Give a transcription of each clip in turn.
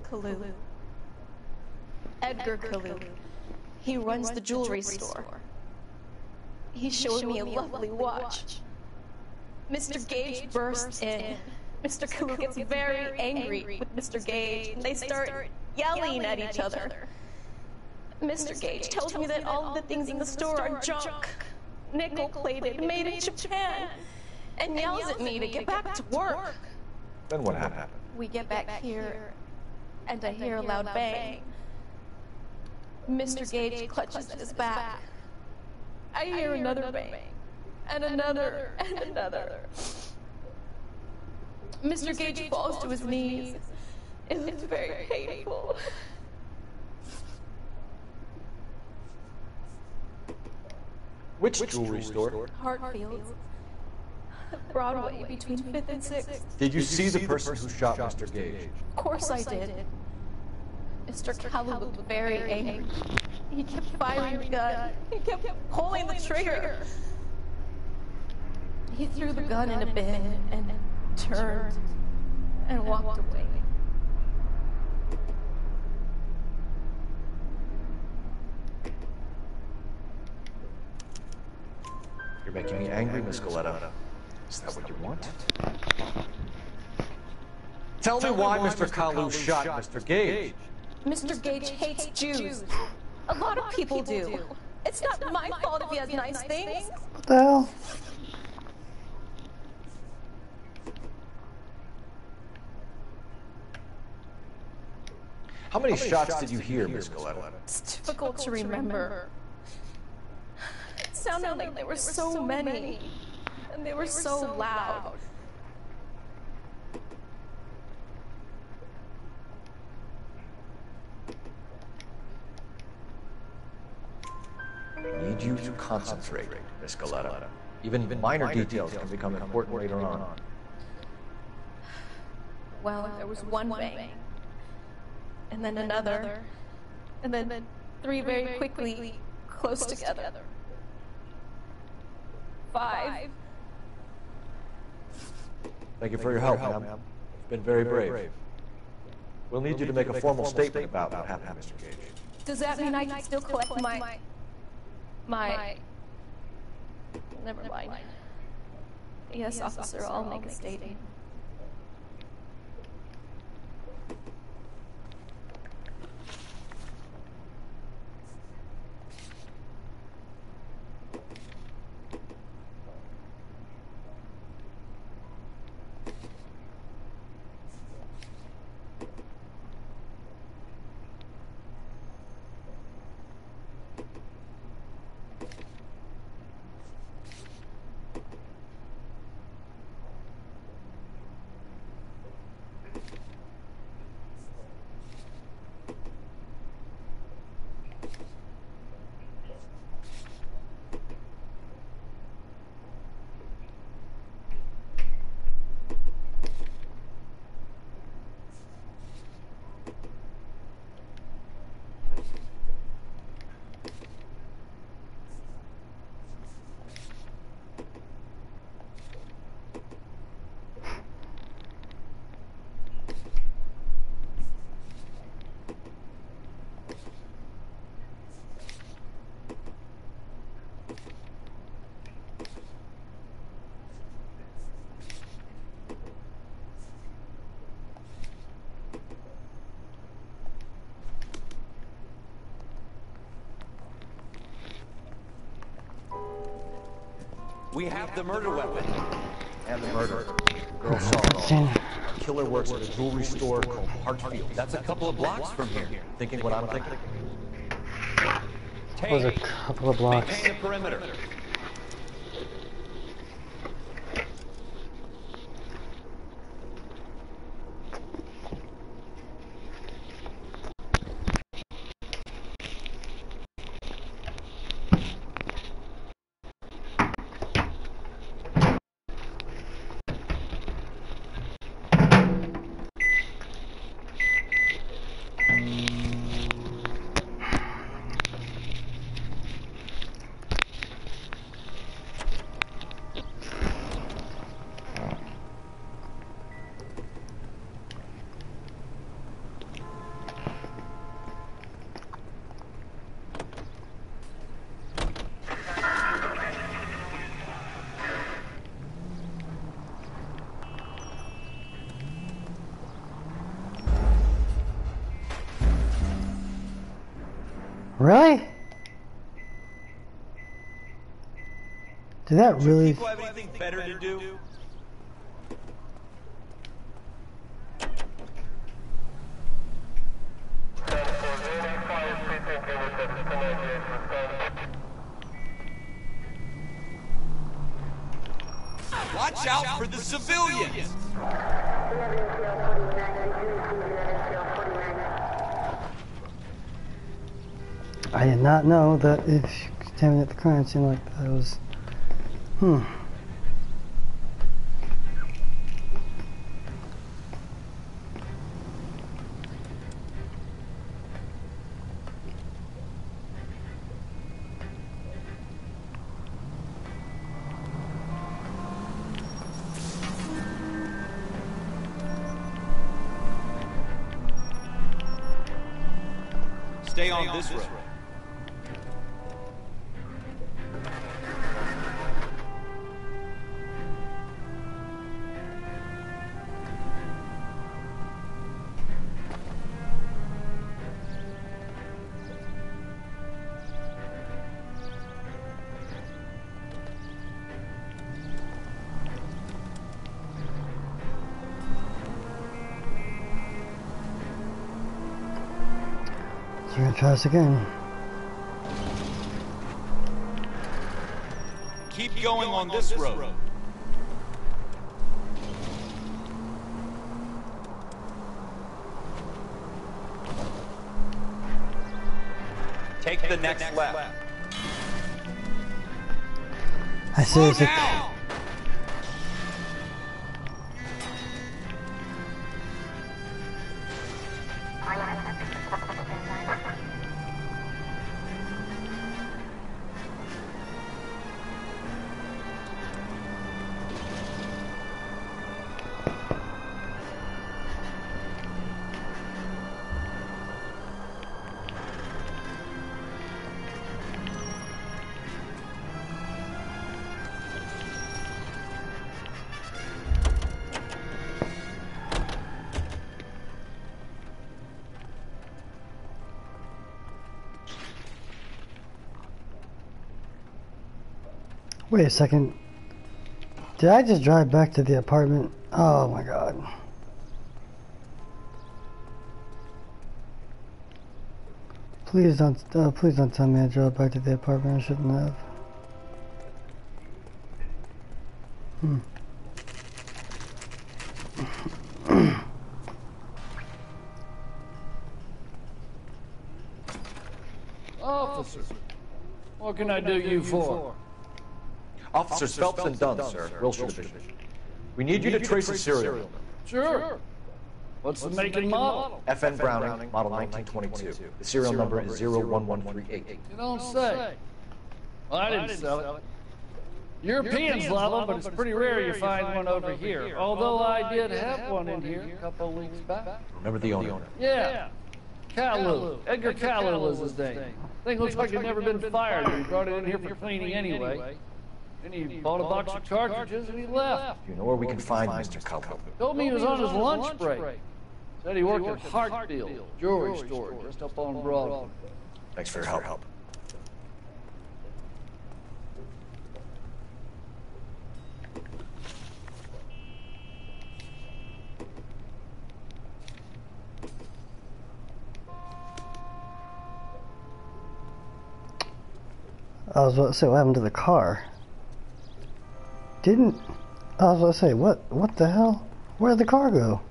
Consul. Edgar Consul. He runs the jewelry store. He showed me a lovely watch. Mr. Gage bursts in. Mr. Consul gets very angry with Mr. Gage, and they start yelling at each other. Mr. Gage tells me that all of the things in the store are junk, nickel-plated, made in Japan, and yells at me to get back to work. Then what happened? We get back here, and I hear a loud bang. Mr. Gage clutches at his back. I hear another bang, and another, and another. Mr. Gage falls to his knees. It's very painful. Which jewelry store? Hartfield's. Broadway, between 5th and 6th. Did you see the person who shot Mr. Gage? Of course I did. Mr. Consul looked very angry. He kept firing the gun. He kept pulling the trigger. He threw the gun in a bin and turned and walked away. You're making me angry, Miss Galetta. Is that what you want? Tell me why Mr. Consul shot Mr. Gage. Mr. Gage hates Jews. A lot of people do. It's not my fault if he has nice things. What the hell? How many shots did you hear, Miss Galetta? It's difficult to remember. It sounded like there were so many, and they were so loud. I need you to concentrate, Miss Galetta. Even minor details can become important later on. Well, there was one bang, and then another, and then three very quickly, close together. 5. Thank you for your help, ma'am. You've been very brave. We'll need you to make a formal statement about what happened, Mr. Gage. Does that mean I can still collect my... Never mind. Yes, officer, I'll make a statement. We have the murder weapon. And the murder. Girl saw it all. Our killer works at a jewelry store called Hartfield. That's a couple of blocks from here. Thinking what I'm thinking? That was a couple of blocks. Maintain the perimeter. Really? Did that really? People have anything better to do? Watch out for the civilians! I did not know that if you contaminate the crime scene like that was. Stay on this road. We're gonna try this again. Keep going on this road. Take the next left. I seriously. Down! Wait a second. Did I just drive back to the apartment? Oh my god. Please don't tell me I drove back to the apartment. I shouldn't have. Officer, what can I do you for? Officers Phelps and Dunn, sir, Wilshire Division. We need you to trace a serial number. Sure. What's the make and model? FN Browning, model 1922. The serial number is 01138. You don't say. Well, I didn't sell it. Europeans love them, but it's pretty rare you find one over here. Although I did have one in here a couple of weeks back. Remember the owner? Yeah. Calu. Edgar Calu was his name. Thing looks like it'd never been fired. He brought it in here for cleaning anyway. Then he bought a box of cartridges and he left. Do you know where we can find Mr. Culpo? Told me he was on his lunch break. Said he worked at Hartfield, jewelry store, just up on Broadway. Thanks for your help. I was about to say, what happened to the car? I was about to say, what the hell? Where'd the car go?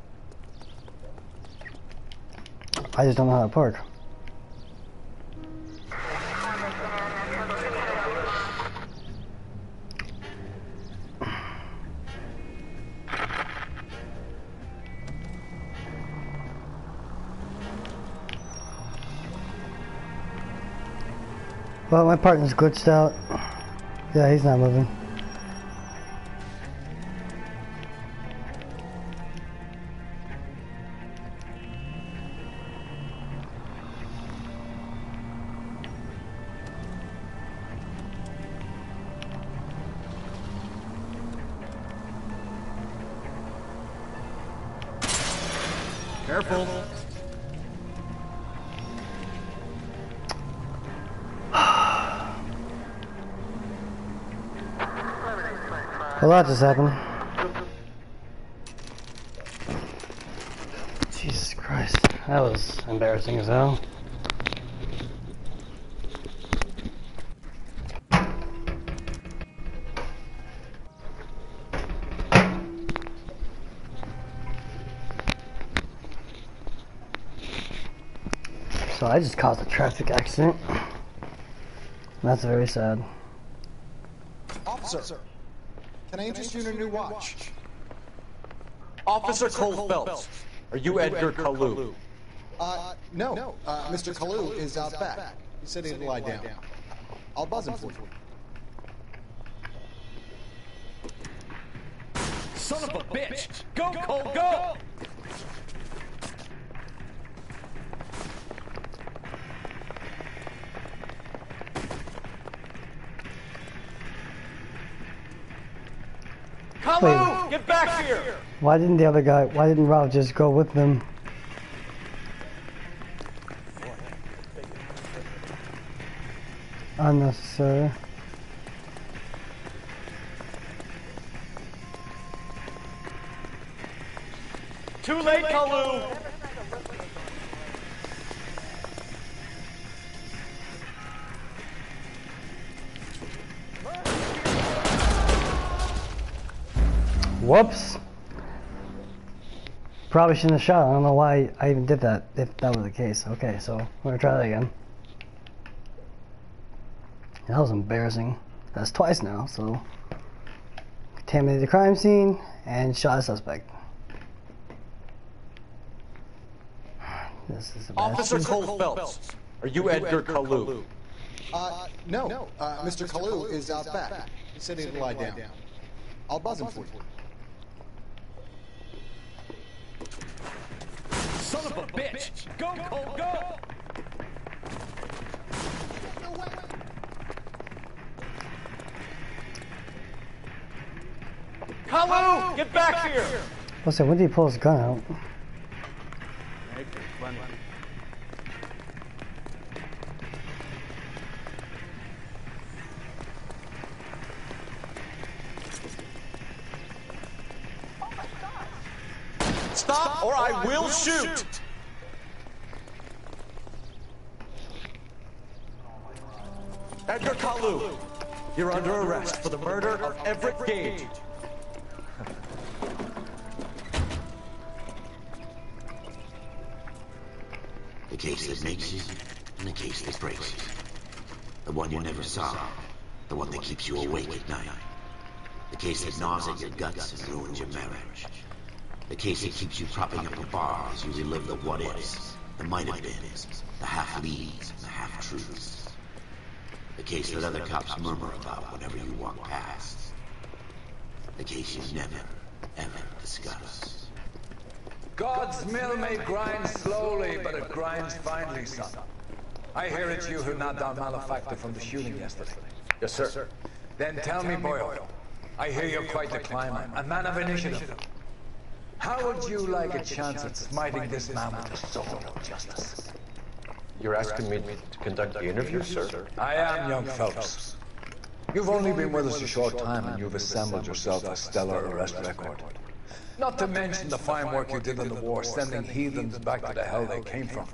I just don't know how to park. Well, my partner's glitched out. Yeah, he's not moving. Careful. Well, that just happened. Jesus Christ. That was embarrassing as hell. So I just caused a traffic accident. That's very sad. Officer, can I interest you in a new watch? Officer Cole Phelps, are you Edgar Kalu? No. Mr. Kalu is out back. He said he'd lie down. I'll buzz him for you. Son of a bitch! Go, Cole, go! Kalu, get back here! Why didn't Ralph just go with them? Unnecessary. Too late, Kalu! Whoops. Probably shouldn't have shot. I don't know why I even did that, if that was the case. Okay, so we're gonna try that again. That was embarrassing. That's twice now, so. Contaminated the crime scene and shot a suspect. This is a bad Officer scene. Cole Phelps, are you Edgar Kalu? No. Mr. Kalu is out back. He said he'd lie down. I'll buzz him for you. Son of a bitch! Go, Cole, go! Kalu, get back here! What's that? When did he pull his gun out? Stop or I will shoot! Edgar Kalu, you're under arrest for the murder of Everett Gage. The case that makes you, and the case that breaks you. The one you never saw, the one that keeps you awake at night. The case that gnaws at your guts and ruins your marriage. The case that keeps you propping up a bar as you relive the what-ifs, the might-have-beens, the half-leads, and the half-truths. The case that other cops murmur about whenever you walk past. The case you never, ever discuss. God's mill may grind slowly, but it grinds finely, son. I hear it's you who knocked down Malefactor from the shooting yesterday. Yes, sir. Then tell me, Boyle, I hear you're quite the climber, a man of initiative. How would you like a chance at smiting this man with the sword of justice? You're asking me to conduct the interview, sir? I am, young Phelps. You've only been with us a short time, and you've assembled yourself a stellar arrest record. Not to mention the fine work you did in the war, sending heathens back to the hell they came from.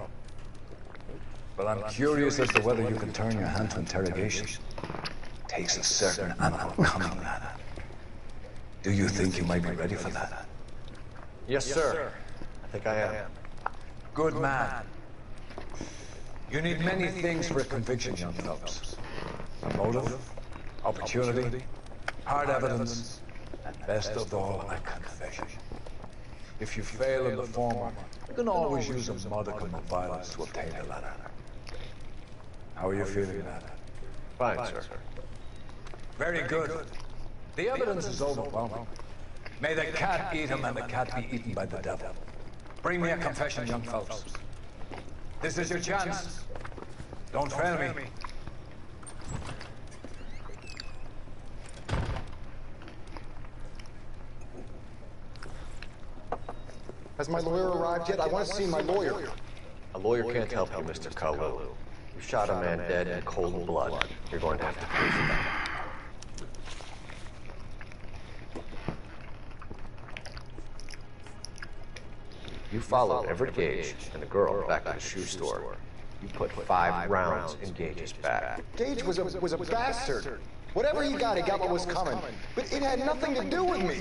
But I'm curious as to whether you can turn your hand to interrogation. Takes a certain unbecoming lad. Do you think you might be ready for that? Yes, sir. I think I am. Good man. You need many things for a conviction, young Phelps. A motive, opportunity, hard evidence, and best of all, a confession. If you fail in the former, you can always use a modicum of violence to obtain the latter. How are you feeling, lad? Fine, sir. Very good. The evidence is overwhelming. May the cat eat him and the cat be eaten by the devil. Bring me a confession, young Phelps. This is your chance. Don't fail me. Has my lawyer arrived yet? I want to see my lawyer. A lawyer can't help you, Mr. Kalu. You shot a man dead in cold blood. You're going to have to pay for that. You followed Everett Gage and the girl back to the shoe store. You put 5 rounds in Gage's back. Gage was a bastard. Whatever he got what was coming. But it had nothing to do with me.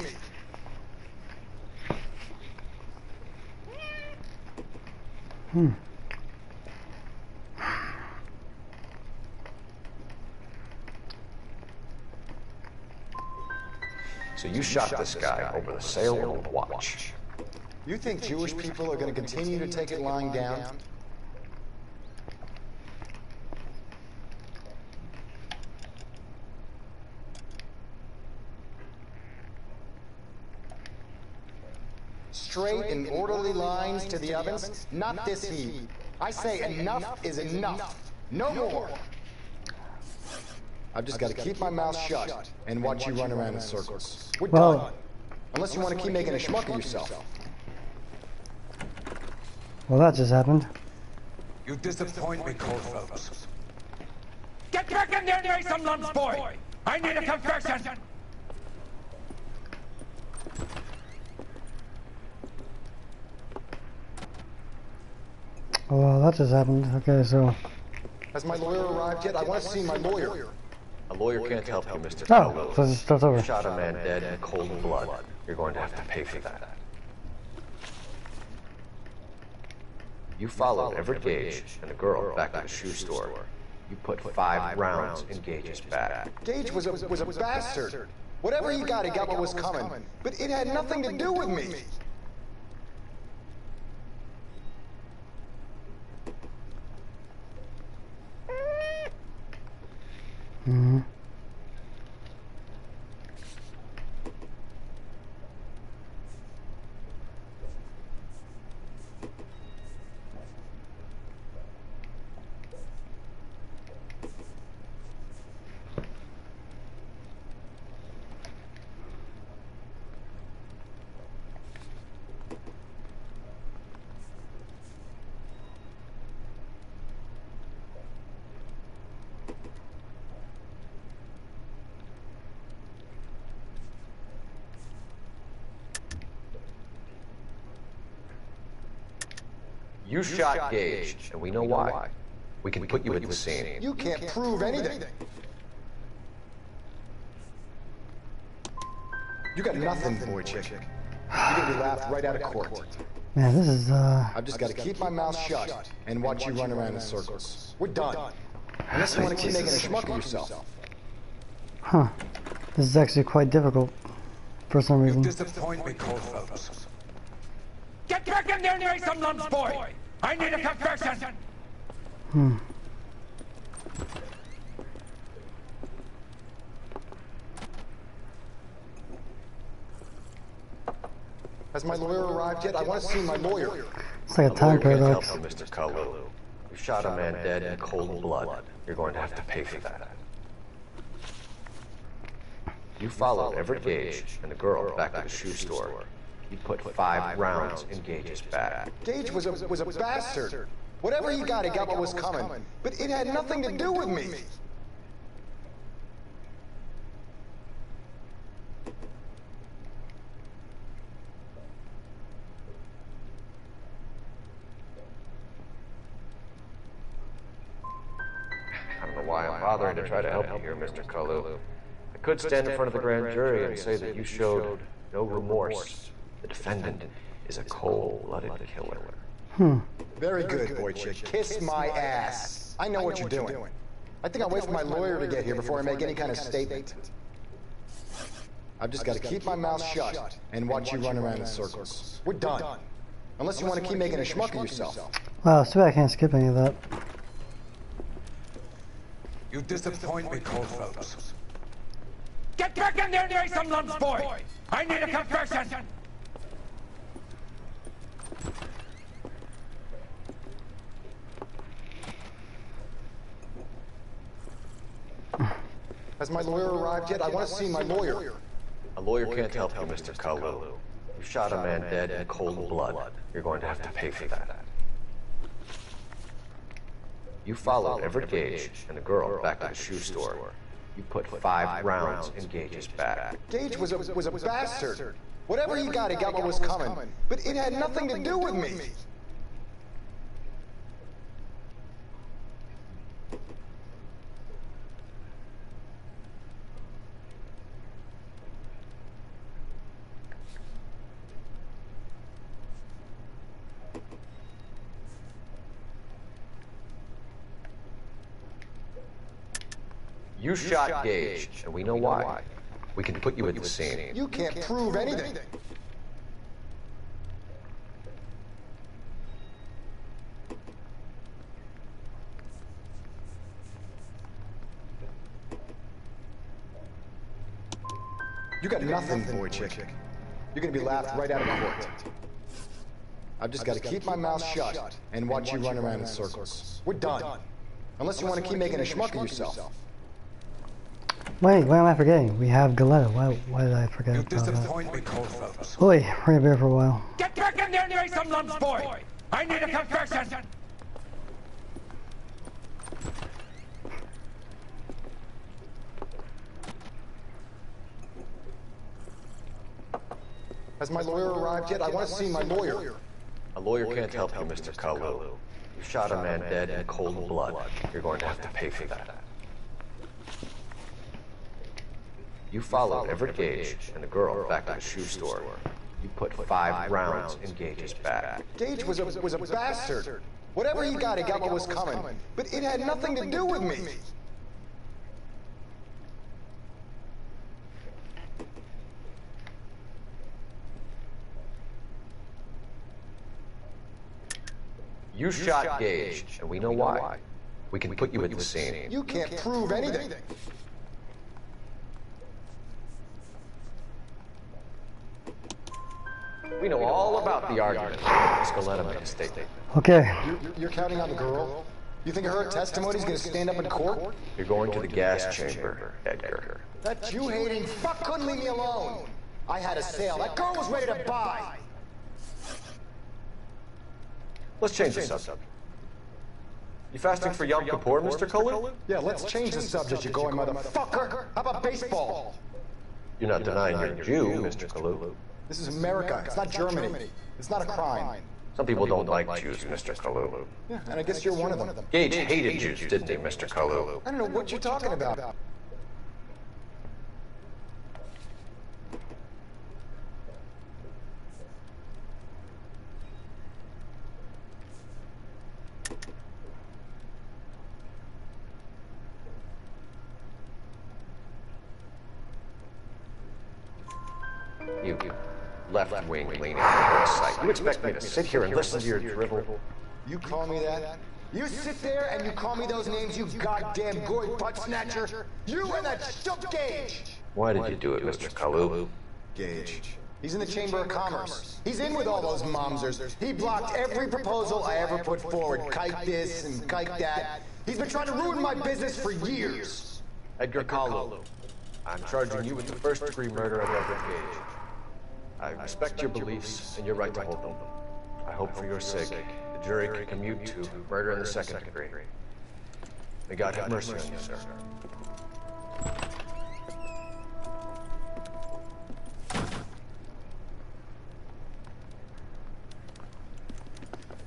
So you shot this guy over the sale of a watch. You think Jewish people are going to continue to take it lying down? Straight and orderly lines to the ovens, not this heat. I say enough is enough. No more. I've just got to keep my mouth shut and watch you run around in circles. We're done. Unless you want to keep making a schmuck of yourself. Well, that just happened. You disappoint me, Cole Phelps. Get back in there and raise some lumps, boy! I need a confession! Well, that just happened. Okay, so... Has my lawyer arrived yet? I want to see my lawyer. A lawyer can't help you, Mr. Oh, Consul. so it starts over. You shot a man dead in cold blood. You're going to have to pay for that. You followed Everett Gage and the girl back to the shoe store. You put 5 rounds in Gage's back. Gage was a bastard. Whatever he got what was coming. But it had nothing to do with me. Mm-hmm. You shot Gage, and we know why. We can put you at the scene. You can't prove anything. You got nothing, boy chick. You're gonna be laughed right out of court. Man, this is, I've just got to keep my mouth shut and watch you run around in circles. We're done. Unless you want to keep making a schmuck of yourself. Huh. This is actually quite difficult for some You reason. disappoint me, Cole Phelps. Get back in there and raise some lumps, boy! I need a confession! Has my lawyer arrived yet? I want to see my lawyer. It's like a time paradox. Help you, Mr. Consul. You shot a man dead in cold blood. You're going to have to pay for that. You followed Everett Gage and the girl back to the shoe store. You put 5 rounds in Gage's back. Gage was a bastard. Whatever he got what was coming. But it had nothing to do with me. I don't know why I'm bothering to try to help you here, Mr. Consul. I could stand in front of the grand jury and say that you showed no remorse. The defendant is a cold-blooded killer. Very good, boy chick. Kiss my ass. I know what you're doing. I think I'll wait for my lawyer to get here before I make any kind of statement. I've just got to keep my mouth shut and watch you run around in circles. We're done. Unless you want to keep making a schmuck of yourself. Wow, it's too bad I can't skip any of that. You disappoint me, Cole Phelps. Get back in there and raise some lumps, boy! I need a confession! Has my lawyer arrived yet? I want to see my lawyer. A lawyer can't help you, Mr. Consul. You shot a man dead in cold blood. You're going to have to pay for that. You followed Everett Gage and the girl back to the shoe store. You put 5 rounds in Gage's back. Gage was a bastard. Whatever he got what was coming. But it had nothing to do with me. You shot Gage, and we know why. We can put you at the scene. You can't prove anything. You got nothing, boy chick. You're gonna be laughed right out of court. I've just got to keep my mouth shut and watch you run around in circles. We're done. Unless you want to keep making a schmuck of yourself. Wait, what am I forgetting? We have Galetta. Why did I forget You about that? disappoint me, cold fellows. Oi, we're gonna be here for a while. Get back in there and raise some lumps, boy! I need a confession! Has my lawyer arrived yet? I want to see my lawyer. A lawyer can't help you, Mr. Kalu. You shot a man dead in cold blood. You're going to have to pay for that. You followed Everett Gage and the girl back to the shoe store. You put 5 rounds in Gage's back. Gage was a bastard. Whatever he got what was coming. But it had nothing to do with me. You shot Gage, and we know why. We can put you at the scene. You can't prove anything. We know all about the argument. Miss Galetta made a statement. Okay. You're counting on the girl? You think her testimony's gonna stand up in court? You're going to the gas chamber, Edgar. That Jew-hating fuck couldn't leave me alone. I had a sale. That girl was ready to buy. Let's change the subject. You fasting for Yom Kippur, Mr. Kalu? Yeah, let's change the subject, you going motherfucker. How about baseball? You're not denying you're a Jew, Mr. Kalu. This is America. It's not Germany. It's not a crime. Some people don't like Jews, Mr. Kalu. Yeah, and I guess you're one of them. Gage hated Jews, didn't he, Mr. Kalu? I don't know what you're talking about. You left-wing leaning parasite. You expect me to sit here and listen to your drivel? You call me that? You sit there and you call me those names, you goddamn goy butt snatcher? You and that shook Gage! Why did you do it, Mr. Kalu? Gage. He's in the Chamber of Commerce. He's in with all those momsers. He blocked every proposal I ever put forward. Kite this and kite that. He's been trying to ruin my business for years. Edgar Kalu, I'm charging you with the first-degree murder of Everett Gage. I respect your beliefs and your right to hold them. I hope for your sake the jury can commute to murder in the second degree. May God have mercy on you, sir.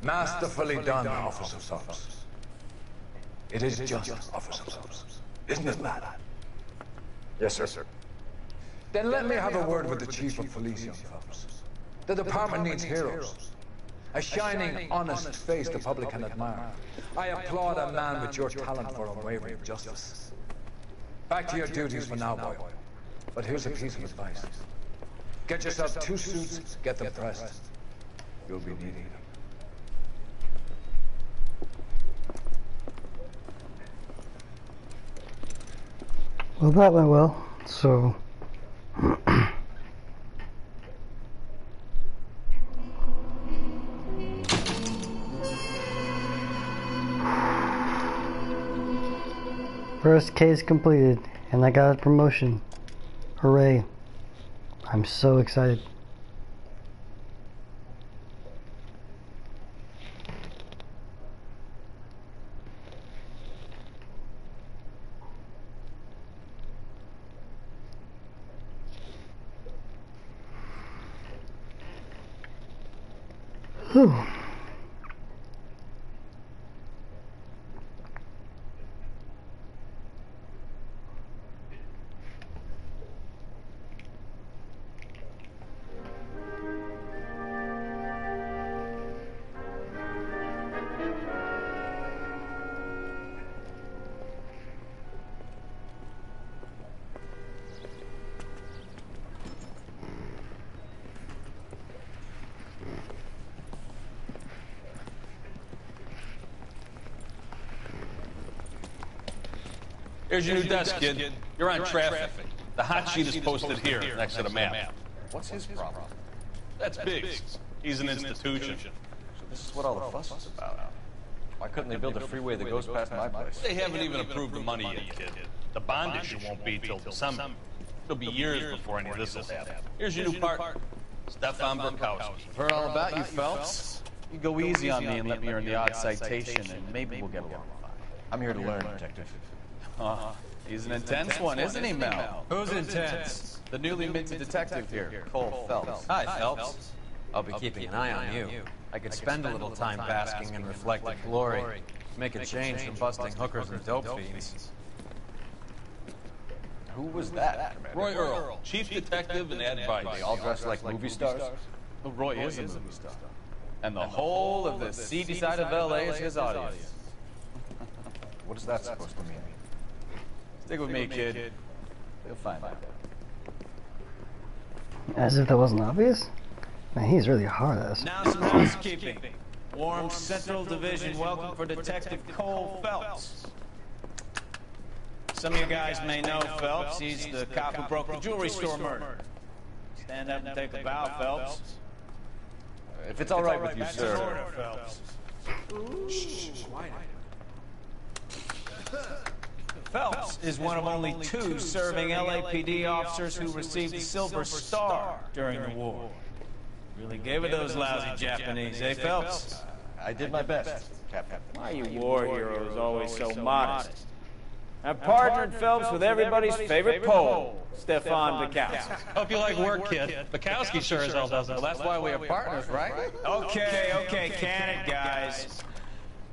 Masterfully done, Officer Phelps. It is just, Officer Phelps. Isn't it, lad? Yes, sir. Then let me have a word with the Chief of Police, young Phelps. The department needs heroes. A shining, honest face the public can admire. I applaud a man with your talent for unwavering justice. Back to your duties for now, boy. But here's a piece of advice. Get yourself 2 suits, get them pressed. You'll be needing them. Well, that went well. So. First case completed, and I got a promotion. Hooray. I'm so excited. Whew. Here's your new desk, kid. You're on traffic. The hot sheet is posted here, next to the map. What's his problem? That's Biggs. He's an institution. So this is what all the fuss is about. Why couldn't they build a freeway that goes past my place? They haven't even approved the money yet, kid. The bond issue won't be till December. It'll be years before any of this will happen. Here's your new partner, Stefan Burkowski. Heard all about you, Phelps. You go easy on me and let me earn the odd citation, and maybe we'll get along fine. I'm here to learn, Detective. He's an intense one, isn't he, Mel? Who's intense? The newly minted detective here, Cole Phelps. Hi, Phelps. I'll be keeping an eye on you. I could spend a little time basking in reflected glory. Make a change from busting hookers and dope fiends. Who was that? Roy Earl, chief detective and advisor. They all dressed like movie stars? Well, Roy is a movie star. And the whole of the seedy side of LA is his audience. What is that supposed to mean? Stick with me, kid. You'll find out. As if that wasn't obvious? Man, he's really hard ass. Now some housekeeping. Warm Central Division welcome for Detective Cole Phelps. Some of you guys may know Phelps. He's the cop who broke the jewelry store murder. Stand up and take a bow, Phelps. If it's all right with you, That's sir. an order, Phelps. Phelps is one of only 2 serving LAPD officers who received the Silver Star during the war. Really gave it those lousy Japanese, eh, Phelps? I did my best, Captain. Why are you war heroes always so modest? I've partnered Phelps with everybody's favorite Pole, Stefan Bukowski. Hope you like work, kid. Bukowski sure as hell doesn't. Well, that's why we are partners, right? Okay, can it, guys?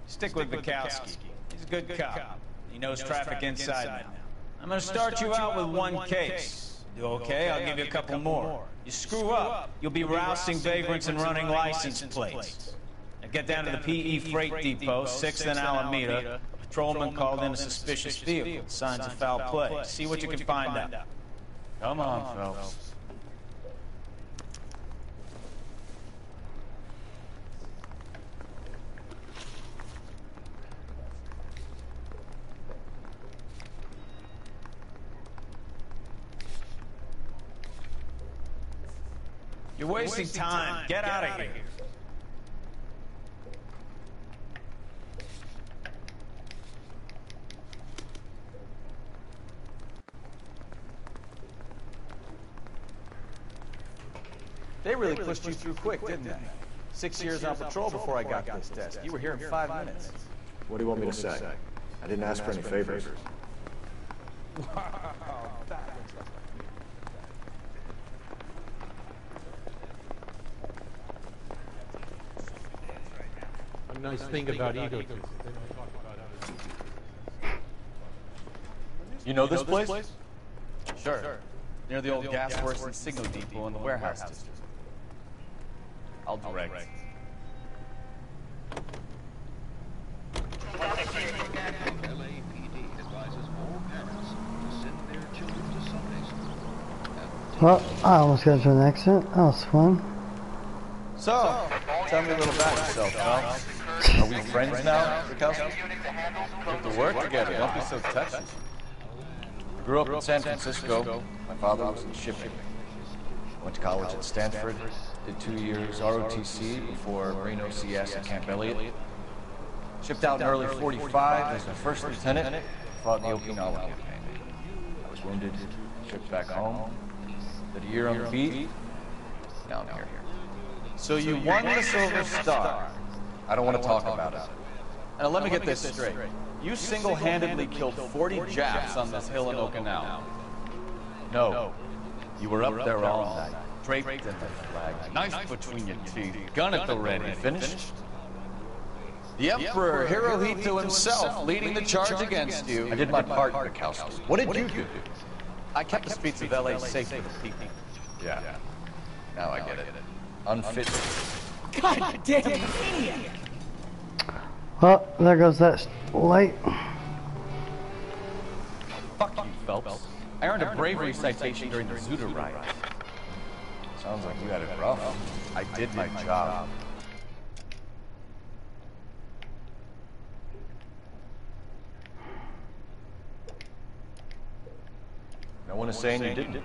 Stick with Bukowski. He's a good cop. He knows traffic inside and out. I'm gonna start you out with one case. Do okay? I'll give you a couple more. You screw up, you'll be rousting vagrants and running license plates. Now get down to the PE Freight Depot, 6th and Alameda. A patrolman called in a suspicious vehicle. Signs of foul play. See what you can find out. Come on, Phelps. You're wasting time. Get out of here. They really pushed you through quick, didn't they? 6 years on patrol before I got this desk. You were here in 5 minutes. What do you want me to say? I didn't ask for any favors. A nice thing about egotism. You know this place? Sure. Near the old gas works and signal depot in the warehouse district. I'll direct. Well, I almost got into an accident. That was fun. So, tell me a little about yourself, Phelps. Are we friends now, Bukowski? We have to work together. Don't be so touchy. I grew up in San Francisco. My father was in shipping. Went to college at Stanford. Did 2 years ROTC before Reno CS at Camp Elliott. Shipped out in early '45 as a first lieutenant. Fought in the Okinawa campaign. I was wounded. Shipped back home. Did a year on the beat. Now I'm here. So you won the Silver Star. I don't want to talk about it. Now let me get this straight. You single-handedly killed 40 Japs on this hill in Okinawa. No. You were up there all night. Draped in the flag, knife between your teeth, gun at the ready. Finished? The Emperor Hirohito himself leading the charge against you. I did my part, Mikowski. What did you do? I kept the streets of LA safe for the people. Yeah. Now I get it. Unfit. God damn maniac! Well, there goes that light. Fuck you, Phelps. I earned a bravery citation during the Zuda riots. Sounds like you had it rough. I did my job. No one is saying you didn't.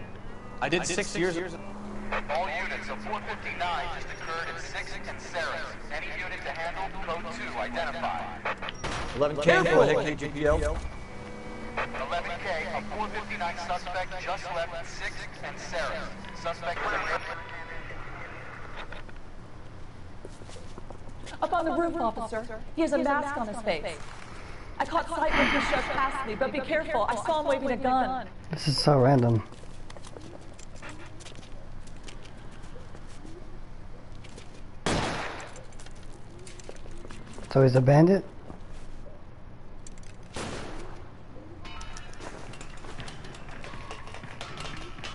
I did 6 years. All units of 459 just occurred in 6 and Ceres. Any unit to handle, code 2 identified. 11K, go ahead, KGPL. 11K, a 459 suspect just left 6 and Ceres. Suspect is Up on the roof, officer. He has a mask on his face. I caught sight when he shoved past me, but be careful. I saw him waving a gun. This is so random. So he's a bandit?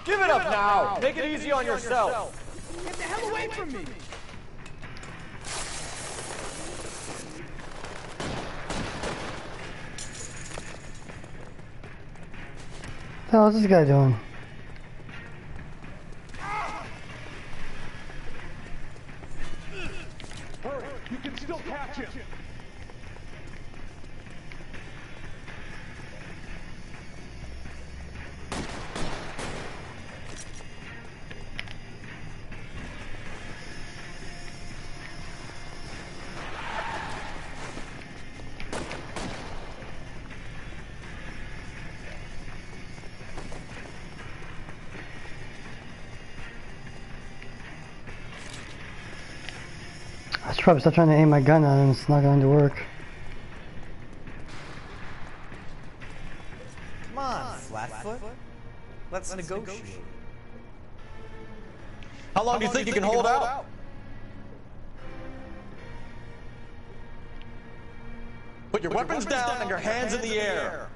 Give it up now! Make it easy on yourself! Get the hell away from me! What the hell is this guy doing? Hurry, you can still catch him. I should probably stop trying to aim my gun at him. It's not going to work. Come on, Flatfoot. Let's negotiate. How long do you think you can hold out? Put your weapons down and your hands in the air.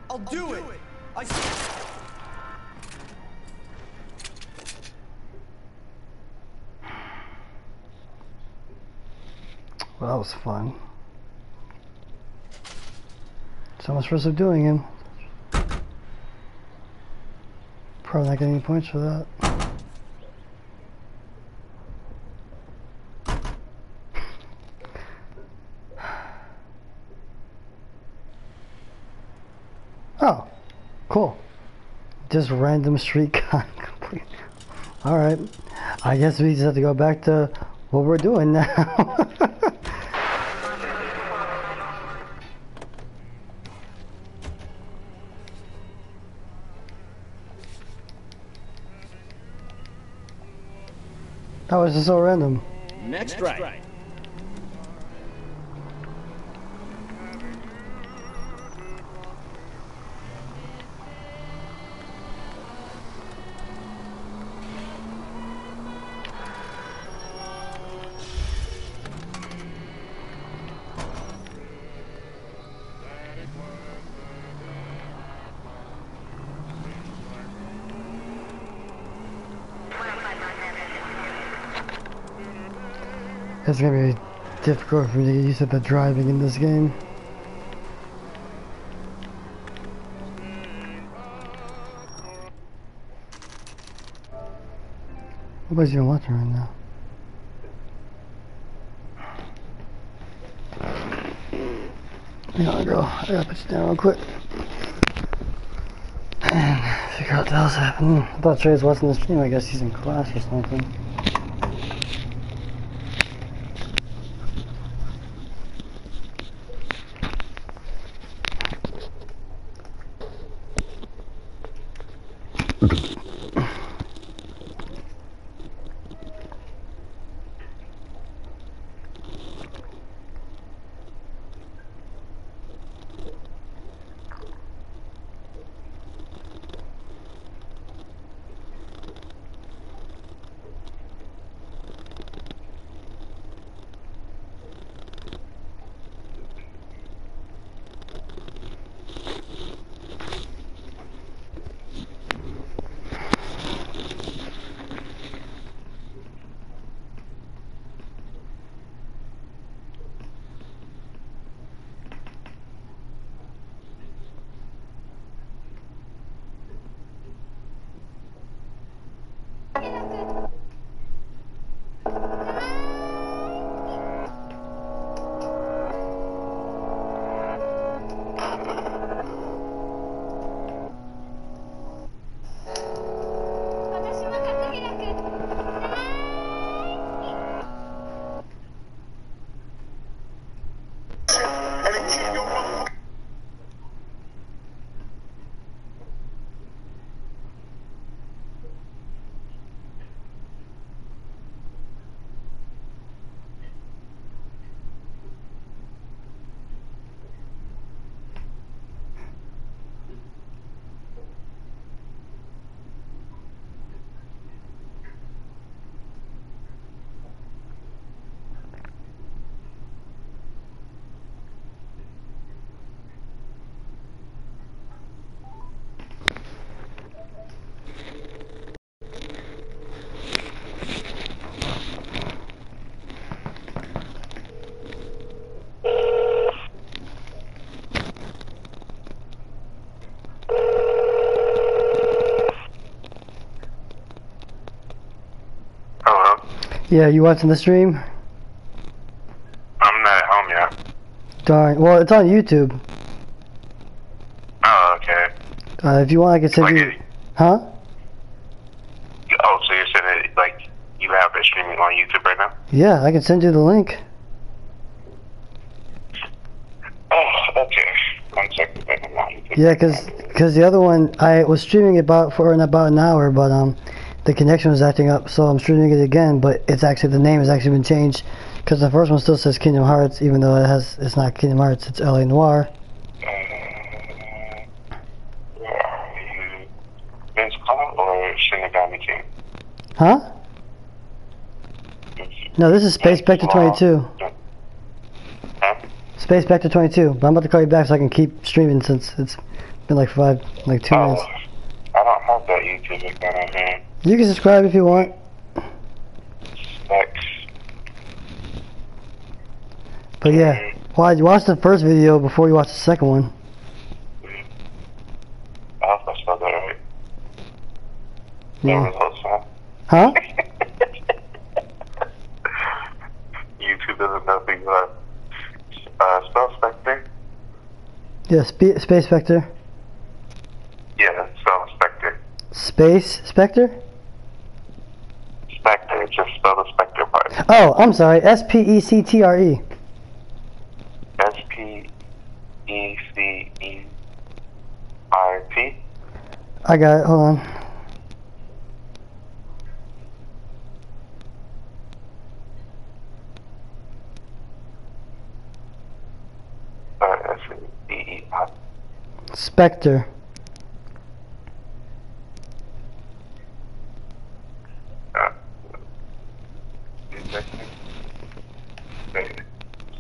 I'll do it. Well, that was fun. So much for subduing him. Probably not getting any points for that. Oh, cool. Just random street gun. Alright. I guess we just have to go back to what we're doing now. That was just so random. Next right. It's gonna be difficult for me to get used to the driving in this game. Nobody's even watching right now. Yeah, girl, I gotta put you down real quick. And figure out what the hell's happening. I thought Trey's watching the stream. I guess he's in class or something. Yeah, you watching the stream? I'm not at home yet. Darn. Well, it's on YouTube. Oh, okay. If you want, I can send you. Huh? Oh, so you're saying that, like, you have it streaming on YouTube right now? Yeah, I can send you the link. Oh, okay. 1 second. I'm on YouTube. Yeah, cause the other one I was streaming it for about an hour, but the connection was acting up, so I'm streaming it again. But it's actually the name has actually been changed, cause the first one still says Kingdom Hearts, even though it's not Kingdom Hearts, it's LA Noire. Where are you? Vince Call or Shinigami King? Huh? No, this is Space Spectre 22. Huh? Space Spectre 22. But I'm about to call you back so I can keep streaming since it's been like 2 minutes. I don't have that YouTube account on here. You can subscribe if you want. Specs. But yeah, watch the first video before you watch the second one. I hope I spelled that right. Yeah. No results, huh? Huh? YouTube doesn't know things about spell Spectre? Yeah, Space Spectre. Yeah, spell Spectre. Space Spectre? Spectre, just spell the Spectre part. Oh, I'm sorry. S-P-E-C-T-R-E. S-P-E-C-E-R-T? I got it. Hold on. S-E-E-R. Spectre.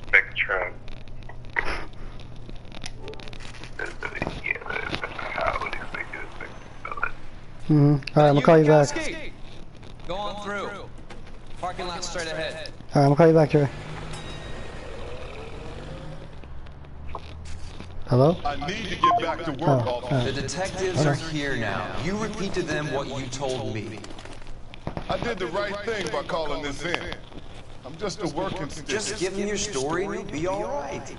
Spectrum. Alright, I'm gonna call you back. Go on through. Parking lot straight ahead. Alright, I'm gonna call you back, Trey. Hello? I need to get back to work, officer. The detectives are here now. You repeat to them what you told me. I did the right thing by calling this in. I'm just a working stick. Just give them your story and you'll be alright.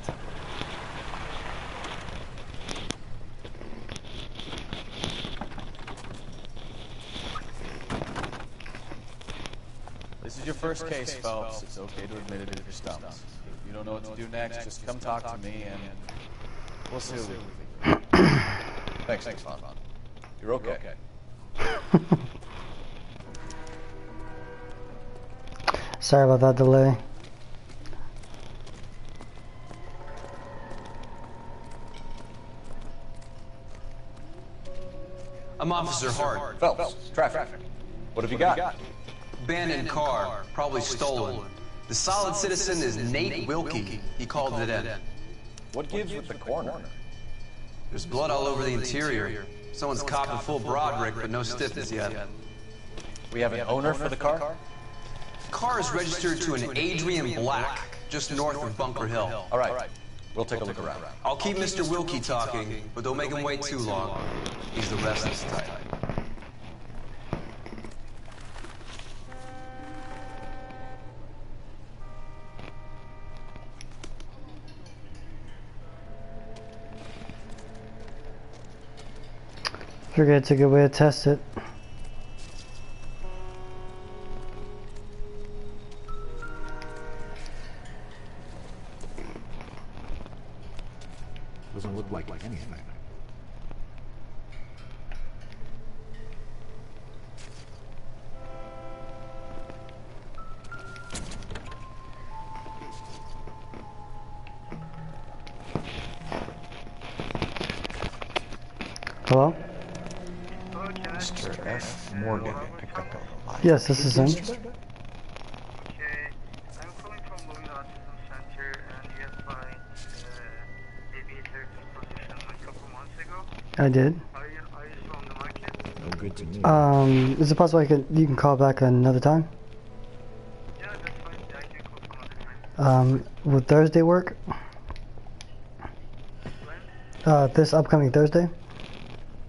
This is your first case, Phelps. It's okay to admit it if you're stumped. If you don't know what to do next, just come talk to me and we'll see what we can. Thanks, Vaughn. You're okay. Sorry about that delay. I'm Officer Hart. Phelps, traffic. What have you got? Abandoned car, probably stolen. The solid citizen is Nate Wilkie. He called it in. What gives with the coroner? There's blood all over the interior. Someone's copping full Broderick, but no stiffness yet. We have an owner for the car? The car is registered to an Adrian Black, just north of Bunker Hill. All right. We'll take a look around. I'll keep Mr. Wilkie talking, but don't make him wait too long. He's the restless type. Figured it's a good way to test it. Doesn't look like anything. Hello? Mr. F. Morgan picked up a live. Yes, this is him. Okay, I'm calling from Louis Autism Center, and you applied aviator position a couple months ago. I did. Are you still on the market? No good to me. Is it possible you can call back another time? Yeah, that's fine. Yeah, I can call some other time. Would Thursday work? When? This upcoming Thursday? You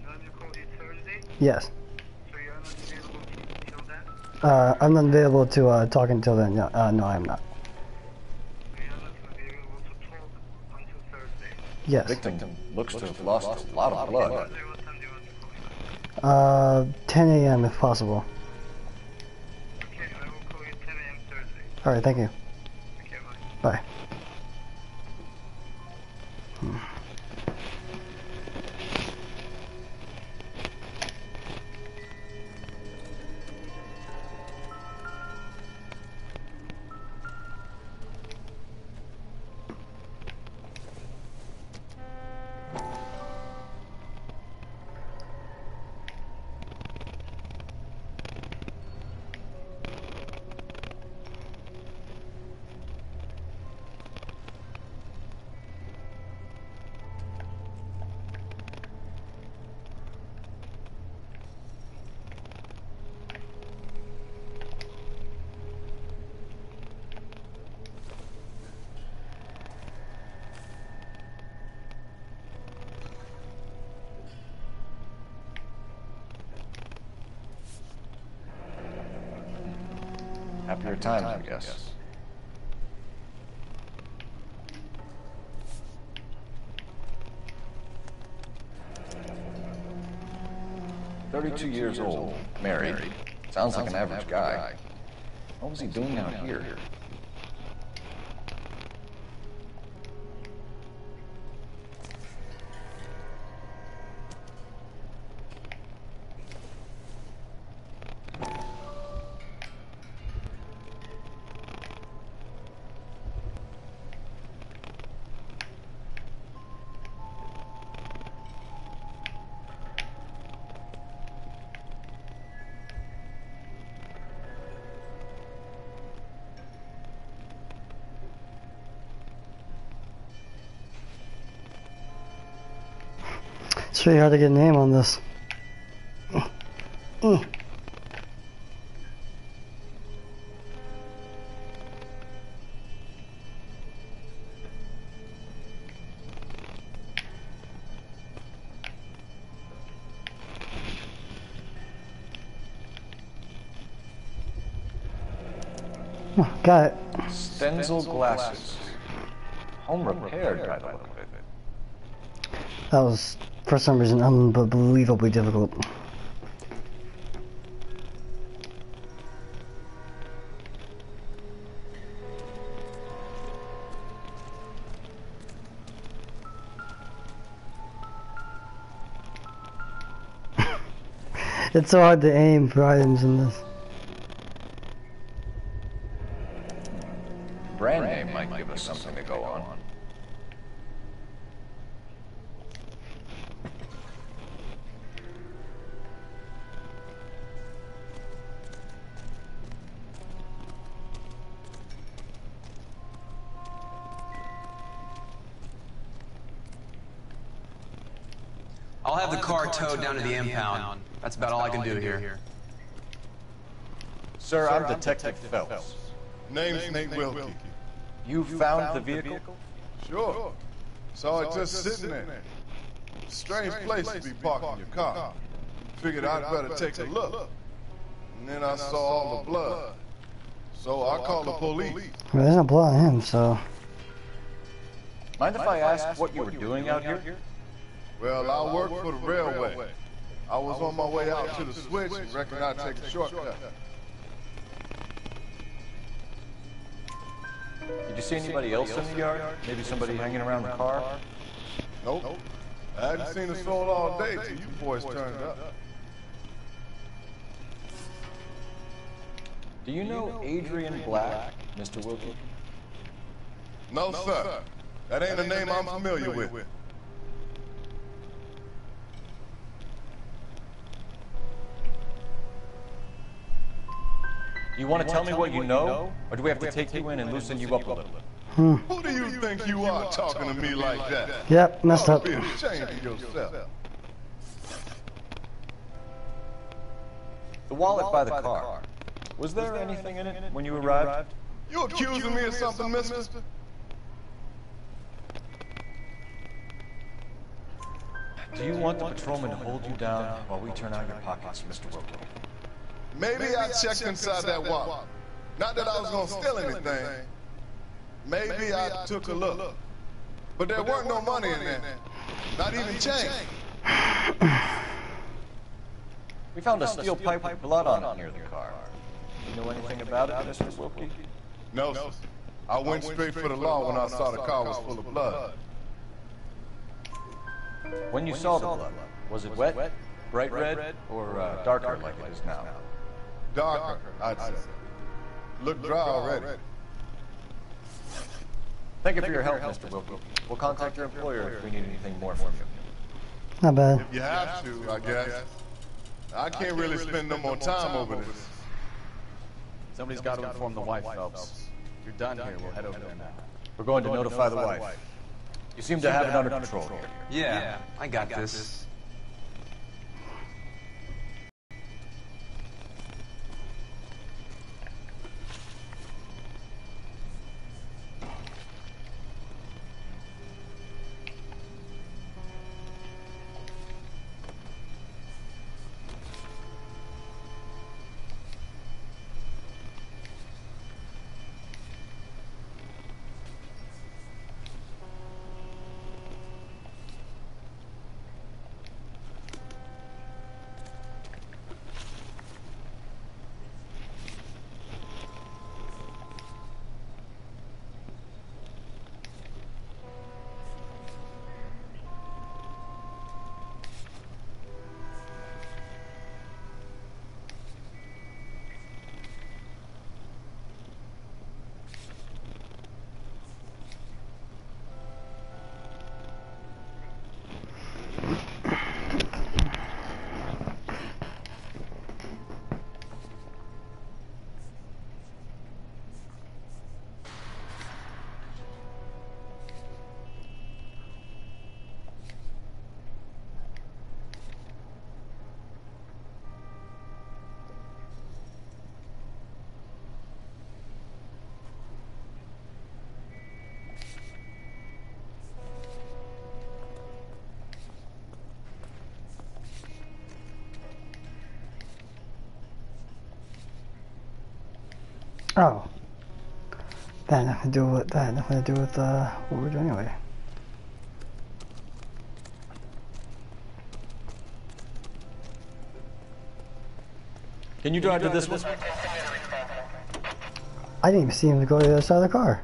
want me to call you Thursday? Yes. So you're not available till then? I'm not available to talk until then. No, no, I'm not. Yes. Victim looks to have lost a lot of blood. 10 a.m. if possible. Alright, thank you. Bye. Happier times, I guess. "32 years old, married. Sounds like an average guy. What was he doing out here?" It's really hard to get a name on this. Oh, got it. Stenzel glasses. Home repaired, by the look of it. That was, for some reason, unbelievably difficult. It's so hard to aim for items in this. Brand name might give us something to go on. I'll have the car towed down to the impound. That's about all I can do here. Sir, I'm Detective Phelps. Name's Nate Wilkie. You found the vehicle? Sure. Saw it just sitting there. Strange place to be parking your car. Figured I'd better take a look. And then I saw all the blood. So I called the police. Well, there's no blood on him, so... Mind if I ask what you were doing out here? Well, I work for the railway. I was on my way out to the switch and reckoned I'd take a shortcut. Did you see anybody else in the yard? Maybe somebody hanging around the car? Nope. I hadn't seen a soul all day till you boys turned up. Do you know Adrian Black, Mr. Wilkie? No, sir. That ain't a name I'm familiar with. Do you want to tell me what you know? Or do we have to take you in and loosen you up a little? Who do you think you are talking to me like that? Yep, messed up. Be ashamed of yourself. The wallet by the car. Was there anything in it when you arrived? You accusing me of something, mister? Do you want the patrolman to hold you down while we turn out your pockets, Mr. Wilkie? Maybe I checked inside that wallet. Not that I was gonna steal anything. Maybe I took a look. But there weren't no money in there. Not even change. We found a steel pipe with blood on it near the car. You know anything about it, Mr. Wilkie? No, sir. I went straight for the law when I saw the car was full of blood. When you saw the blood, was it wet, bright red, or darker like it is now? Darker, I'd say. Looked dry already. Thank you for your help, Mr. Wilkie. We'll contact your employer if we need anything more from you. Not bad. If you have to, I guess. I can't really spend no more time over this. Somebody's got to inform the wife, Phelps. If you're done here, we'll head over there now. We're going to notify the wife. You seem to have it under control here. Yeah, I got this. Oh. That had nothing to do with that. Nothing to do with what we're doing anyway. Can you drive to this one? I didn't even see him go to the other side of the car.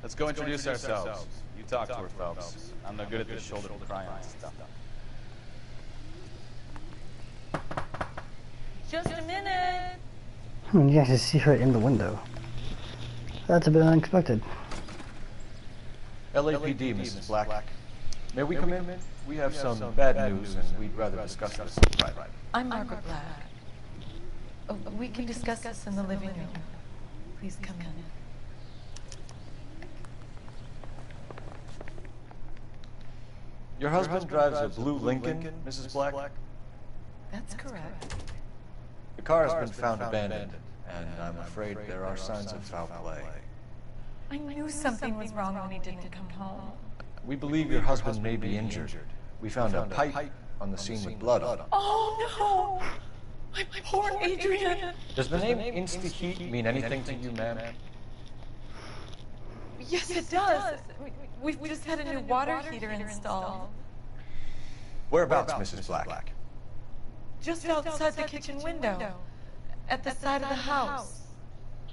Let's go introduce ourselves. You talk to her, Phelps. I'm no good at this shoulder cry on stuff. Just a minute. You can actually see her in the window. That's a bit unexpected. LAPD, Mrs. Black. May we come in? We have some bad news, and we'd rather discuss this in private. I'm Margaret Black. Oh, we can discuss this in the living room. Please come in. Your husband drives a blue Lincoln, Mrs. Black? That's correct. The car has been found abandoned, and I'm afraid there are signs of foul play. I knew something was wrong when he didn't come home. We believe your husband may be injured. We found a pipe on the scene with blood on it. Oh no! My poor Adrian! Does the name Insta-Heat mean anything to you, ma'am? Yes, it does. We've just had a new water heater installed. Whereabouts, Mrs. Black? Just outside the kitchen window, at the side of the house.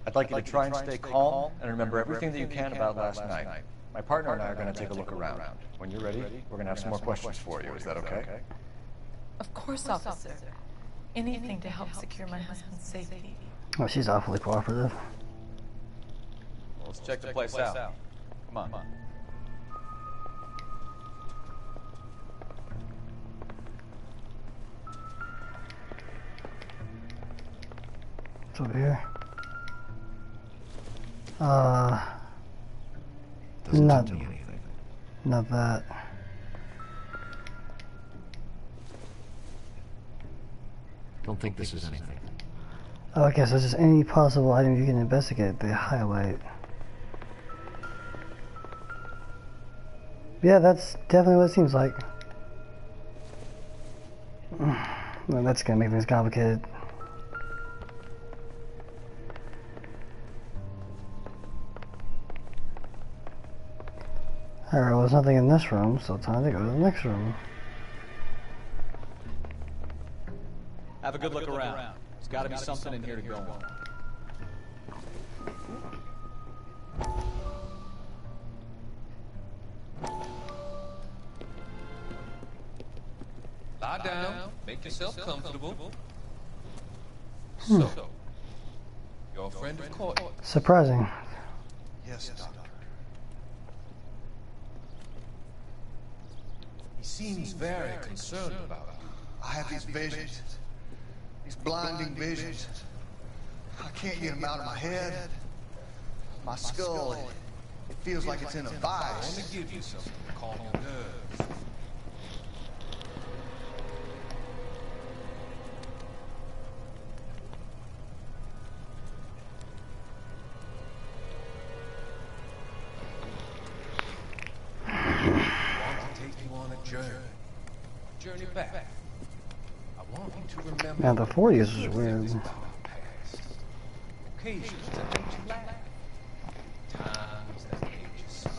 I'd like you to try and stay calm and remember everything that you can about last night. My partner and I are going to take a look around. When you're ready, we're going to have some more questions for you. Is that okay? Of course, officer. Anything to help secure my husband's safety. Oh, she's awfully cooperative. Well, let's check the place out. Come on. over here. Doesn't not tell me anything. Not that. Don't think this is anything. Oh, okay, so just any possible item you can investigate, they highlight. Yeah, that's definitely what it seems like. Well, that's gonna make things complicated. Alright, well, there's nothing in this room, so time to go to the next room. Have a good look around. There's got to be something in here to go on. Lie down, make yourself comfortable. Hmm. So, you're a friend of court. Surprising. Yes, Doctor. He seems very concerned about you. I have these visions. These blinding visions. I can't get them out of my head. My skull, it feels like it's in a vice. Let me give you something to calm your nerves. Journey back. I want you to remember. Now the 40s is weird. Occasions that make you laugh. Times that made you smile.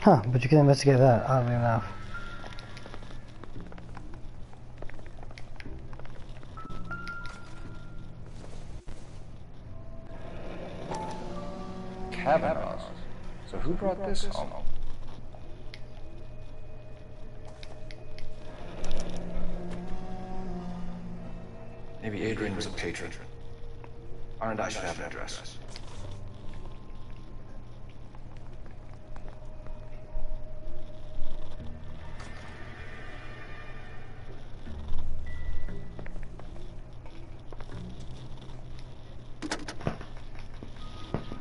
Huh, but you can investigate that, oddly enough. Kavanaugh's. So who brought this home? Maybe Adrian was a patron. Aren't I should have an address.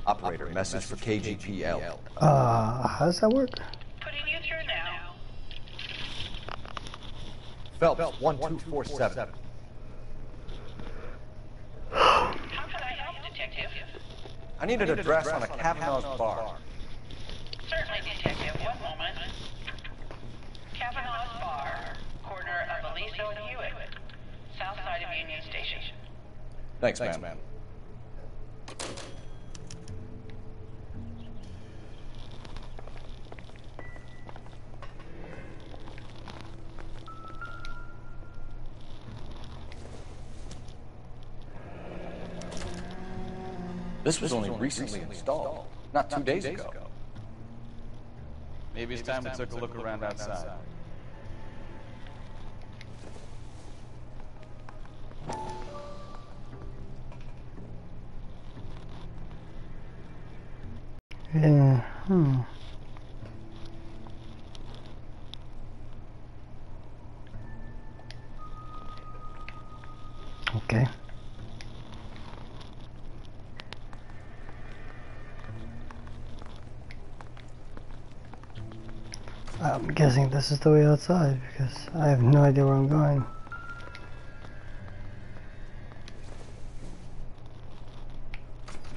Operator, message for KGPL. How does that work? Putting you through now. Phelps, 1247. How can I help, Detective? I need an address on a Kavanaugh's bar. Certainly, Detective. One moment. Kavanaugh's Bar, corner of Aliso and Hewitt, south side of Union Station. Thanks, ma'am. This was only recently installed, not 2 days ago. Maybe it's time we took a look around outside. Yeah, Okay. I'm guessing this is the way outside because I have no idea where I'm going.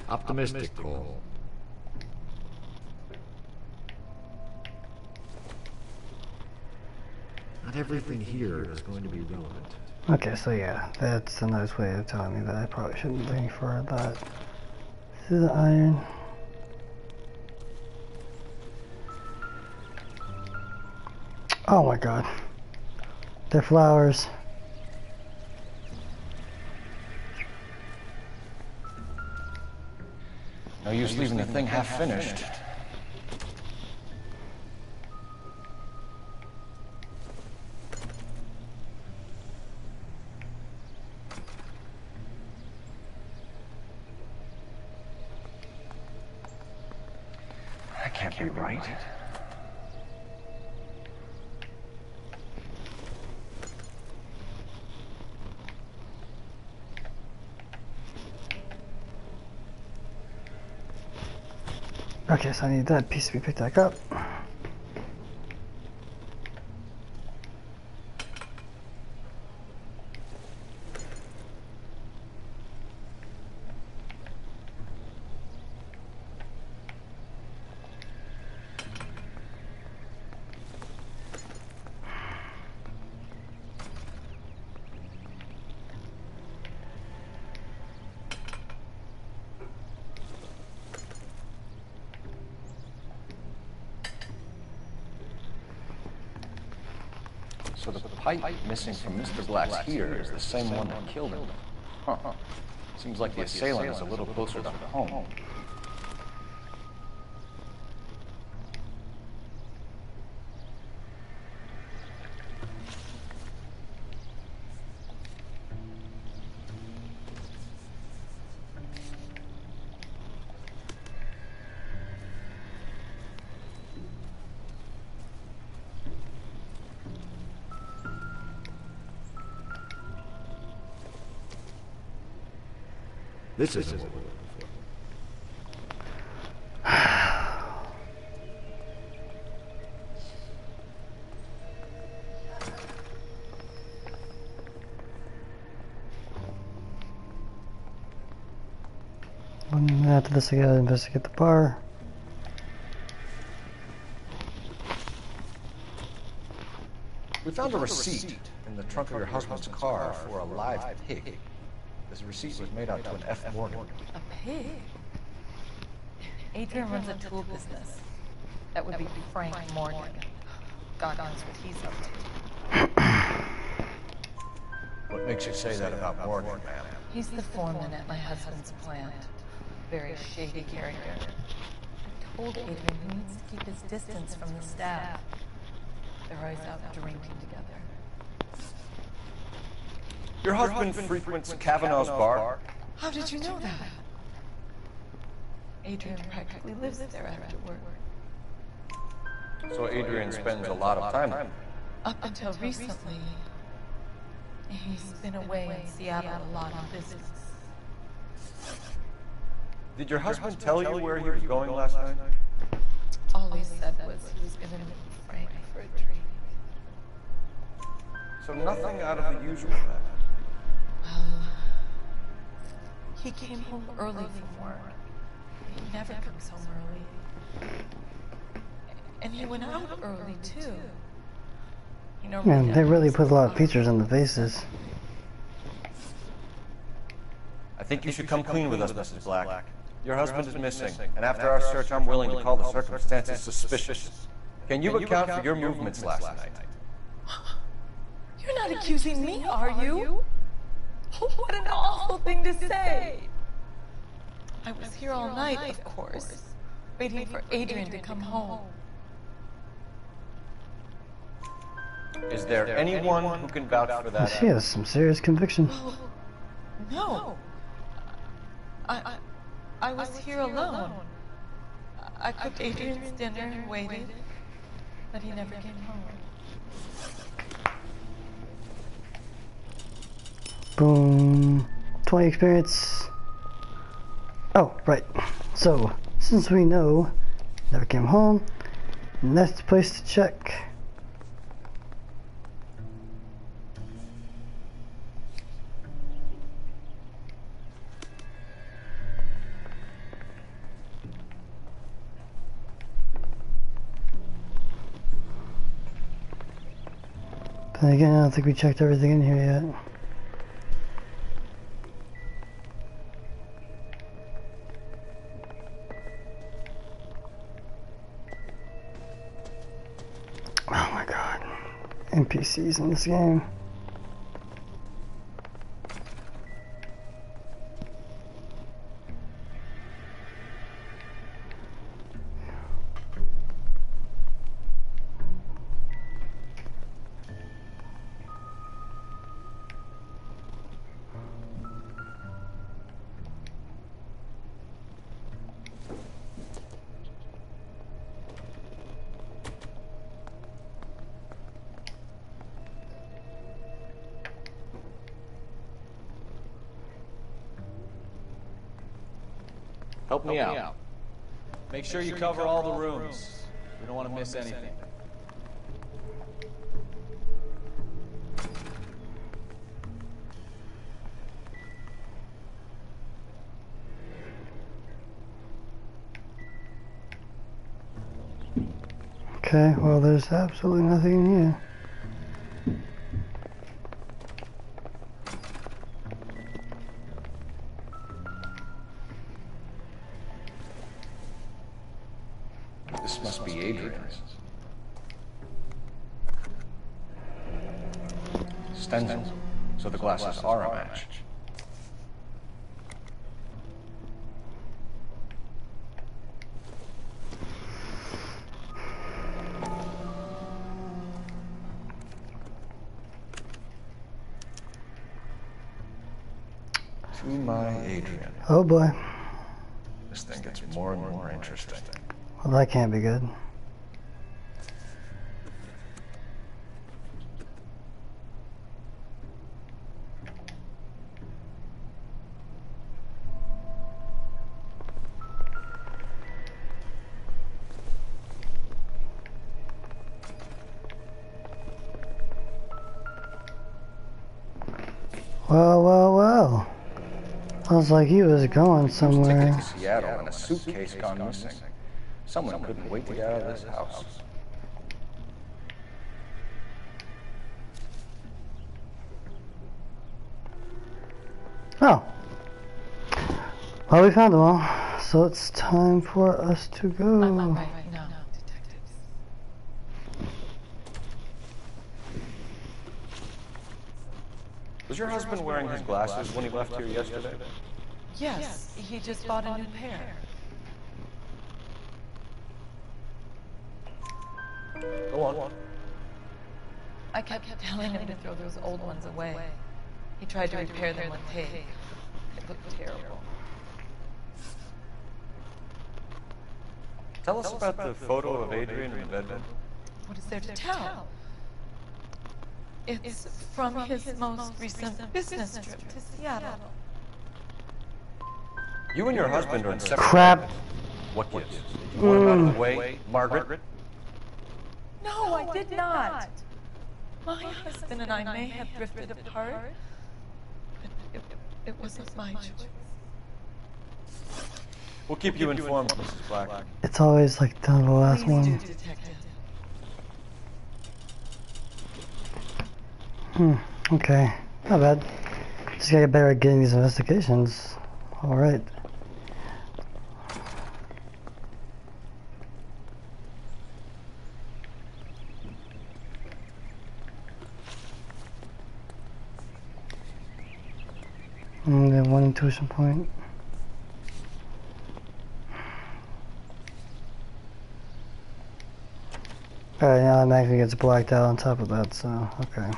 Optimistic, Cole. Not everything here is going to be relevant. Okay, so yeah, that's a nice way of telling me that I probably shouldn't think for that. This is the iron. Oh my god. They're flowers. No use leaving the thing half finished. That can't be right. Okay, so I need that piece to be picked back up. So the pipe missing from Mr. Black's heater is the same one that killed him. Huh. Seems like the assailant is a little closer to home. This isn't what we're looking for. And after this, I gotta investigate the bar. We found a receipt in the trunk of your husband's car for a live pig. This receipt was made out to an F. Morgan. A pig? Adrian runs a tool business. That would be Frank Morgan. God knows what he's up to. What makes you say that about Morgan, ma'am? He's the foreman at my husband's plant. Very shady character. I told Adrian he needs to keep his distance from the staff. They're always out drinking together. Your husband frequents Kavanaugh's bar? How did you know that? Adrian practically lives there after work. So Adrian spends a lot of time there? Up until recently, he's been away in Seattle a lot on business. Did your husband tell you where he was going last night? All he said was he was going to meet Frank for a drink. So nothing out of the usual then? Well, he came home early from work. He never comes home early. And he went out early, too. Man, they really put a lot of features on the faces. I think you should come clean with us, Mrs. Black. Your husband is missing, and after our search, I'm willing to call the circumstances suspicious. Can you account for your movements last night? You're not accusing me, are you? What an awful thing to say! I was here all night, of course, waiting for Adrian to come home. Is there anyone who can vouch for that? She has some serious conviction. No. I was here alone. I cooked Adrian's dinner and waited, but he never came home. Boom. 20 experience. Oh, right. So, since we know never came home, next place to check. Then again, I don't think we checked everything in here yet. Oh my god. NPCs in this game. Help me out. Make sure you cover all the rooms. We don't want to miss anything. Okay, well, there's absolutely nothing in here. This must be Adrian's. Stencil. So the glasses are a match. To my Adrian. Oh boy. This thing gets more and more interesting. Well, that can't be good. Well. Sounds like he was going somewhere. Ticket to Seattle and a suitcase gone missing. Someone couldn't wait to get out of this house. Oh. Well, we found them all. So it's time for us to go. No, detectives. Was your husband wearing his glasses when he left here yesterday? Yes, he just bought a new pair. Go on. I kept telling him to throw those old ones away. He tried to repair them with tape. It looked terrible. Tell us about the photo of Adrian in the bedroom. What is there to tell? It's from his most recent business trip to Seattle. You and your husband are in separate... Crap. What gives? You want him out of the way, Margaret? No, I did not. My husband and I may have drifted apart, but it wasn't my choice. We'll keep you informed, Mrs. Black. It's always like the last one. Please do, detective. Okay. Not bad. Just gotta get better at getting these investigations. Alright. And then one intuition point. Alright, now it actually gets blacked out on top of that, so, okay.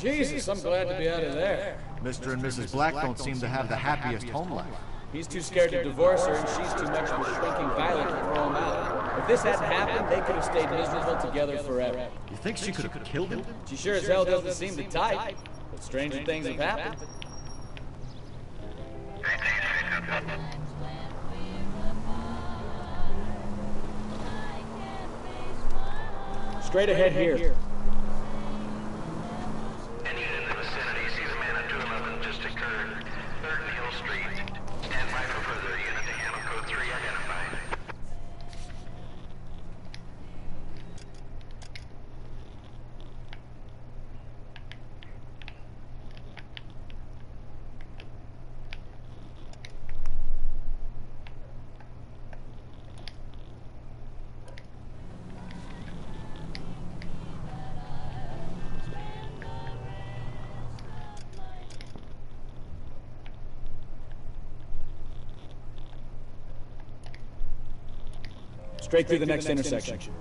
Jesus, I'm glad to be out of there. Mr. and Mrs. Black don't seem to have the happiest home life. He's too scared to divorce her, and she's too much of a shrinking violet to throw him out. If this hadn't happened, they could have stayed miserable together forever. You think she could have killed him? She sure as hell doesn't seem the type, but stranger things have happened. Straight ahead here. Straight through the next intersection.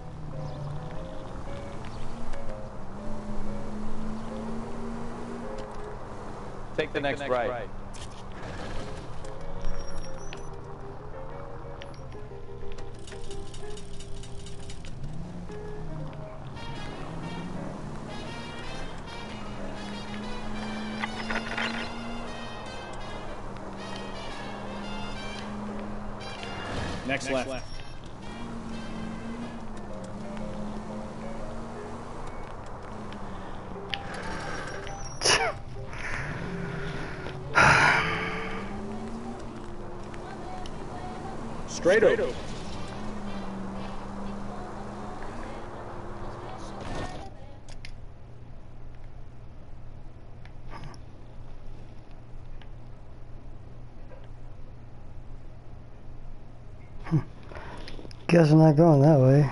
Take the next right. Next left. Straight over. Guess we're not going that way.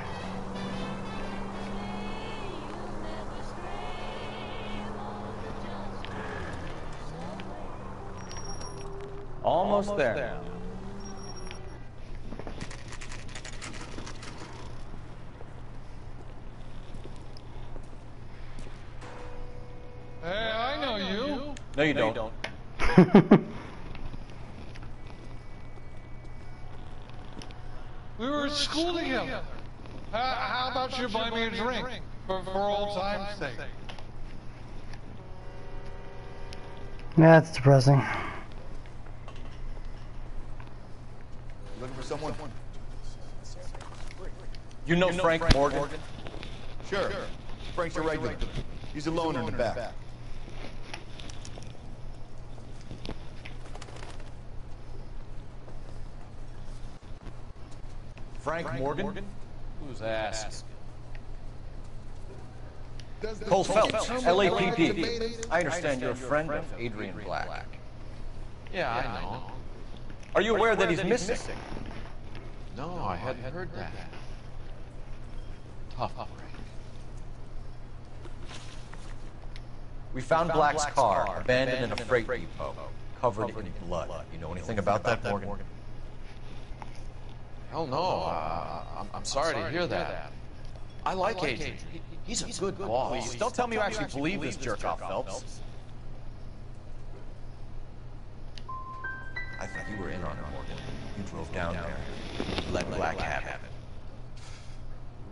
Almost there. Hey, I know you. No, you don't. We were at school together. How about you buy me a drink for old time's sake? Yeah, it's depressing. Looking for someone? You know Frank Morgan? Sure. Frank's your regular. He's a loner in the back. Frank Morgan? Who's asked? Cole Phelps, LAPD. I understand you're a friend of Adrian Black. Yeah, I know. Are you aware that he's missing? No, I hadn't heard that. Tough break. We found Black's car, abandoned in a freight depot, covered in blood. You know anything about that, Morgan? Hell no. I'm sorry to hear that. I like Adrian. He's a good boss. Please, don't tell me you actually believe this jerk-off, Phelps. I thought you were in on it, Morgan. You drove down there. Let Black have it.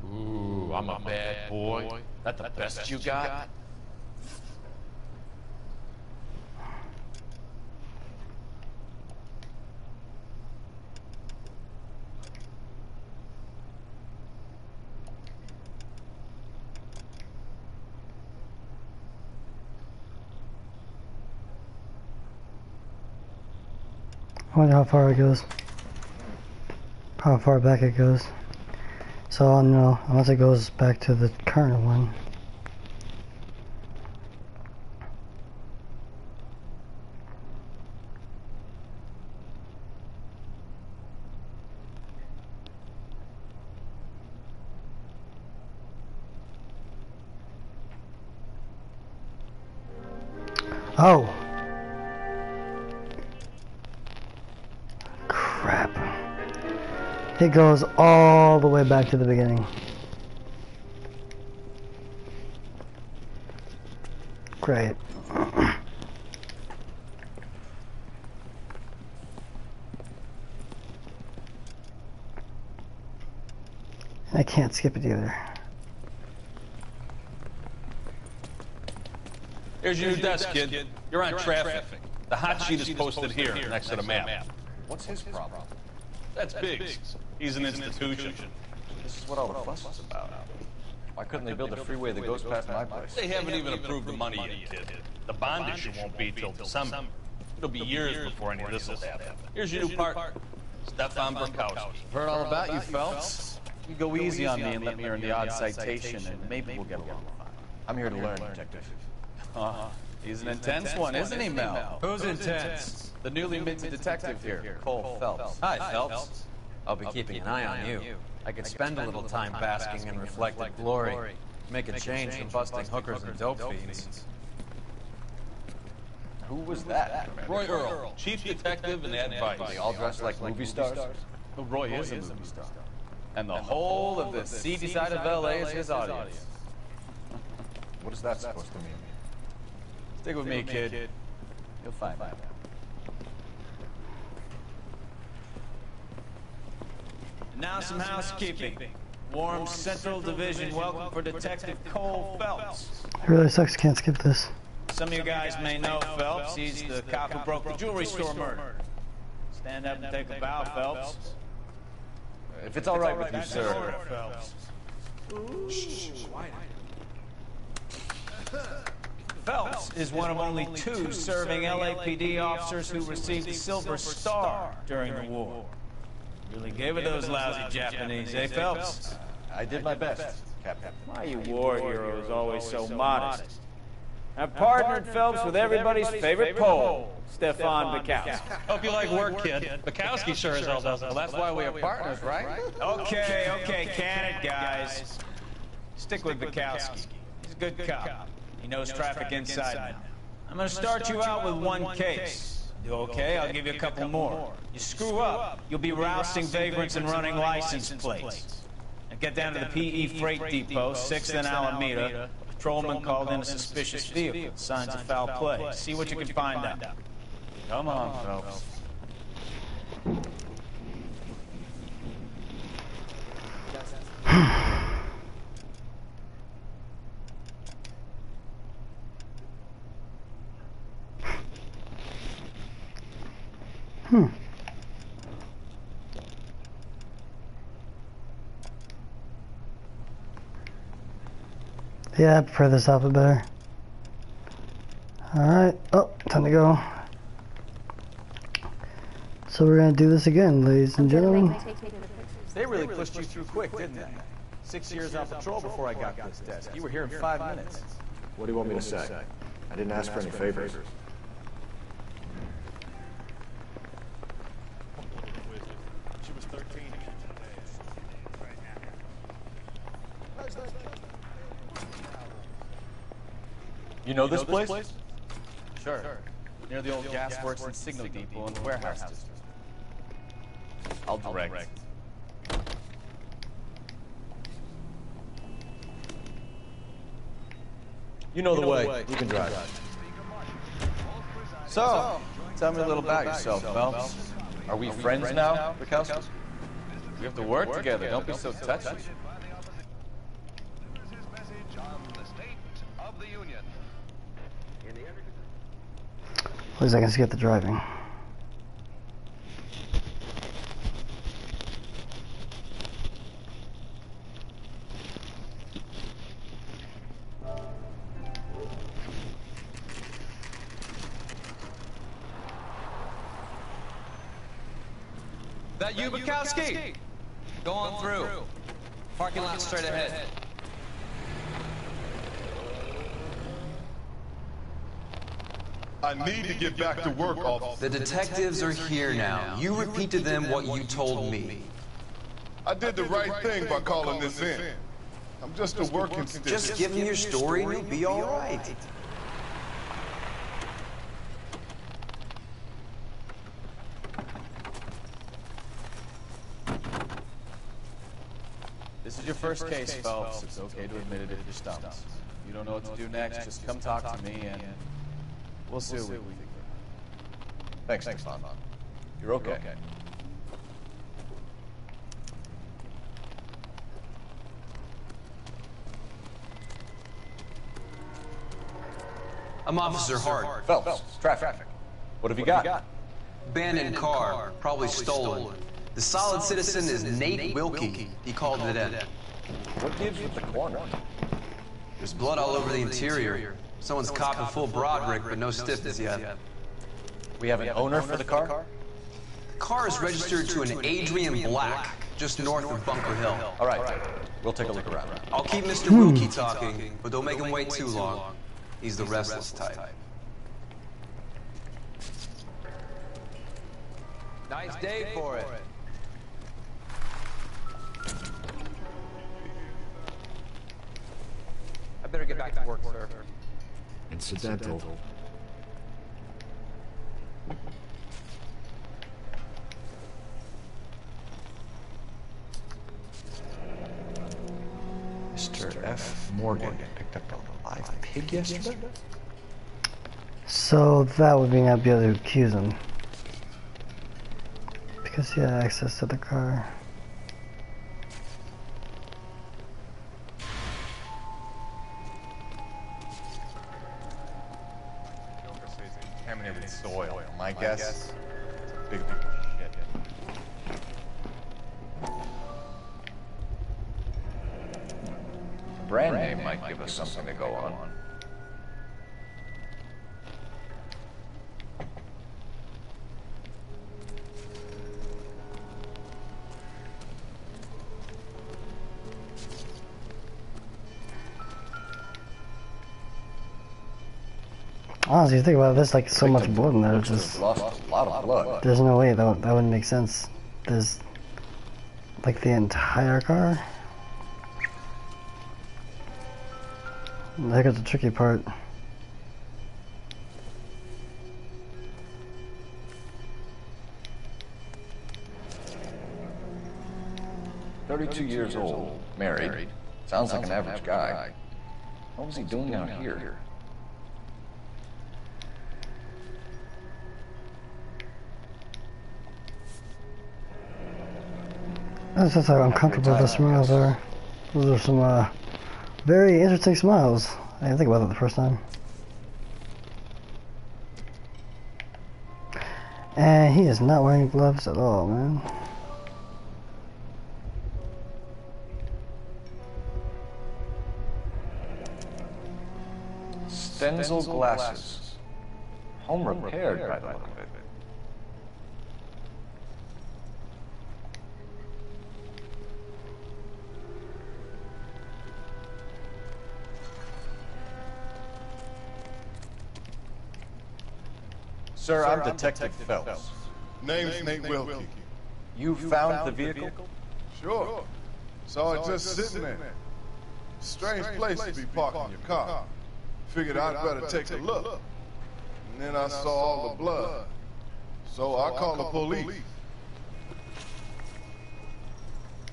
Ooh, I'm a bad boy. That the best you got? I wonder how far it goes. How far back it goes. So I don't know, unless it goes back to the current one. Oh! Crap. It goes all the way back to the beginning. Great. I can't skip it either. Here's your new desk, kid. You're on traffic. The hot sheet is posted here, next to the map. What's his problem? That's Biggs. He's an institution. This is what all the fuss is about. Why couldn't they build a freeway that goes past my place? They haven't even approved the money yet, kid. The bond issue won't be till December. It'll be years before any of this will happen. Here's your new partner, Stefan Burkowski. Heard all about you, Phelps. You go easy on me and let me earn the odd citation, and maybe we'll get along fine. I'm here to learn, Detective. He's an intense one, isn't he, Mel? Who's intense? The newly minted detective here, Cole Phelps. Hi, Phelps. I'll be keeping an eye on you. I could spend a little time basking in reflected glory. Make a change from busting hookers and dope fiends. Who was that? Roy Earl, chief detective and advice. They all dressed like movie stars? Well, Roy is a movie star. And the whole of the seedy side of LA is his audience. What is that supposed to mean? Stick with me, kid. You'll find out. Now some housekeeping. Warm Central Division welcome for Detective Cole Phelps. It really sucks, can't skip this. Some of you guys may know Phelps. He's the cop who broke the jewelry store murder. Stand up and take a bow, Phelps. If it's all right with you, sir. Phelps. Phelps is one of only 2 serving LAPD officers who received the Silver Star during the war. Really gave it those lousy Japanese, eh, Phelps? I did my best, Captain. Why you war heroes always so modest? I've partnered Phelps with everybody's favorite Pole, Stefan Bukowski. Hope you like work, kid. Bukowski sure as hell doesn't. Well, that's why we are partners, right? Okay, can it, guys. Stick with Bukowski. He's a good cop. He knows traffic inside now. I'm gonna start you out with 1 case. Do okay? I'll give you a couple more. You screw up, you'll be rousting vagrants and running license plates. Now get down to the PE Freight Depot, 6th and Alameda. A patrolman called in a suspicious vehicle. Signs of foul play. See what you can find out. Come on, Phelps. Yeah, I prefer this outfit better. Alright, oh, time to go. So we're gonna do this again, ladies and gentlemen. They really pushed you through quick, didn't they? 6 years on patrol before I got this desk. You were here in 5 minutes. What do you want me to say? I didn't ask for any favors. She was 13 You know this place? Sure. Near the old gas works and signal depot and warehouse district. I'll direct. You know the way. You can drive. So, tell me a little about yourself, Phelps. Are we friends now, Bukowski? We have to work together. Don't be so touchy. At least I can skip the driving. That you, Bukowski? Go on through. Parking lot straight ahead. I need to get back to work, officer. The detectives are here now. You repeat to them what you told me. I did the right thing by calling this in. I'm just a working student. Just give me your story and you'll be all right. This is your first case, Phelps. It's okay to admit it if you're stumped. If you don't know what to do next, just come talk to me and we'll see what we can do. Thanks, Stefan. You're okay. I'm Officer Hart. Phelps, traffic. What have you got? Abandoned car, probably stolen. The solid citizen is Nate Wilkie. He called it in. What gives you the corner? There's blood all over the interior. Someone's copping full Broderick, but no stiffness yet. We have an owner for the car? The car is registered to an Adrian Black, just north of Bunker Hill. All right, we'll take a look around. I'll keep Mr. Wilkie talking, but don't make him wait too long. He's the restless type. Nice day for it. I better get back to work, sir. Incidental. Mr. F. Morgan picked up a live pig yesterday? So that would mean I'd be able to accuse him. Because he had access to the car. Contaminated soil. My guess, it's a big shit. The brand name might give us something to go on. Honestly, you think about it, there's like so much blood in there. It's just lost a lot of blood. There's no way that wouldn't make sense. There's like the entire car. I think it's the tricky part. "32 years old, married. Sounds like an average guy. What was he doing out here?" That's just how uncomfortable the smiles are. Those are some very interesting smiles. I didn't think about that the first time. And he is not wearing gloves at all, man. Stenzel glasses. Home repaired by the look of it. Sir, I'm Detective Phelps. Name's Nate Wilkie. You found the vehicle? Sure. Saw it just sitting there. Strange place to be parking your car. Figured I'd better take a look. And then I saw all the blood. So I called the police.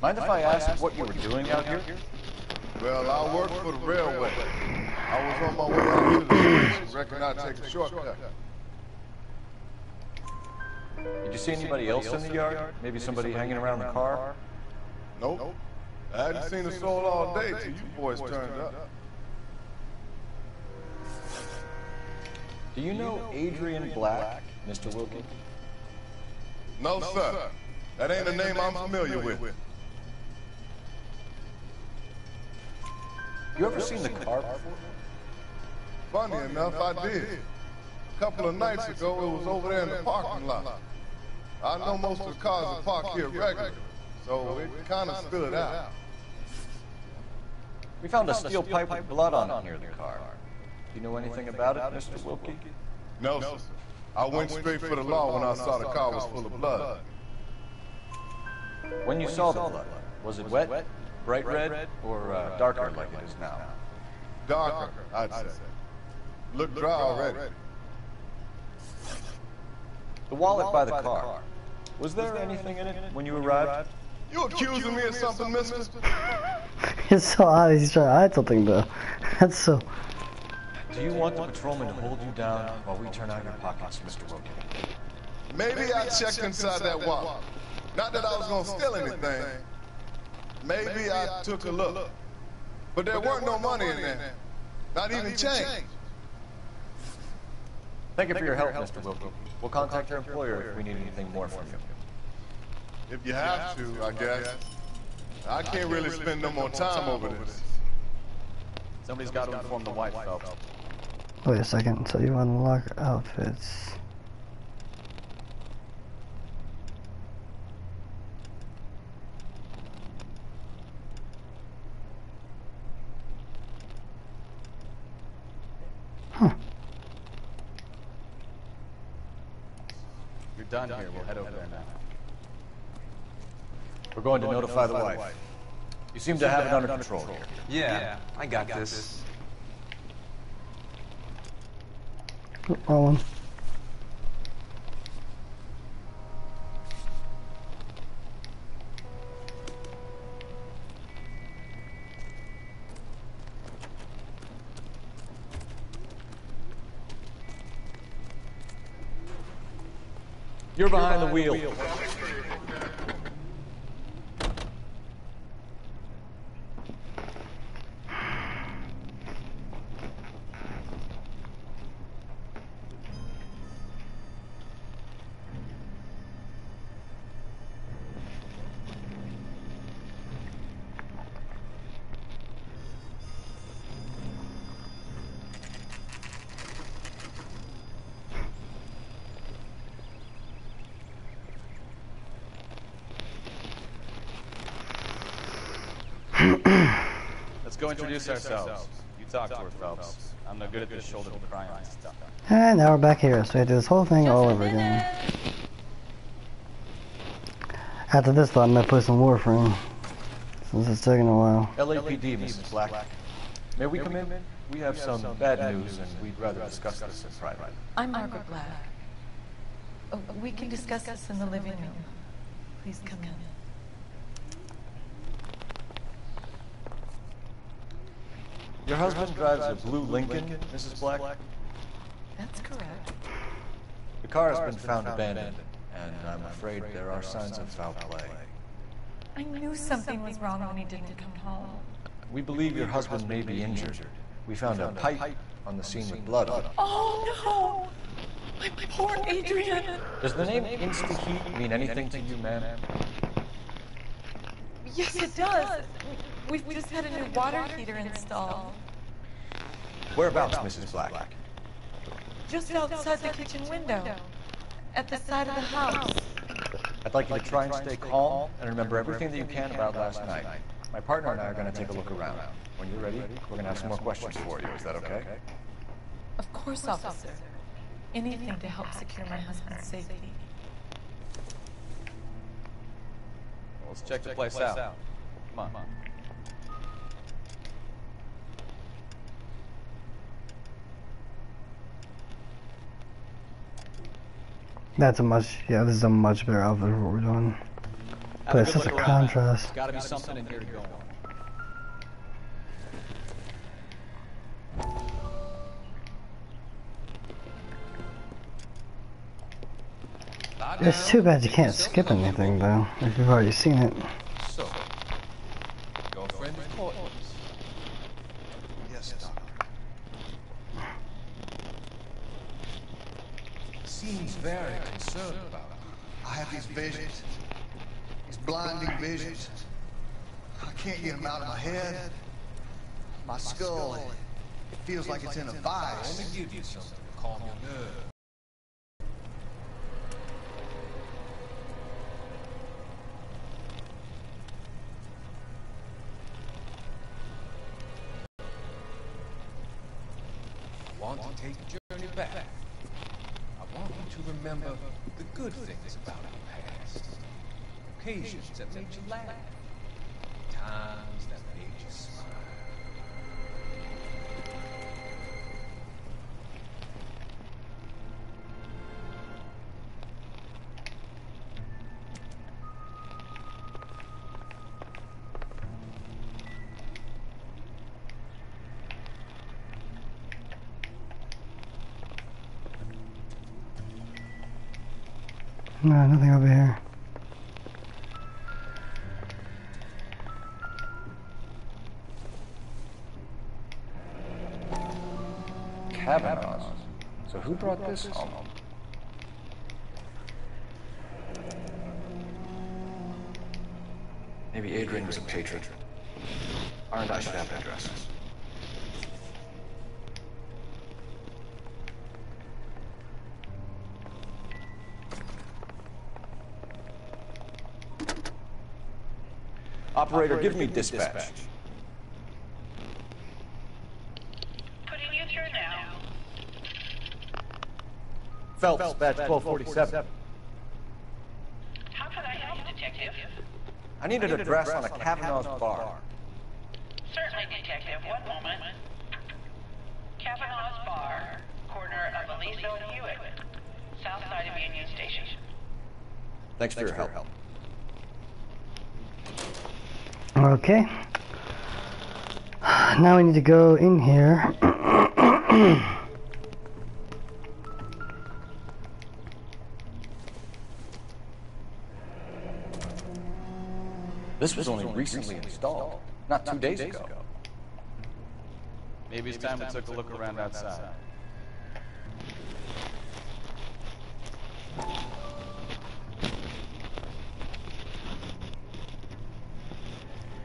Mind if I ask what you were doing out here? Well, I work for the railway. I was on my way out to the station. Reckon I'd take a shortcut. Did you see anybody else in the yard? Maybe somebody hanging around the car? Nope. I hadn't seen a soul all day till you boys turned up. Do you know Adrian Black, Mr. Wilkie? No, sir. That ain't a name I'm familiar with. You ever seen the car before? Funny enough, I did. A couple of nights ago, it was over there in the parking lot. I know most of the cars are parked here regularly, so it kind of stood out. We found a steel pipe with blood on it near the car. Do you know anything about it, Mr. Wilkie? No, sir. I went straight for the law when I saw the car was full of blood. When you saw the blood, was it wet, bright red, or darker like it is now? Darker, I'd say. Looked dry already. The wallet by the car. Was there anything in it when you arrived? You accusing me of something, mister? It's so odd he's trying to hide something though. That's so... Do you want the patrolman to hold you down while we turn out your pockets, Mr. Wilkie? Maybe I checked inside that wallet. Not that I was gonna steal anything. Maybe I took a look. But there weren't no money in there. Not even change. Thank you for your help, Mr. Wilkie. We'll contact your employer if we need anything more from you. If you have to, I guess. I can't really spend no more time over this. Somebody's got to inform the wife, Phelps. Wait a second, so you unlock outfits. Huh. You're done here. We'll head over there now. We're going to notify the wife. You seem to have it under control here. Yeah, I got this. Wrong one. You're behind the wheel. Let's go introduce ourselves. You talk to her, Phelps. I'm no good at this shoulder crying stuff. And now we're back here, so we have to do this whole thing all over again. After this though, I'm gonna play some Warframe, since it's taking a while. LAPD, Mrs. Black. May we come in? We have some bad news, and we'd rather discuss this in private. I'm Margaret Black. Oh, we can discuss this in the living room. Please come in. Your husband drives a blue Lincoln, Mrs. Black? That's correct. The car has been found abandoned, and I'm afraid there are signs of foul play. I knew something was wrong when he didn't come home. We believe your husband may be injured. We found a pipe on the scene with blood on it. Oh no! My poor Adrian! Does the name Insta-Heat mean anything to you, ma'am? Yes, it does. We've just had a new water heater installed. Whereabouts, Mrs. Black? Just outside the kitchen window. At the side of the house. I'd like you to try and stay calm and remember everything that you can about last night. My partner and I are going to take a look around. When you're ready, we're going to have some more questions for you. Is that okay? Of course, officer. Anything to help secure my husband's safety. Let's check the place out. Come on. This is a much better outfit for what we're doing. But it's such a contrast. There's gotta be something in here to go on. It's too bad you can't skip anything though, if you've already seen it. So, girlfriend of Courtney's. Yes, Doctor. Seems very concerned about her. I have these visions. These blinding visions. I can't get them out of my head. My skull, it feels like it's in a vice. Let me give you something to calm your nerves. I want to take a journey back. I want you to remember the good things about your past. Occasions that made you laugh. Times that made you smile. No, nothing over here. Cavanaugh's. So who brought this home? Maybe Adrian was a patron. R&I should have an address. Operator, give me dispatch. Putting you through now. Phelps, badge 1247. How can I help, Detective? I need an address on a Cavanaugh's bar. Certainly, Detective. One moment. Cavanaugh's Bar, corner of Aliso and Hewitt, south side of Union Station. Thanks for your help. Okay. Now we need to go in here. This was only recently installed, not 2 days ago. Maybe it's time we took a look around outside.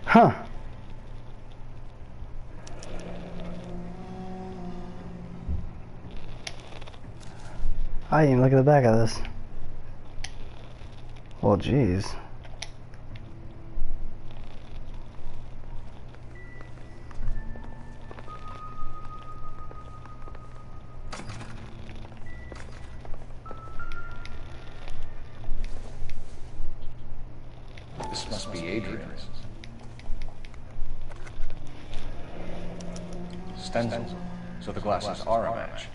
Huh. I didn't even look at the back of this. Well, jeez. This must be Adrian's. Stencils, so the glasses are a match.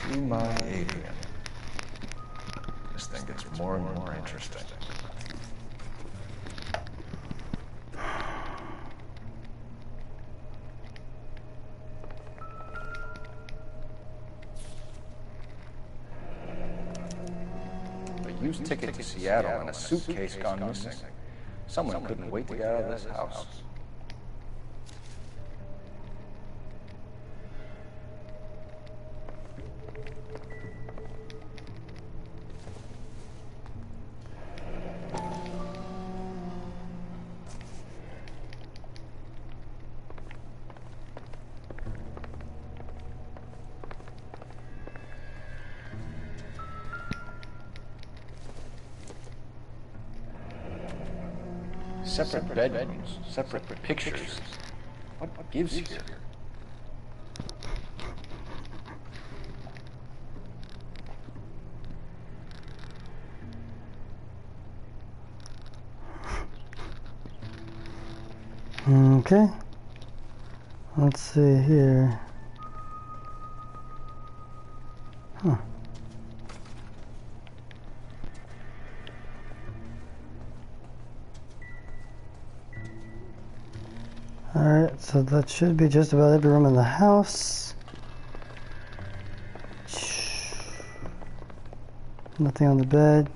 To my Adrian. This thing gets more and more interesting. A used ticket to Seattle and a suitcase gone missing. Someone couldn't wait to get out of this house. Separate bedrooms, separate pictures. What gives here? Okay. Let's see here. Huh. Alright, so that should be just about every room in the house. Nothing on the bed.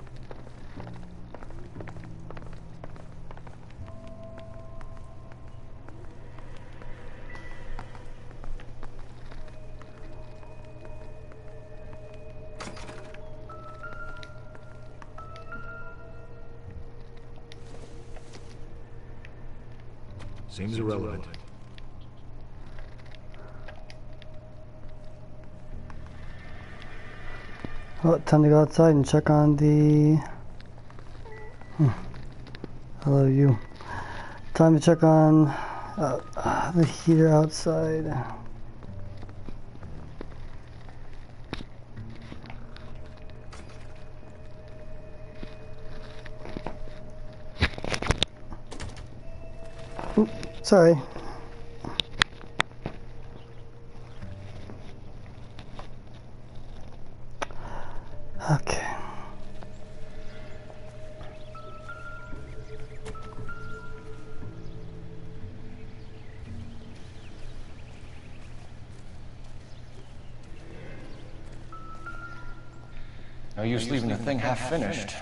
Seems irrelevant. Well, time to go outside and check on the... Hello, you. Time to check on the heater outside. Oop, sorry. Okay. No use leaving the thing half finished.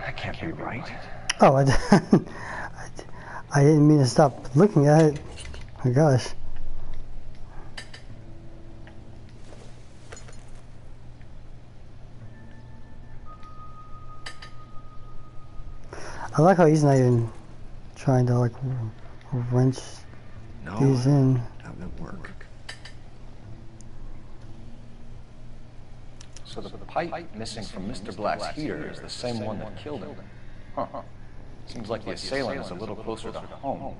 That can't be right. Oh, I didn't mean to stop looking at it. Oh my gosh. I like how he's not even trying to like wrench these in. That won't work. So the pipe missing from Mr. Black's heater is the same one that killed him. Huh. Seems like the assailant is a little closer to home.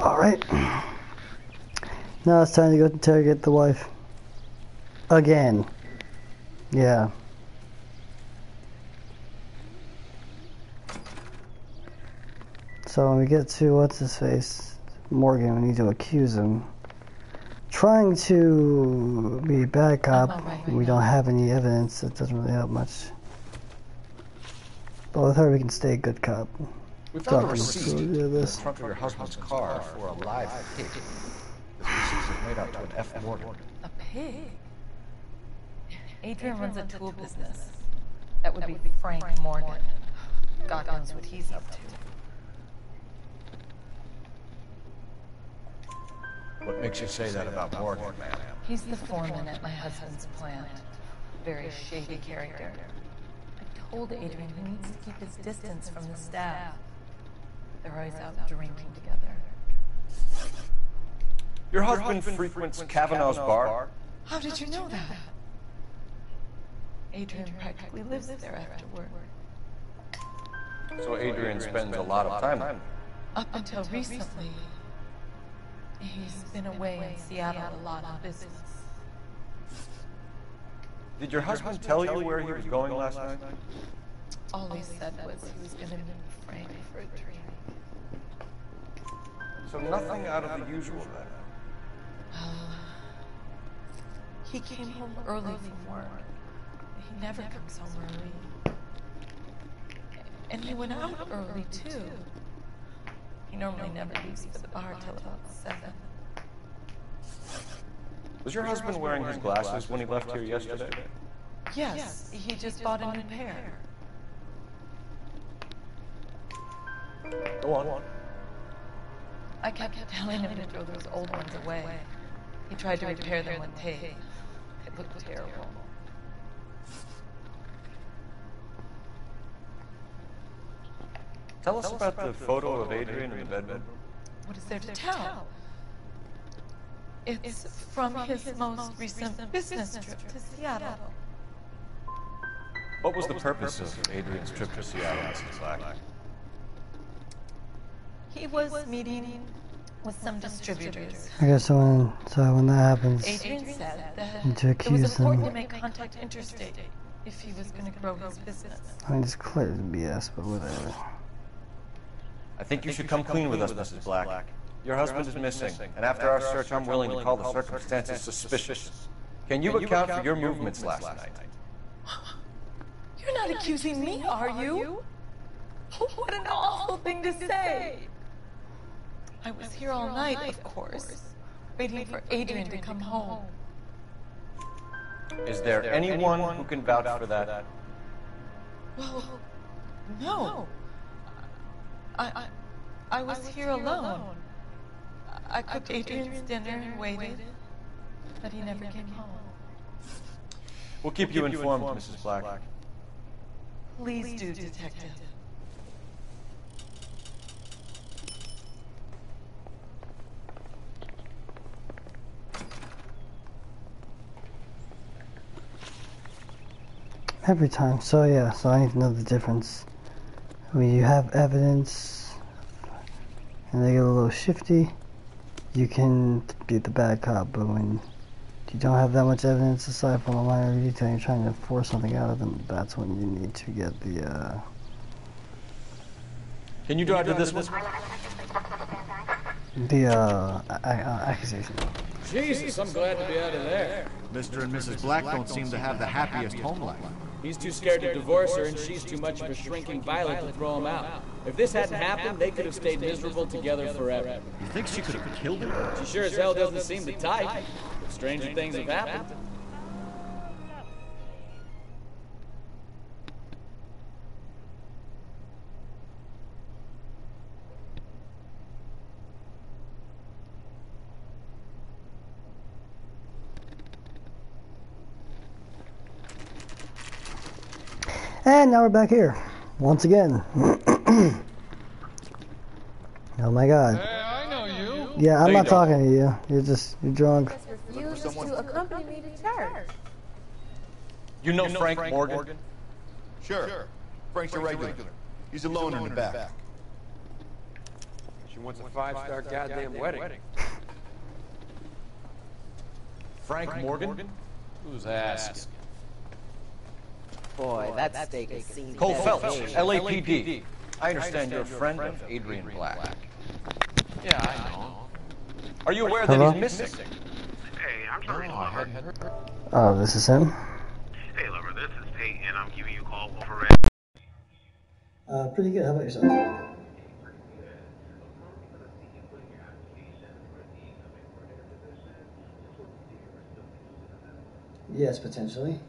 Alright. Now it's time to go interrogate the wife. Again. Yeah. So when we get to what's-his-face, Morgan, we need to accuse him. Trying to be a bad cop, we don't have any evidence, it doesn't really help much. But with her we can stay a good cop. We found a receipt in the trunk of your husband's car for a live pig. This receipt is made out to an F. Morgan. A pig? Adrian runs a tool business. That would be Frank Morgan. God knows what he's up to. What makes you say that about Morgan, ma'am? He's the foreman at my husband's plant. Very shady character. I told Adrian he needs to keep his distance from the staff. They're always out drinking together. Your husband frequents Kavanaugh's bar? How did you know that? Adrian practically lives there after work. So Adrian spends a lot of time there? Up until recently, he's been away in Seattle a lot on business. Did your husband tell you where he was going last night? All he said was he was going to meet Frank for a drink. So nothing out of the usual then? He came home early from work. He never comes home early. And he went out early, too. He normally never leaves for the bar till about 7. Was your husband wearing his glasses when he left here yesterday? Yes, he just bought a new pair. Go on. I kept telling him to throw those old ones away. He tried to repair them with tape. It looked terrible. Tell us about the photo of Adrian in the bedroom. What is there to tell? It's from his most recent business trip to Seattle. What was the purpose of Adrian's trip to Seattle, Mrs. Black? He was meeting with some distributors. I guess when that happens, Adrian said that need to it was accuse important him. to make contact interstate if he was going to grow his business. I mean, it's clear it's BS, but whatever. I think you should come clean with us, Mrs. Black. Your husband is missing, and after our search, I'm willing to call the circumstances suspicious. Can you account for your movements last night? You're not accusing me, are you? What an awful thing to say! I was here all night, of course, waiting for Adrian to come home. Is there anyone who can vouch for that? Well, no. I was here alone. I cooked Adrian's dinner and waited, but he never came home. We'll keep you informed, Mrs. Black. Please do, Detective. Every time. So yeah, so I need to know the difference. When you have evidence and they get a little shifty, you can be the bad cop, but when you don't have that much evidence aside from a minor detail, you're trying to force something out of them, that's when you need to get the Can you drive to this one? Accusation. Jesus, I'm glad to be out of there. Mr. and Mrs. Black don't seem to have the happiest home life. He's too scared to divorce her, and she's too much of a shrinking violet to throw him out. If this hadn't happened, they could have stayed miserable together forever. You think she could have killed him? She sure as hell doesn't seem the type. But stranger things have happened. And now we're back here. Once again. Oh my god. Hey, I know you. Yeah, I'm not talking to you. You're drunk. Refused to accompany me to church. You know Frank Morgan? Sure. Frank's a regular. He's alone in the back. She wants a 5-star goddamn wedding. Frank Morgan? Who's asking? Boy, that steak is seen. Cole Phelps, LAPD. I understand you're a friend of Adrian Black. Yeah, I know. Are you aware Hello? that he's missing? Hey, I'm sorry, lover. Oh, this is him? Hey, lover, this is Tate, and I'm giving you a call over Pretty good. How about yourself? Yes, potentially.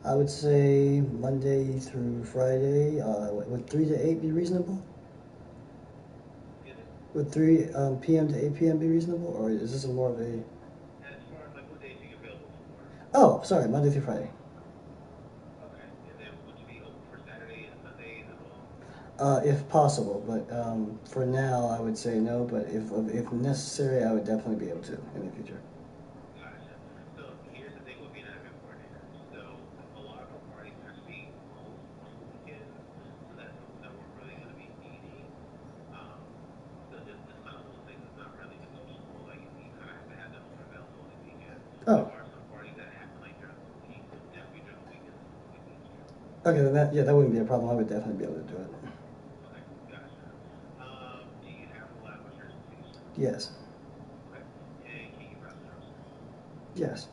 I would say Monday through Friday. Would 3 to 8 be reasonable? Would 3 p.m. to 8 p.m. be reasonable, or is this more of a? Oh, sorry, Monday through Friday. If possible, but for now I would say no. But if necessary, I would definitely be able to in the future. Oh. Okay, then that wouldn't be a problem. I would definitely be able to do it. Yes. Yes.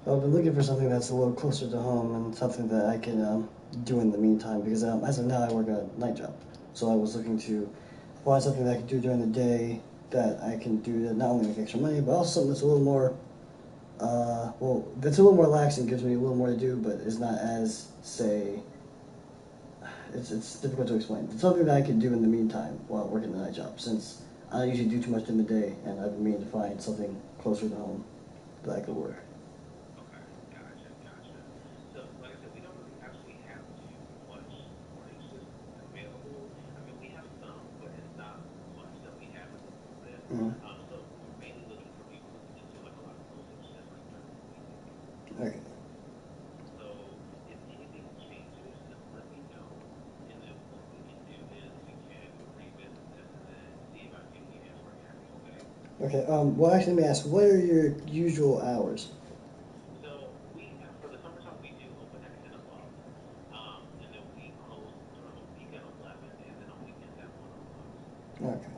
I've been looking for something that's a little closer to home and something that I can do in the meantime, because as of now I work a night job. So I was looking to find something that I can do during the day that I can do to not only make extra money, but also something that's a little more, that's a little more lax and gives me a little more to do, but is not as, say, it's difficult to explain. It's something that I can do in the meantime while working the night job, since I don't usually do too much in the day, and I've been meaning to find something closer to home that I could work. Mm-hmm. Okay. Okay, well actually let me ask, what are your usual hours? Okay.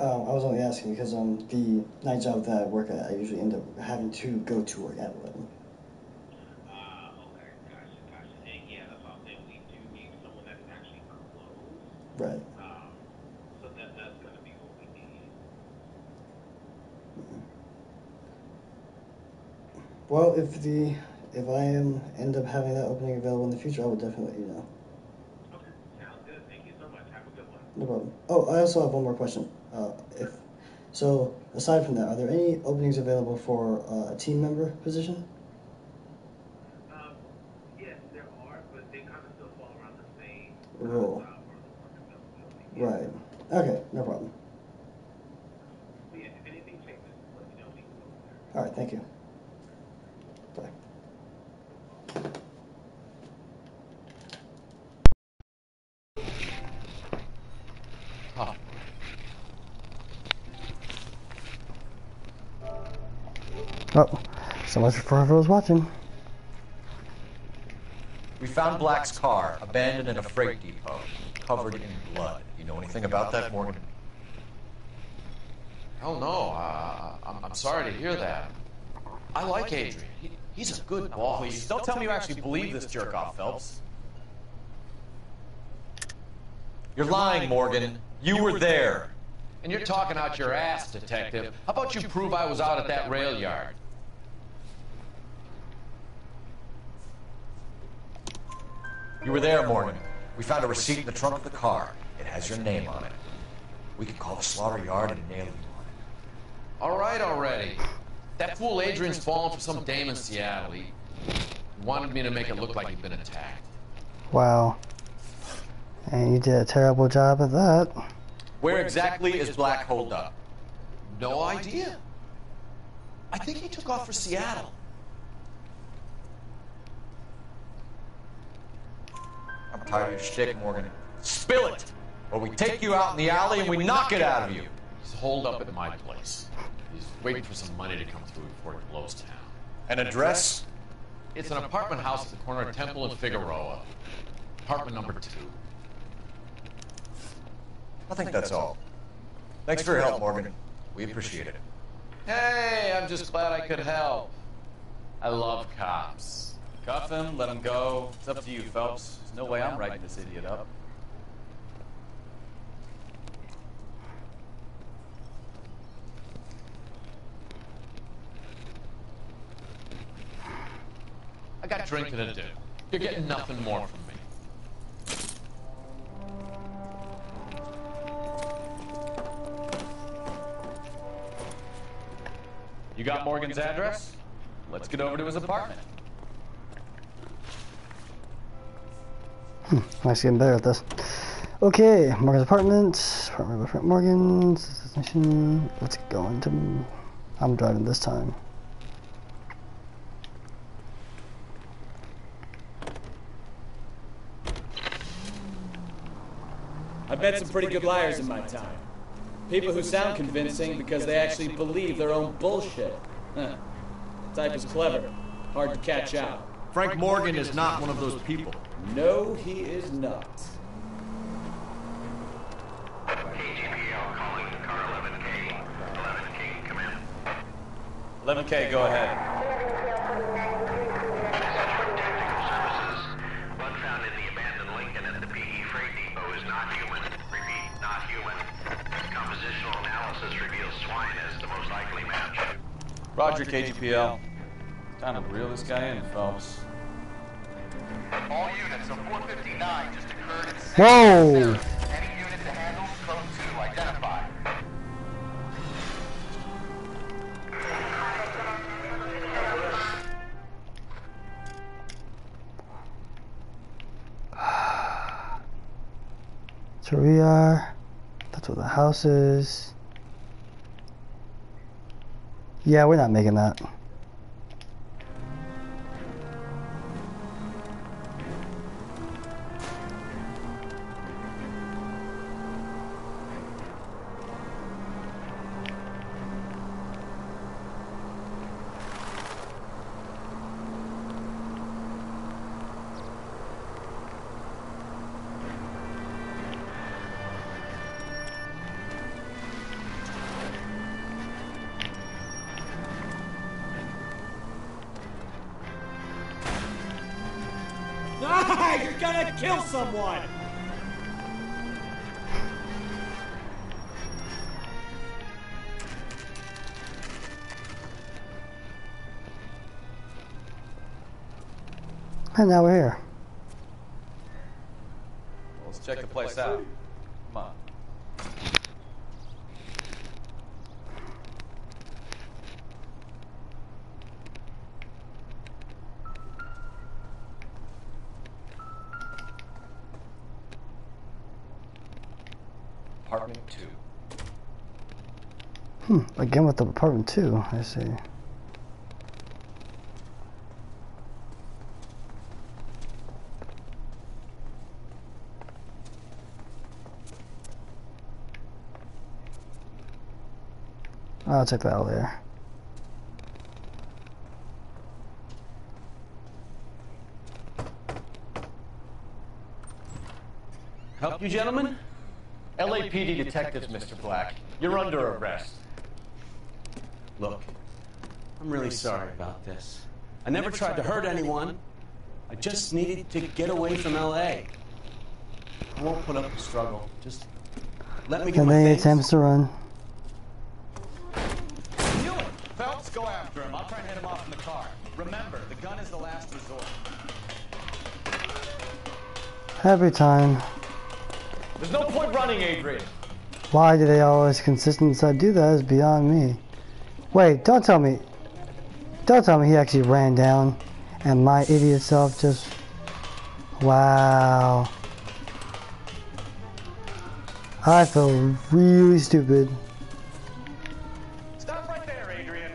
I was only asking because the night job that I work at, I usually end up having to go to work at 11. Right. Well, if I end up having that opening available in the future, I would definitely let you know. No problem. Oh, I also have one more question. So, aside from that, are there any openings available for a team member position? Yes, there are, but they kind of still fall around the same Rule. Right. Okay, no problem. But yeah, if anything changes, let me know. We can go from there. All right, thank you. Bye. Oh. Oh, so much for whoever was watching. We found Black's car, abandoned in a freight depot, covered in blood. You know anything about that, Morgan? Hell no. I'm sorry to hear that. I like Adrian. He's a good boss. Please, don't tell me you actually believe this jerk-off, Phelps. You're lying, Morgan. You were there. And you're talking out your ass, detective. How about you prove I was out at that rail yard? You were there, Morgan. We found a receipt in the trunk of the car. It has your name on it. We can call the slaughter yard and nail you on it. All right already. That fool Adrian's fallen for some dame in Seattle. He wanted me to make it look like he'd been attacked. Wow. And you did a terrible job at that. Where exactly is Black holed up? No idea. I think he took off for Seattle. I'm tired of your shtick, Morgan. Spill it! Or we take you out in the alley and we knock it out of you. He's holed up at my place. He's waiting for some money to come through before he blows town. An address? It's an apartment house at the corner of Temple and Figueroa. Apartment number 2. I think that's all. Thanks for your help, Morgan. We appreciate it. Hey, I'm just glad I could help. I love cops. Cuff him, let him go. It's up to you, Phelps. There's no way I'm writing this idiot up. I got drinking to do. You're getting nothing more from me. You got Morgan's address? Let's get over to his apartment. Nice getting better at this. Okay, Morgan's apartment. Apartment by Morgan's destination. Let's get going to. I'm driving this time. I've met some pretty good liars in my time. People who sound convincing because they actually believe their own bullshit. Huh. The type is clever, hard to catch out. Frank Morgan is not one of those people. No, he is not. KGPL calling car 11K. 11K, come in. 11K, go ahead. Technical services. Blood found in the abandoned Lincoln at the PE freight depot is not human. Repeat, not human. Compositional analysis reveals swine as the most likely match. Roger, KGPL. Time to reel this guy in, Phelps. All units, a 459 just occurred in Whoa! Any unit to handle, code 2, identify. That's where we are. That's where the house is. Yeah, we're not making that. Ah, you're gonna kill someone! And now we're here. Let's check the place out. Come on. Apartment 2. Again with the apartment 2, I see. I'll check that out later. Help you, gentlemen? LAPD detectives, Mr. Black. You're under arrest. Look, I'm really sorry about this. I never tried to hurt anyone. I just needed to get away from LA. I won't put up a struggle. Just let me get And my then he things. attempts to run. Phelps, go after him. I'll try and hit him off in the car. Remember, the gun is the last resort. Every time. There's no point running, Adrian. Why do they always consistently do that is beyond me. Wait, don't tell me. Don't tell me he actually ran down and my idiot self just... Wow. I feel really stupid. Stop right there, Adrian.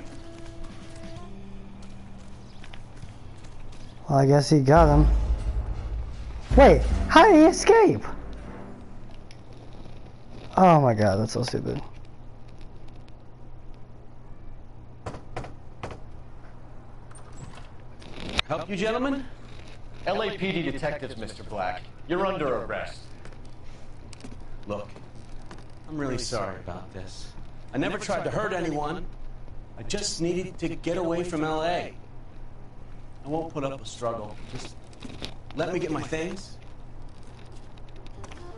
Well, I guess he got him. Wait, how did he escape? Oh my god, that's so stupid. Help you, gentlemen? LAPD detectives, Mr. Black. You're under arrest. Look, I'm really sorry about this. I never tried to hurt anyone. I just needed to get away from LA. I won't put up a struggle. Just let me get my things.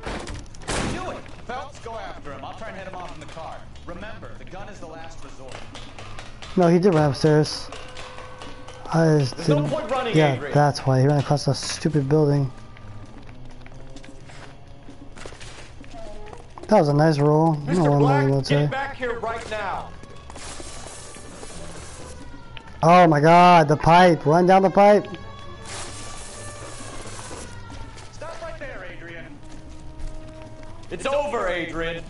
Do it! Phelps, go after him. I'll try and head him off in the car. Remember, the gun is the last resort. No, he did run upstairs. I just There's didn't... no point running, yeah, Adrian. that's why. He ran across a stupid building. That was a nice roll. Mr. Black, get back here right now. Oh my god, the pipe. Run down the pipe. Stop right there, Adrian. It's over, Adrian.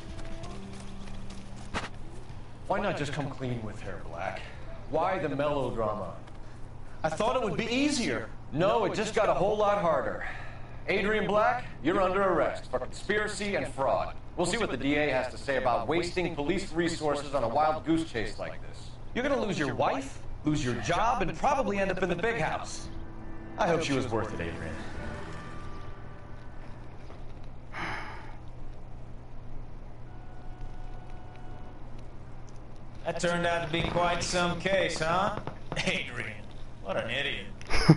Why not just come clean with her, Black? Why the melodrama? I thought it would be easier. No, it just got a whole lot harder. Adrian Black, you're under arrest for conspiracy and fraud. We'll see what the DA has to say about wasting police resources on a wild goose chase like this. You're gonna lose your wife, lose your job, and probably end up in the big house. I hope she was worth it, Adrian. That turned out to be quite some case, huh? Adrian, what an idiot.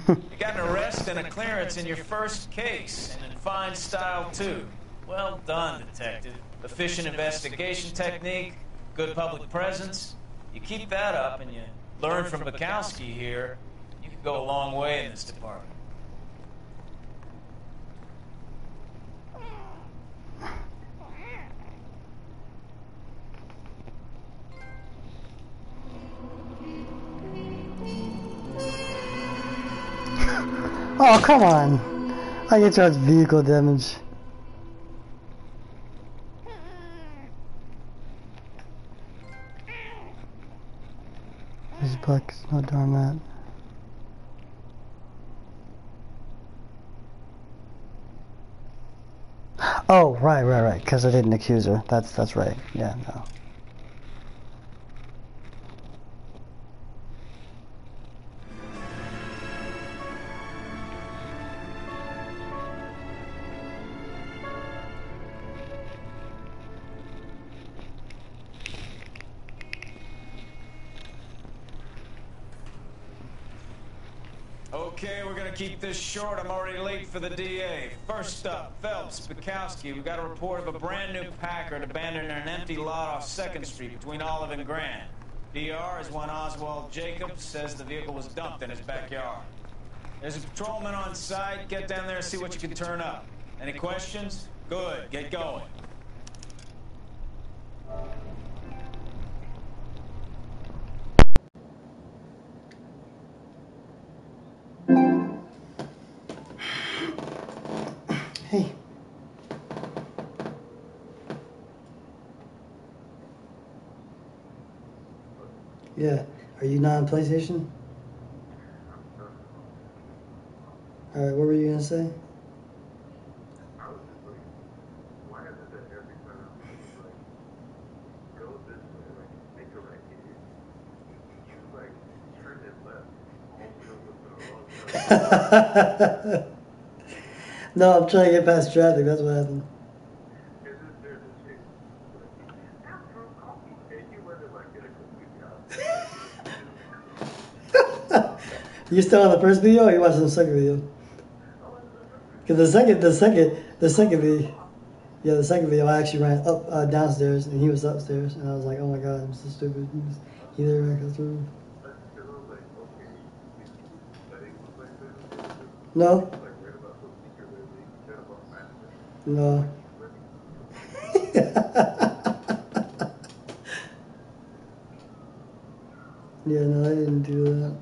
You got an arrest and a clearance in your first case, and in fine style, too. Well done, detective. Efficient investigation technique, good public presence. You keep that up and you learn from Bukowski here, you could go a long way in this department. Oh, come on. I get charged vehicle damage. This buck's no doormat. Oh, right. Because I didn't accuse her. That's right. Yeah, no. Okay, we're gonna keep this short. I'm already late for the DA. First up, Phelps, Bukowski. We got a report of a brand new Packard abandoned in an empty lot off 2nd Street between Olive and Grand. DR is one Oswald Jacobs, says the vehicle was dumped in his backyard. There's a patrolman on site. Get down there and see what you can turn up. Any questions? Good, get going. Hey. Yeah. Are you not on PlayStation? Alright, what were you gonna say? No, I'm trying to get past traffic, that's what happened. You still on the first video or you watching the second video? Cause the second video, yeah, the second video I actually ran up downstairs and he was upstairs and I was like, oh my god, I'm so stupid. He didn't ran across the room. No. No. Yeah, no, I didn't do that.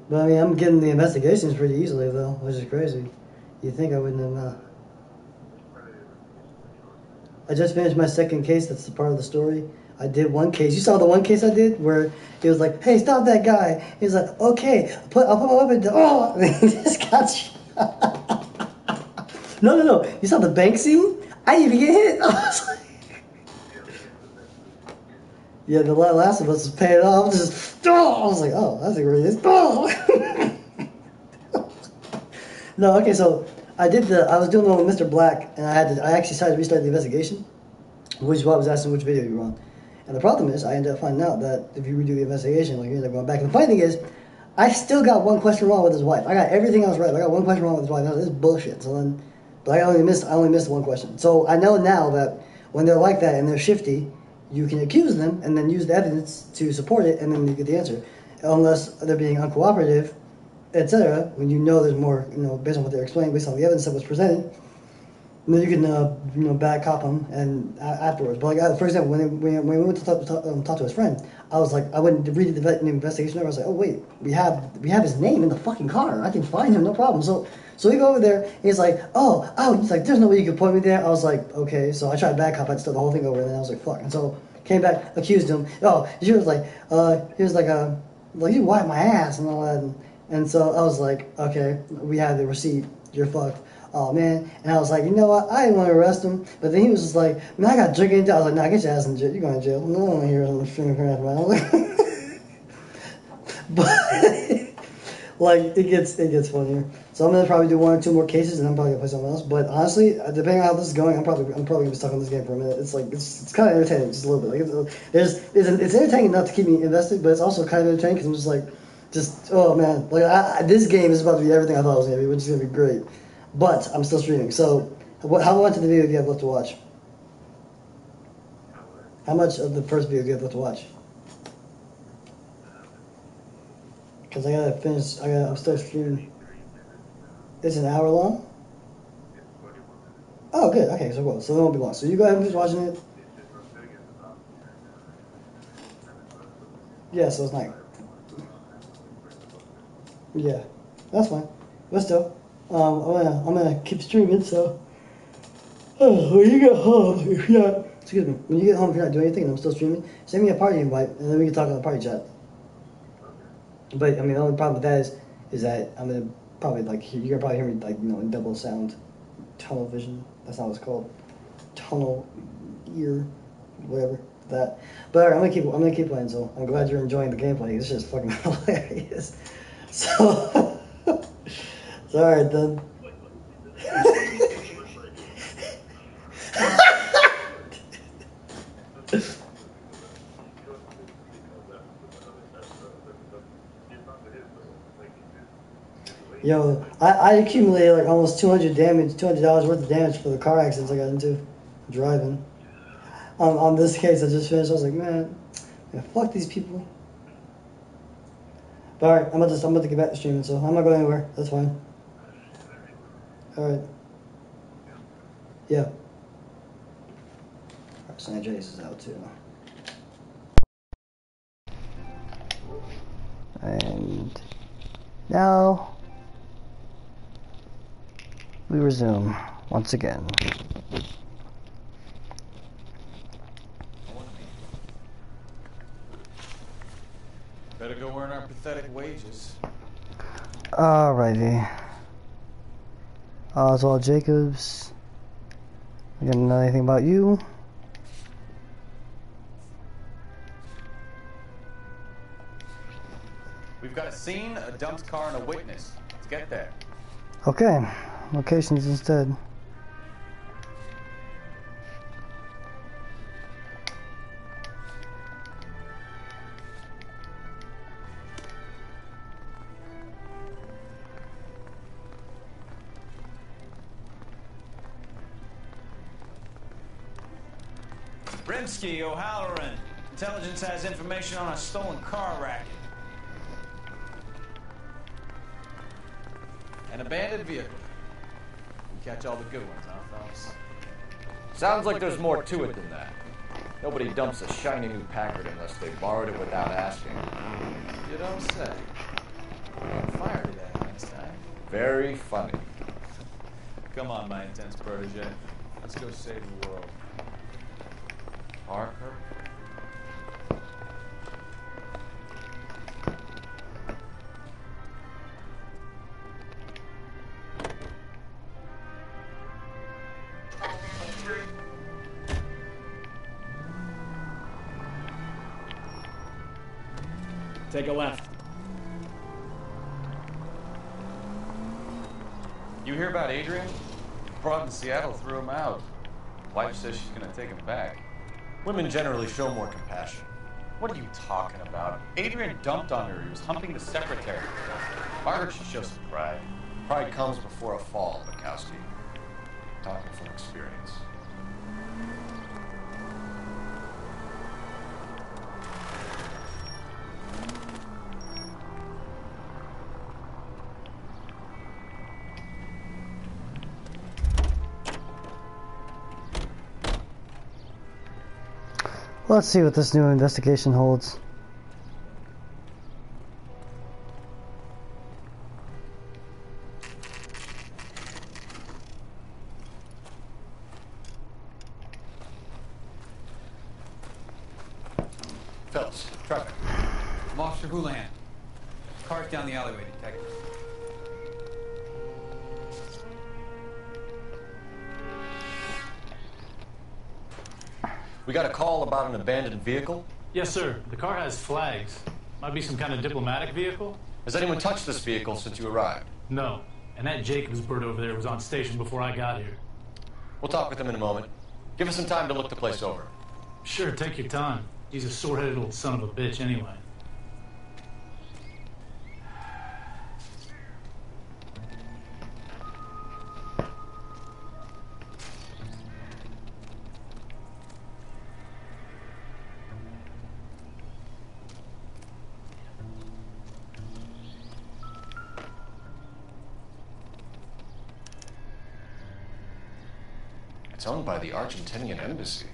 But I mean, I'm getting the investigations pretty easily, though, which is crazy. You'd think I wouldn't have. I just finished my second case. That's the part of the story. I did one case. You saw the one case I did where he was like, "Hey, stop that guy." He was like, "Okay, I'll put my weapon down." Oh, he just got shot. No. You saw the bank scene? I didn't even get hit. I was like, yeah, the Last of Us was paying off. Just, I was like, oh, that's a great. No, okay, so I was doing one with Mr. Black, and I actually decided to restart the investigation, which is why I was asking which video you were on. And the problem is, I ended up finding out that if you redo the investigation, like, you end up going back. And the funny thing is, I still got one question wrong with his wife. I got everything else right. I got one question wrong with his wife. This is bullshit. So then, but I only missed one question. So I know now that when they're like that and they're shifty, you can accuse them and then use the evidence to support it, and then you get the answer. Unless they're being uncooperative, etc. When you know there's more, based on what they're explaining, based on the evidence that was presented, then you can back cop them and afterwards. But like, for example, when we went to talk to his friend, I was like, I went to read the investigation. I was like, oh wait, we have his name in the fucking car. I can find him, no problem. So we go over there, and he's like, oh, he's like, there's no way you can point me there. I was like, okay. So I tried back cop, I'd start the whole thing over, and then I was like, fuck. And so came back, accused him. Oh, he was like, you wiped my ass and all that. And so I was like, okay, we have the receipt. You're fucked. Oh man. And I was like, you know what? I didn't want to arrest him. But then he was just like, man, I got drinking in jail. I was like, nah, get your ass in jail. You're going to jail. No, I don't want to hear some string crap, man. But like it gets funnier. So I'm gonna probably do 1 or 2 more cases, and I'm probably gonna play something else. But honestly, depending on how this is going, I'm probably gonna be stuck on this game for a minute. It's like it's kind of entertaining, just a little bit. Like it's entertaining enough to keep me invested, but it's also kind of entertaining because I'm just like, oh man, like this game is about to be everything I thought it was gonna be, which is gonna be great. But I'm still streaming. So how much of the video do you have left to watch? How much of the first video do you have left to watch? Because I gotta finish. I'm still streaming. It's an hour long? Oh, good. Okay, so cool. So it won't be long. So you go ahead and finish watching it. Yeah, so it's night. Yeah, that's fine. But still, I'm gonna keep streaming. So when you get home, if you're not, excuse me, when you get home, if you're not doing anything and I'm still streaming, send me a party invite and then we can talk on the party chat. But I mean, the only problem with that is that I'm gonna probably you're gonna probably hear me in double sound, tunnel vision. That's not what it's called. Tunnel ear, whatever that. But alright, I'm gonna keep playing. So I'm glad you're enjoying the gameplay. It's just fucking hilarious. So, alright then. Yo, I accumulated like almost $200 worth of damage for the car accidents I got into driving. On this case I just finished, I was like, man, fuck these people. But alright, I'm about to get back to streaming, so I'm not going anywhere. That's fine. Alright. Yeah. Alright, so Jace is out too. And now we resume once again. Better go earn our pathetic wages. Alrighty. Oswald Jacobs. We got another anything about you? We've got a scene, a dumped car, and a witness. Let's get there. Okay. Locations instead. Rimsky, O'Halloran. Intelligence has information on a stolen car racket. An abandoned vehicle. Catch all the good ones, huh, Phelps? Sounds like there's more to it than that. Nobody dumps a shiny new Packard unless they borrowed it without asking. You don't say. You're on fire today, Einstein. Very funny. Come on, my intense protege. Let's go save the world. Parker? Take a left. You hear about Adrian? Broad in Seattle threw him out. Wife says she's gonna take him back. Women generally show more compassion. What are you talking about? Adrian dumped on her. He was humping the secretary. Margaret should show some pride. Pride comes before a fall, Bukowski. Talking from experience. Let's see what this new investigation holds. Phelps, traffic. I'm Officer Houlihan. Car's down the alleyway, detective. We got a call about an abandoned vehicle? Yes, sir. The car has flags. Might be some kind of diplomatic vehicle. Has anyone touched this vehicle since you arrived? No. And that Jacobs bird over there was on station before I got here. We'll talk with him in a moment. Give us some time to look the place over. Sure, take your time. He's a sore-headed old son of a bitch anyway. It's owned by the Argentinian embassy.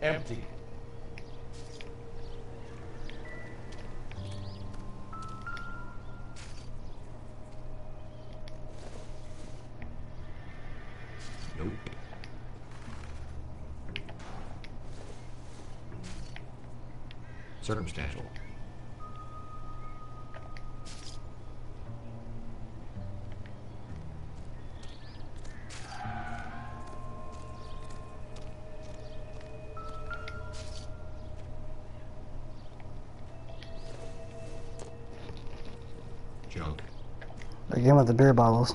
Empty. Nope. Circumstantial. Junk. Again with the beer bottles.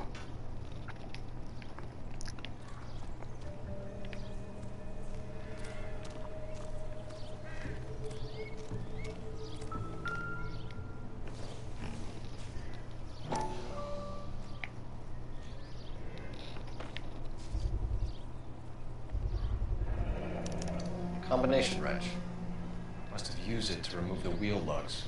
Combination wrench. Must have used it to remove the wheel lugs.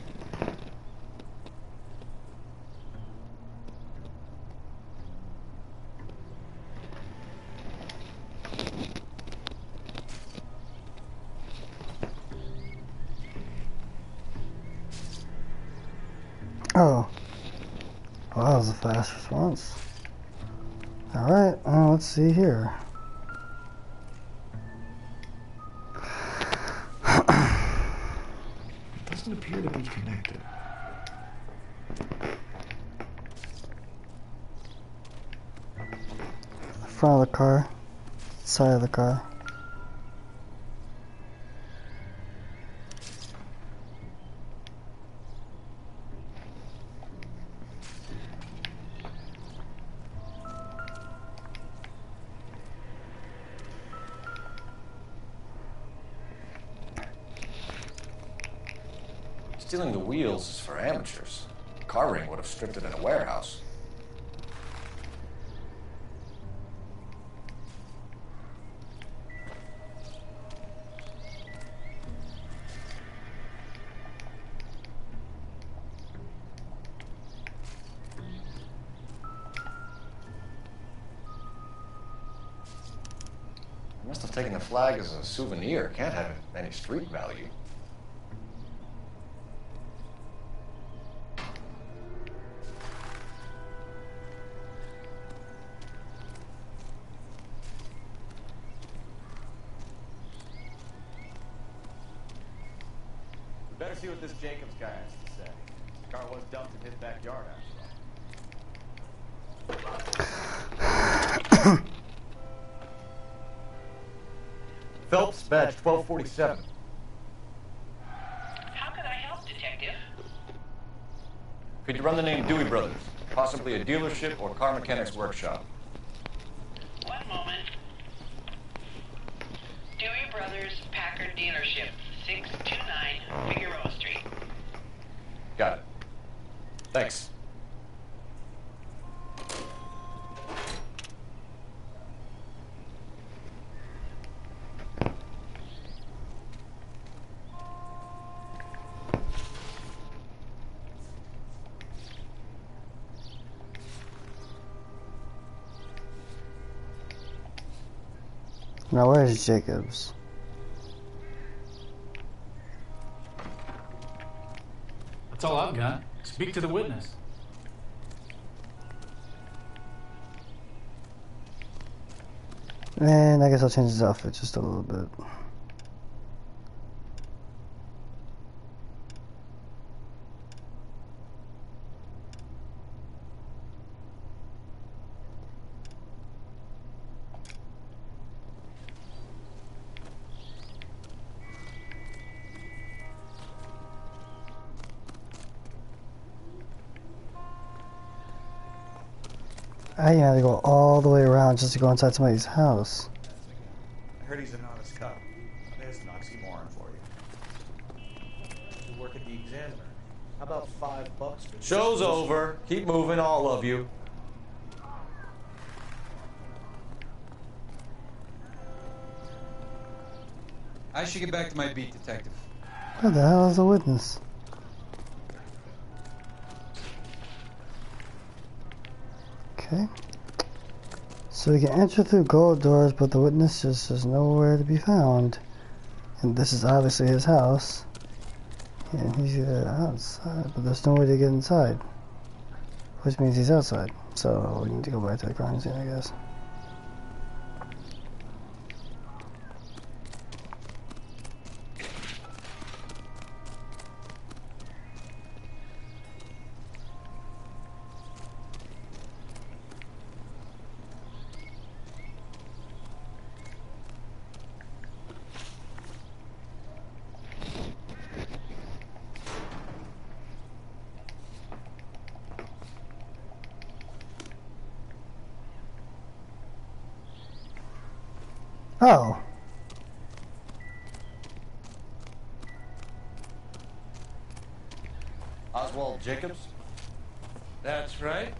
Oh. Well, that was a fast response. Alright, let's see here. Doesn't appear to be connected. Front of the car. Side of the car. Stealing the wheels is for amateurs. Car ring would have stripped it in a warehouse. just taking the flag as a souvenir. Can't have any street value. We better see what this Jacobs guy has to say. The car was dumped in his backyard, after all. Phelps, badge 1247. How can I help, Detective? Could you run the name Dewey Brothers? Possibly a dealership or car mechanics workshop. One moment. Dewey Brothers Packard Dealership, 629 Figueroa Street. Got it. Thanks. Now where's Jacobs? That's all I've got. Speak to the witness. And I guess I'll change his outfit just a little bit. I had to go all the way around just to go inside somebody's house. I heard he's an honest cop. There's an oxymoron for you. You work at the Examiner. How about $5 for Show's over. Keep moving, all of you. I should get back to my beat, Detective. What the hell is a witness? Okay. So we can enter through gold doors, but the witness just is nowhere to be found. And this is obviously his house. And he's either outside, but there's no way to get inside. Which means he's outside. So we need to go back to the crime scene, I guess. Oh. Oswald Jacobs? That's right.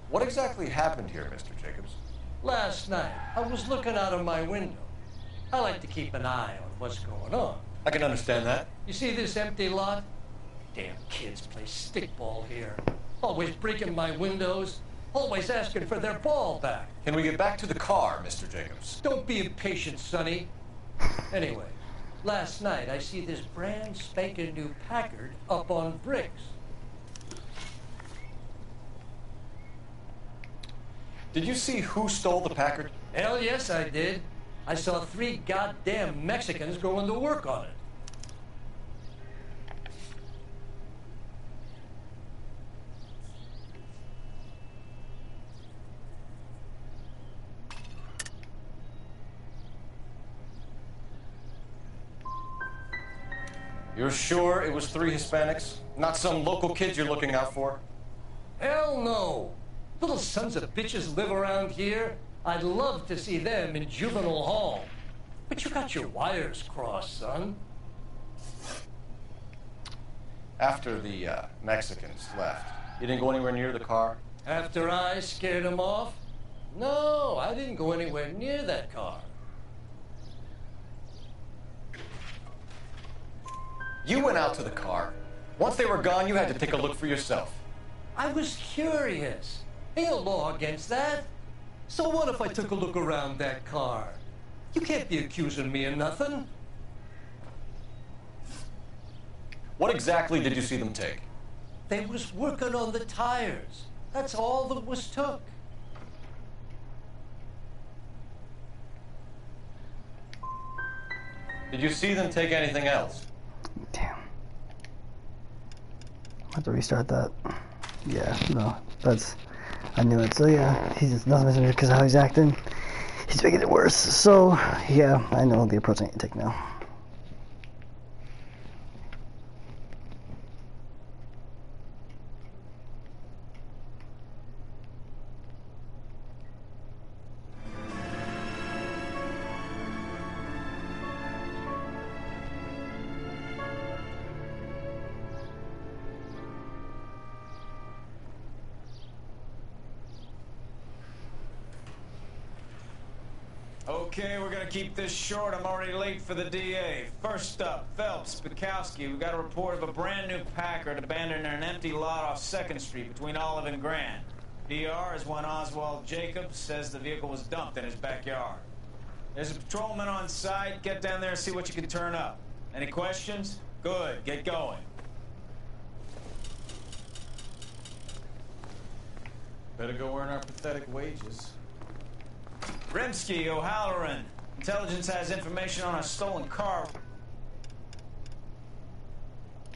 What exactly happened here, Mr. Jacobs? Last night, I was looking out of my window. I like to keep an eye on what's going on. I can understand that. You see this empty lot? Damn kids play stickball here. Always breaking my windows. Always asking for their ball back. Can we get back to the car, Mr. Jacobs? Don't be impatient, Sonny. Anyway, last night I see this brand spanking new Packard up on bricks. Did you see who stole the Packard? Hell yes, I did. I saw 3 goddamn Mexicans going to work on it. You're sure it was 3 Hispanics? Not some local kids you're looking out for? Hell no. Little sons of bitches live around here. I'd love to see them in juvenile hall. But you got your wires crossed, son. After the Mexicans left, you didn't go anywhere near the car? After I scared them off? No, I didn't go anywhere near that car. You went out to the car. Once they were gone, you had to take a look for yourself. I was curious. Ain't no law against that. So what if I took a look around that car? You can't be accusing me of nothing. What exactly did you see them take? They was working on the tires. That's all that was took. Did you see them take anything else? Damn. I have to restart that. Yeah, no, that's... I knew it. So yeah, he's just not missing because of how he's acting. He's making it worse. So yeah, I know the approach I need to take now. Okay, we're gonna keep this short. I'm already late for the DA. First up, Phelps, Bukowski. We got a report of a brand new Packard abandoned in an empty lot off 2nd Street between Olive and Grand. PR is one Oswald Jacobs says the vehicle was dumped in his backyard. There's a patrolman on site. Get down there and see what you can turn up. Any questions? Good, get going. Better go earn our pathetic wages. Rimsky, O'Halloran. Intelligence has information on a stolen car.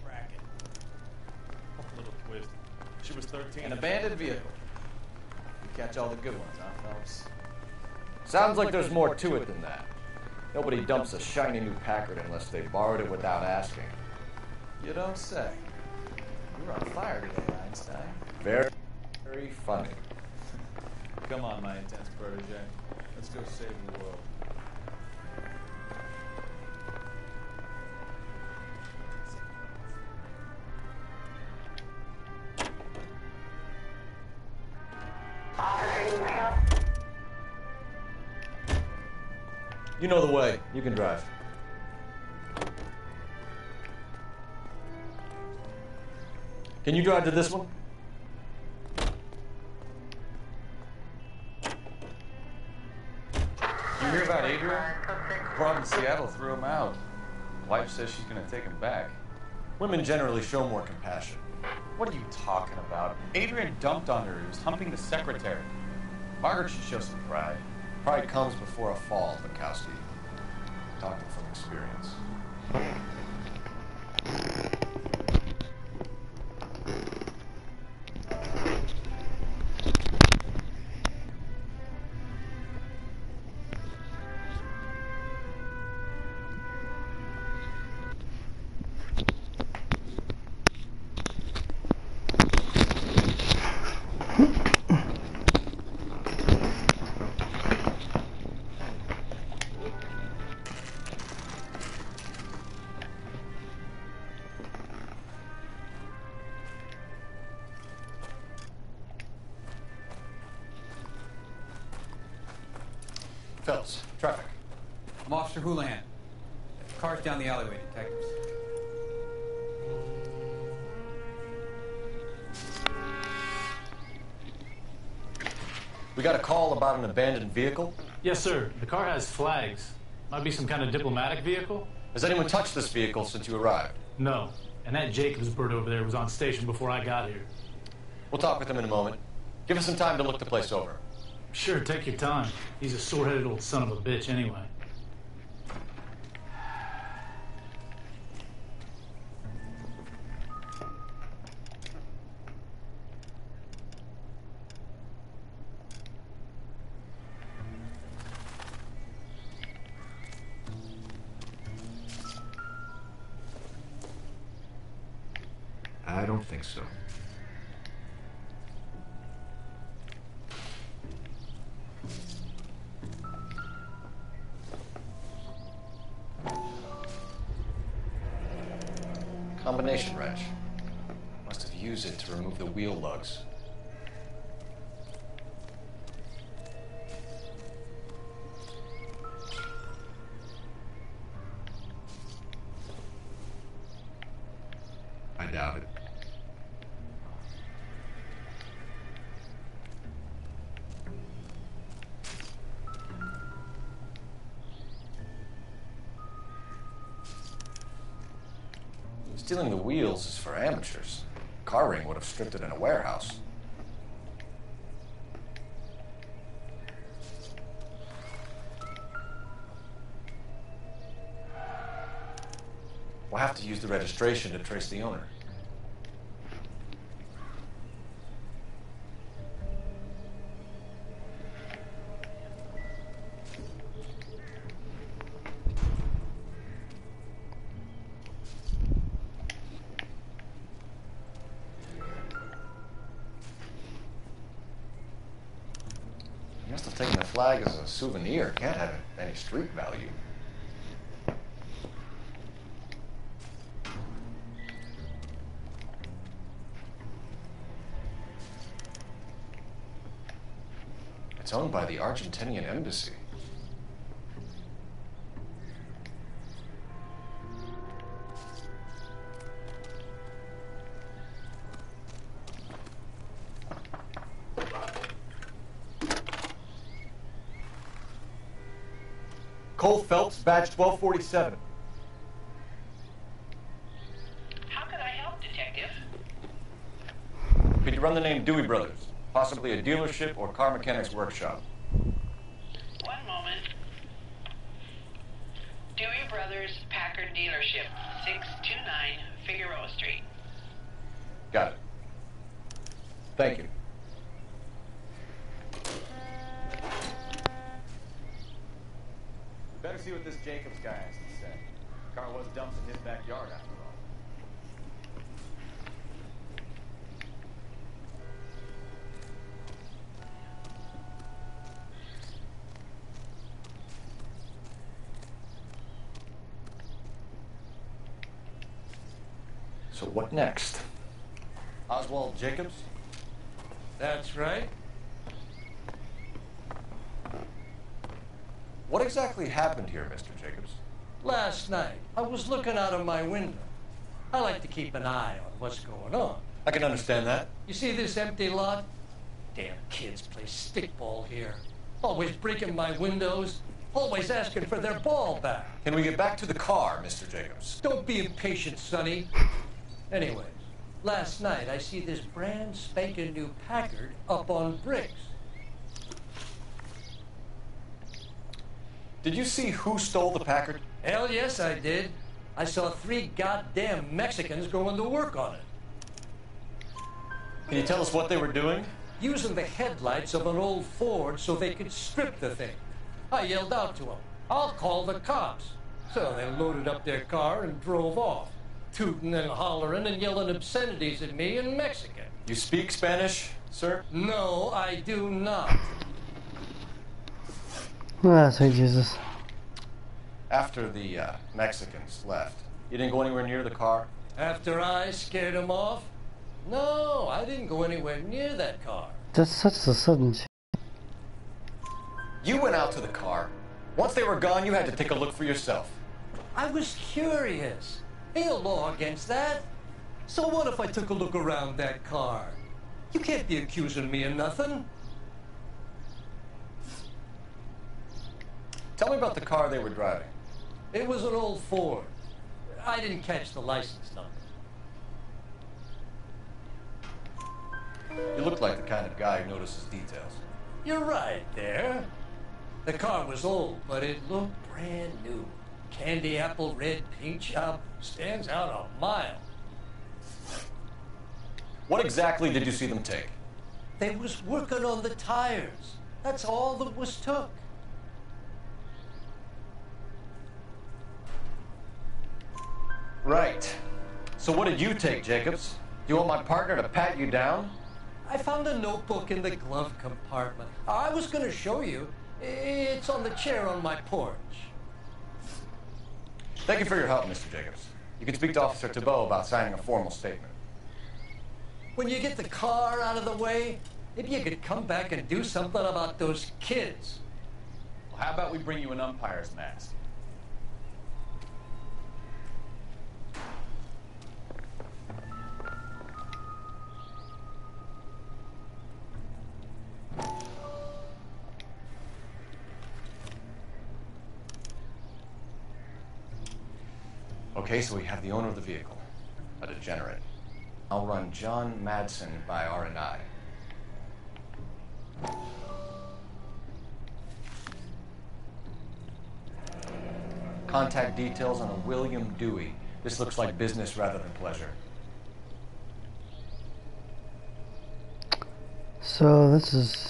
Racket. Little twist. She was 13. An abandoned vehicle. You catch all the good ones, huh, Phelps? Sounds like there's more to it than that. Nobody dumps a shiny new Packard unless they borrowed it without asking. You don't say. You were on fire today, Einstein. Very, very funny. Come on, my intense protege. Let's go save the world. You know the way. You can drive. Can you drive to this one? You hear about Adrian? Brought in Seattle threw him out. Wife says she's gonna take him back. Women generally show more compassion. What are you talking about? Adrian dumped on her. He was humping the secretary. Margaret should show some pride. Pride comes before a fall, Bukowski. Talking from experience. Phelps, traffic. I'm Officer Houlihan. Car's down the alleyway, detectives. We got a call about an abandoned vehicle? Yes, sir. The car has flags. Might be some kind of diplomatic vehicle. Has anyone touched this vehicle since you arrived? No. And that Jacobs bird over there was on station before I got here. We'll talk with him in a moment. Give us some time to look the place over. Sure, take your time. He's a sore-headed old son of a bitch anyway. I don't think so. Combination wrench. Must have used it to remove the wheel lugs. I doubt it. Stealing the wheels is for amateurs. Car ring would have stripped it in a warehouse. We'll have to use the registration to trace the owner. You must have taken the flag as a souvenir. Can't have any street value. It's owned by the Argentinian embassy. Cole Phelps, badge 1247. How can I help, Detective? Could you run the name Dewey Brothers? Possibly a dealership or car mechanics workshop. One moment. Dewey Brothers Packard Dealership, 629 Figueroa Street. Got it. Thank you. Better see what this Jacobs guy has to say. The car was dumped in his backyard after all. So what next? Oswald Jacobs? That's right. What exactly happened here, Mr. Jacobs? Last night, I was looking out of my window. I like to keep an eye on what's going on. I can understand that. You see this empty lot? Damn kids play stickball here. Always breaking my windows. Always asking for their ball back. Can we get back to the car, Mr. Jacobs? Don't be impatient, Sonny. Anyways, last night I see this brand spanking new Packard up on bricks. Did you see who stole the Packard? Hell yes, I did. I saw 3 goddamn Mexicans going to work on it. Can you tell us what they were doing? Using the headlights of an old Ford so they could strip the thing. I yelled out to them, "I'll call the cops." So they loaded up their car and drove off, tooting and hollering and yelling obscenities at me in Mexican. You speak Spanish, sir? No, I do not. Ah, sweet Jesus. After the Mexicans left, you didn't go anywhere near the car? After I scared them off? No, I didn't go anywhere near that car. That's such a sudden shit. You went out to the car. Once they were gone, you had to take a look for yourself. I was curious. Ain't no law against that. So what if I took a look around that car? You can't be accusing me of nothing. Tell me about the car they were driving. It was an old Ford. I didn't catch the license number. You look like the kind of guy who notices details. You're right there. The car was old, but it looked brand new. Candy apple red paint job stands out a mile. What exactly did you see them take? They was working on the tires. That's all that was took. Right. So what did you take, Jacobs? You want my partner to pat you down? I found a notebook in the glove compartment. I was going to show you. It's on the chair on my porch. Thank you for your help, Mr. Jacobs. You can speak to Officer Thibault about signing a formal statement. When you get the car out of the way, maybe you could come back and do something about those kids. Well, how about we bring you an umpire's mask? Okay, so we have the owner of the vehicle. a degenerate. I'll run John Madsen by R&I. Contact details on a William Dewey. This looks like business rather than pleasure. So this is...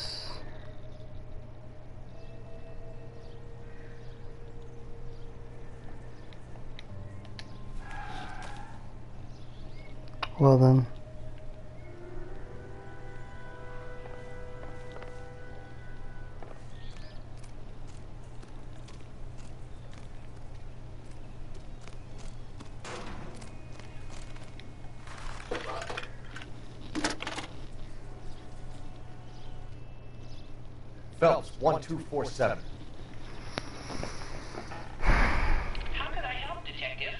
Well then. Phelps, 1247. How could I help, Detective?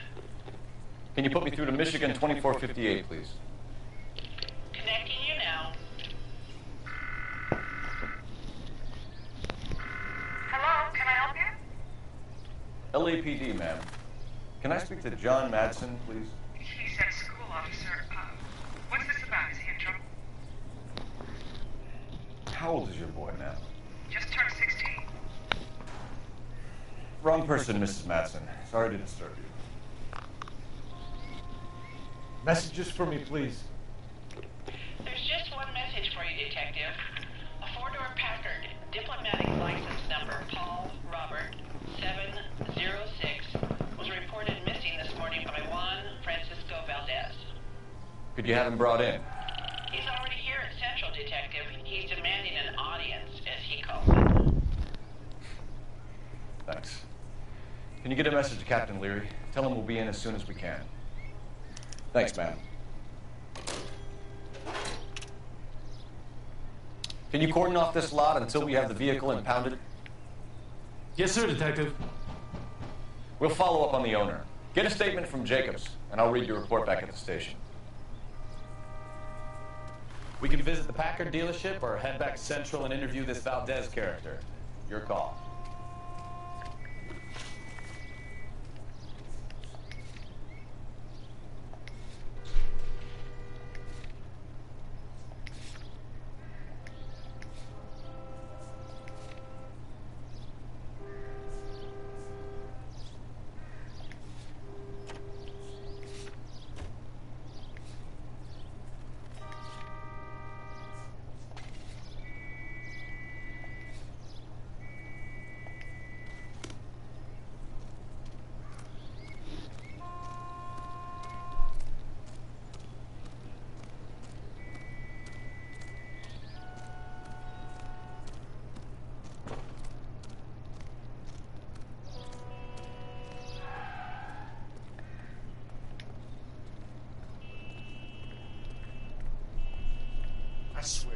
Can you put me through to Michigan 2458, please? Connecting you now. Hello, can I help you? LAPD, ma'am. Can I speak to John Madsen, please? He's at school, officer. What's this about? Is he in trouble? How old is your boy, ma'am? Just turned 16. Wrong person, Mrs. Madsen. Sorry to disturb you. Messages for me, please. There's just one message for you, Detective. A four-door Packard, diplomatic license number Paul Robert 706, was reported missing this morning by Juan Francisco Valdez. Could you have him brought in? He's already here at Central, Detective. He's demanding an audience, as he calls it. Thanks. Can you get a message to Captain Leary? Tell him we'll be in as soon as we can. Thanks, ma'am. Can you cordon off this lot until we have the vehicle impounded? Yes, sir, Detective. We'll follow up on the owner. Get a statement from Jacobs, and I'll read your report back at the station. We can visit the Packard dealership or head back Central and interview this Valdez character. Your call. I swear.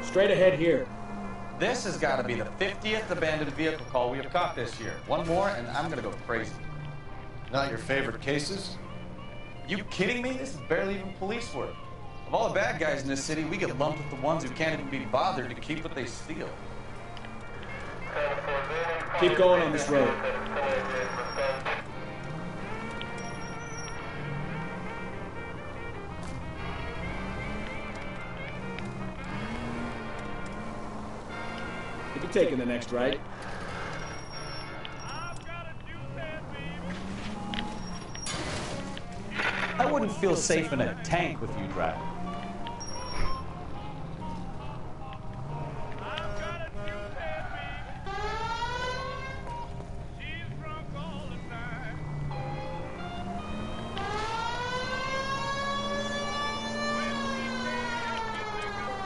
Straight ahead here. This has got to be the 50th abandoned vehicle call we have caught this year. One more, and I'm going to go crazy. Not your favorite cases? You kidding me? This is barely even police work. Of all the bad guys in this city, we get lumped with the ones who can't even be bothered to keep what they steal. Keep going on this road. You'll be taking the next right. I wouldn't feel safe in a tank with you driving.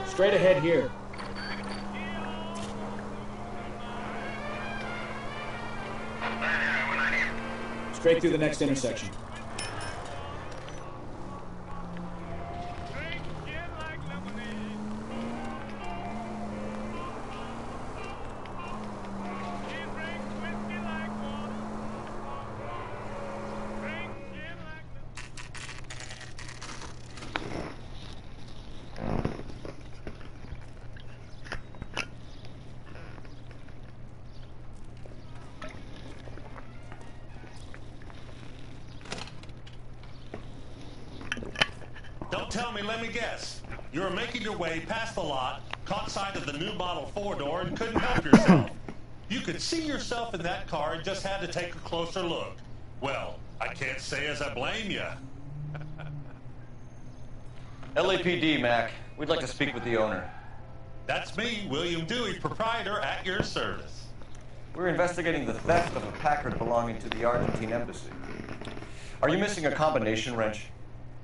Straight ahead here. Straight through the next intersection. Don't tell me, let me guess. You were making your way past the lot, caught sight of the new model four-door, and couldn't help yourself. You could see yourself in that car and just had to take a closer look. Well, I can't say as I blame you. LAPD, Mac. We'd like to speak with the owner. That's me, William Dewey, proprietor, at your service. We're investigating the theft of a Packard belonging to the Argentine embassy. Are you missing a combination wrench?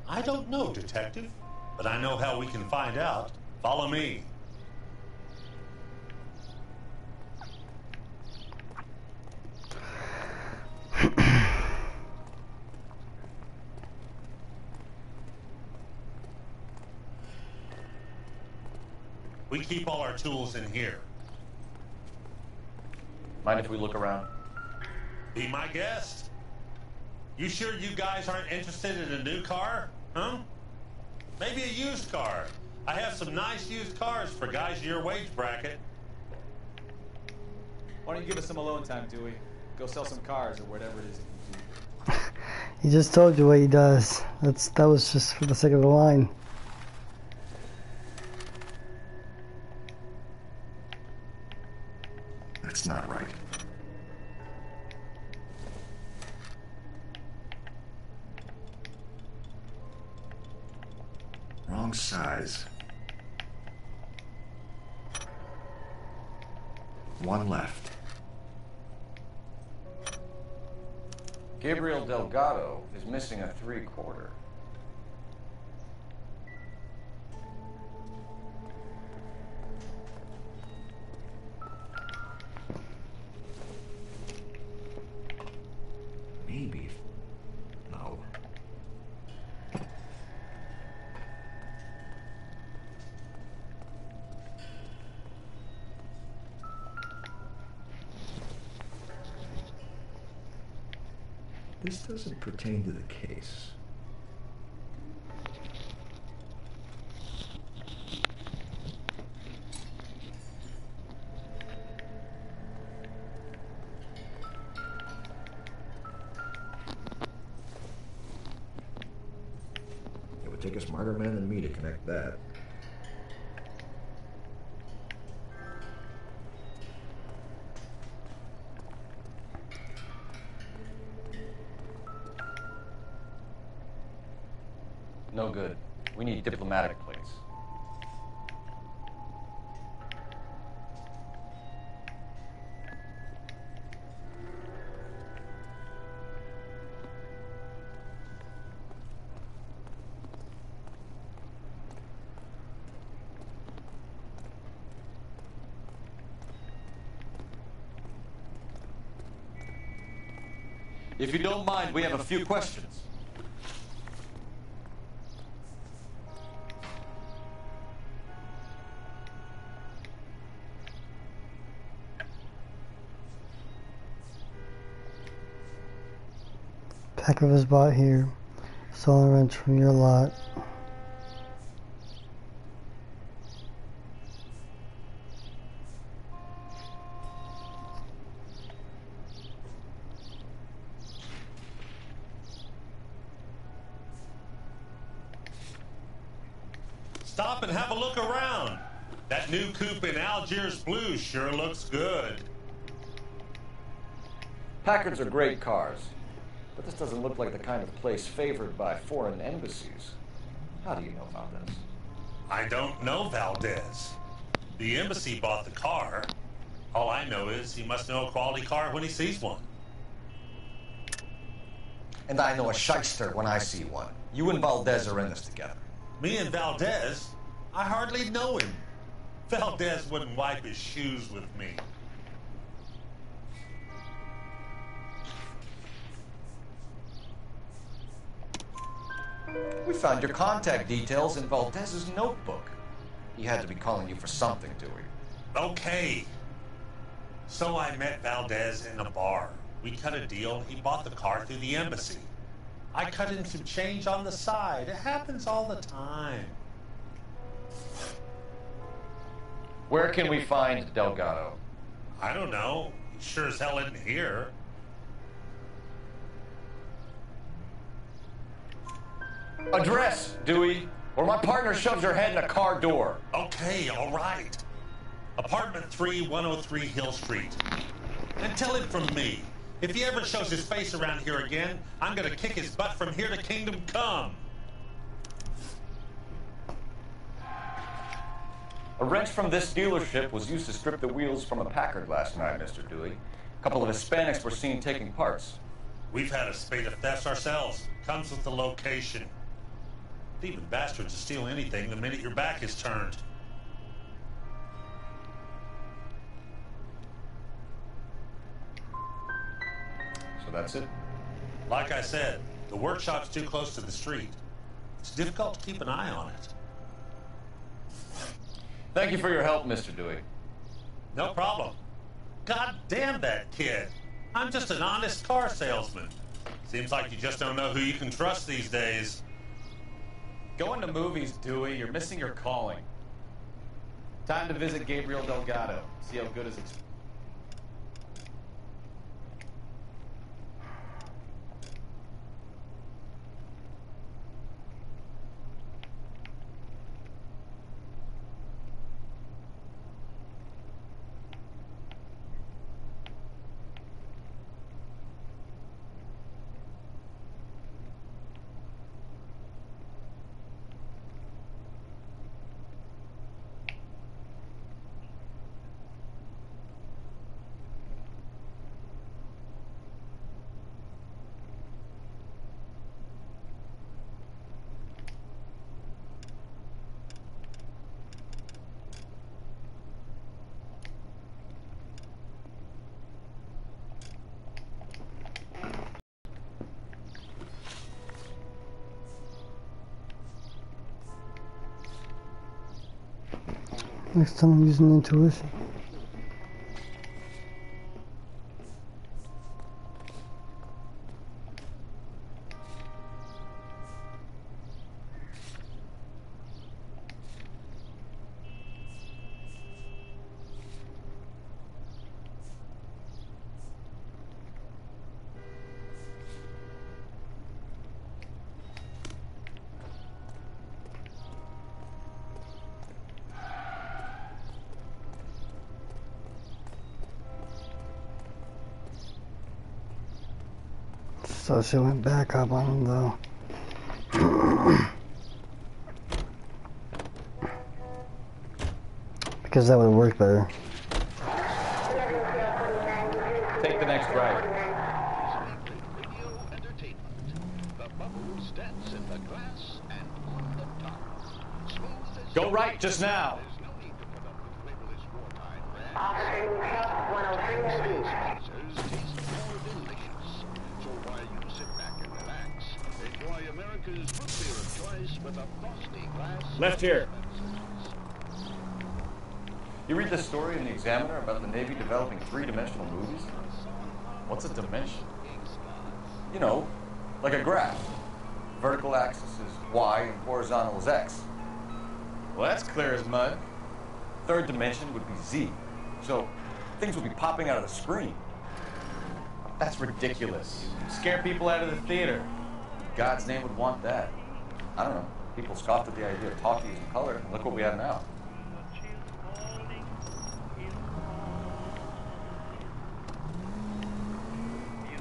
I don't know, Detective, but I know how we can find out. Follow me. We keep all our tools in here. Mind if we look around? Be my guest. You sure you guys aren't interested in a new car? Huh? Maybe a used car. I have some nice used cars for guys in your wage bracket. Why don't you give us some alone time, Dewey? Go sell some cars or whatever it is you do. He just told you what he does. That was just for the sake of the line. That's not right. Wrong size. One left. Gabriel Delgado is missing a 3/4. Maybe. No. This doesn't pertain to the case. It would take a smarter man than me to connect that. No good. We need diplomatic plates. If you don't mind, we have a few questions. Packard was bought here. Stolen wrench from your lot. Stop and have a look around. That new coupe in Algiers blue sure looks good. Packards are great cars, but this doesn't look like the kind of place favored by foreign embassies. How do you know Valdez? I don't know Valdez. The embassy bought the car. All I know is he must know a quality car when he sees one. And I know a shyster when I see one. You and Valdez are in this together. Me and Valdez? I hardly know him. Valdez wouldn't wipe his shoes with me. We found your contact details in Valdez's notebook. He had to be calling you for something, Dewey. Okay. So I met Valdez in a bar. We cut a deal. He bought the car through the embassy. I cut in some change on the side. It happens all the time. Where can we find Delgado? I don't know. He sure as hell isn't here. Address, Dewey. Or my partner shoves her head in a car door. Okay, all right. Apartment 3, 103 Hill Street. And tell him from me, if he ever shows his face around here again, I'm gonna kick his butt from here to Kingdom Come. A wrench from this dealership was used to strip the wheels from a Packard last night, Mr. Dewey. A couple of Hispanics were seen taking parts. We've had a spate of thefts ourselves. Comes with the location. Thieving bastards will steal anything the minute your back is turned. So that's it? Like I said, the workshop's too close to the street. It's difficult to keep an eye on it. Thank you for your help, Mr. Dewey. No problem. God damn that kid. I'm just an honest car salesman. Seems like you just don't know who you can trust these days. Going to movies, Dewey. You're missing your calling. Time to visit Gabriel Delgado. See how good his experience. Next time I'm using intuition. So she went back up on him though. Because that would work better. Take the next right. Go right just now. Left here. You read the story in the Examiner about the Navy developing three-dimensional movies? What's a dimension? You know, like a graph. Vertical axis is Y and horizontal is X. Well, that's clear as mud. Third dimension would be Z. So things would be popping out of the screen. That's ridiculous. Scare people out of the theater. God's name would want that. I don't know. People scoffed at the idea of talkies in color, and look what we have now.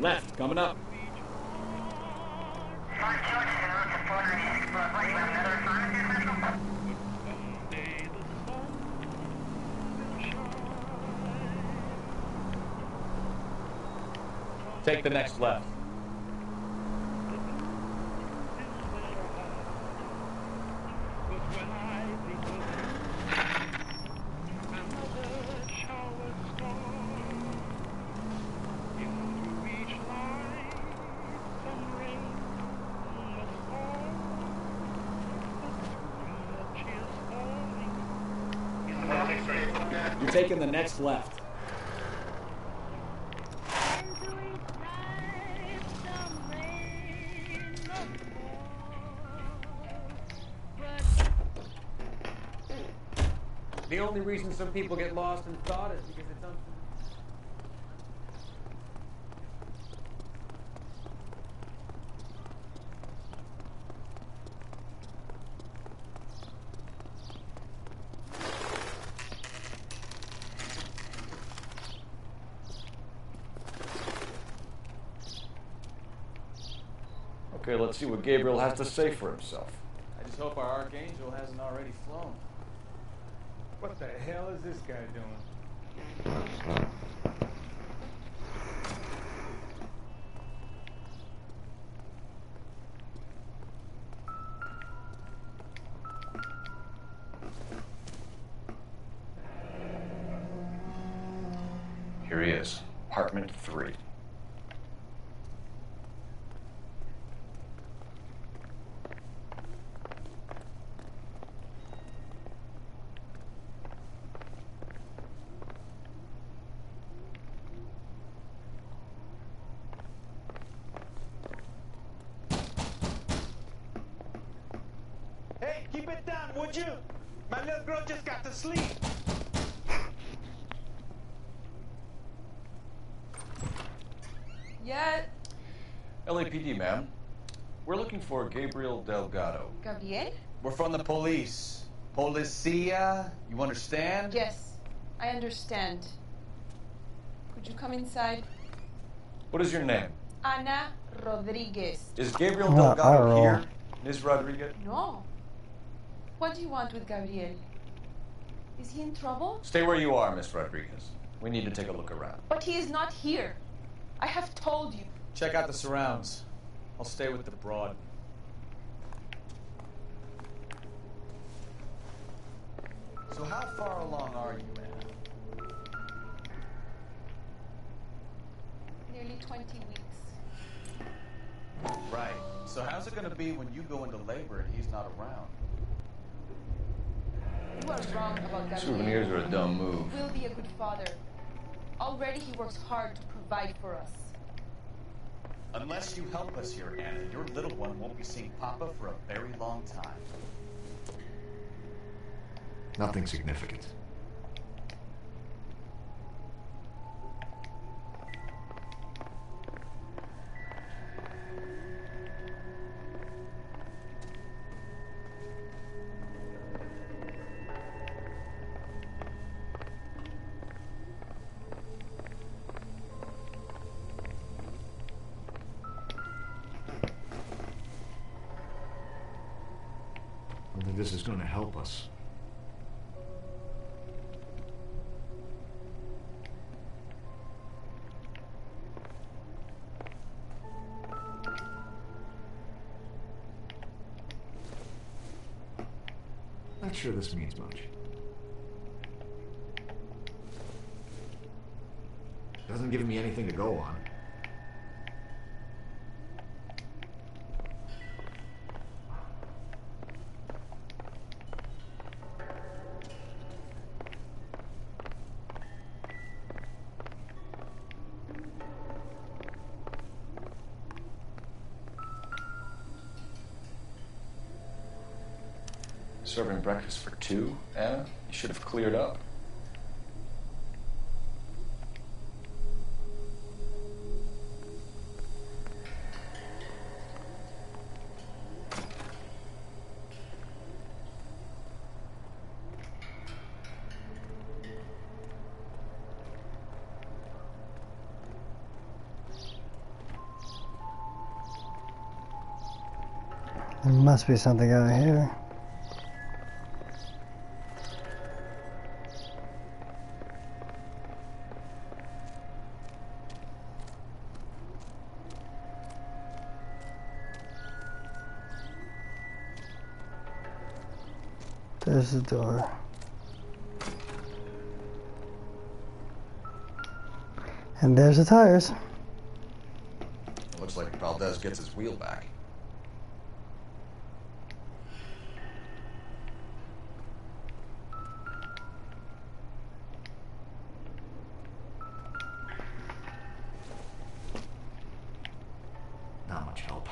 Left, coming up. Take the next left. You're taking the next left. The only reason some people get lost in thought is because it's unfamiliar. Okay, let's see what Gabriel has to say for himself. I just hope our Archangel hasn't already flown. What the hell is this guy doing? Here he is, apartment 3. Hey, keep it down, would you? My little girl just got to sleep. Yeah, LAPD, ma'am. We're looking for Gabriel Delgado. Gabriel? We're from the police. Policia, you understand? Yes, I understand. Could you come inside? What is your name? Ana Rodriguez. Is Gabriel Delgado here, Ms. Rodriguez? No. What do you want with Gabriel? Is he in trouble? Stay where you are, Miss Rodriguez. We need to take a look around. But he is not here. I have told you. Check out the surrounds. I'll stay with the broad. So how far along are you, Anna? Nearly 20 weeks. Right. So how's it going to be when you go into labor and he's not around? You are wrong about Gabriel. Souvenirs are a dumb move. He will be a good father. Already he works hard to provide for us. Unless you help us here, Anna, your little one won't be seeing Papa for a very long time. Nothing significant. I don't think this is going to help us. Not sure this means much. Doesn't give me anything to go on. Serving breakfast for 2, Anna? You should have cleared up. There must be something out here. There's the door. And there's the tires. It looks like Valdez gets his wheel back. Not much help.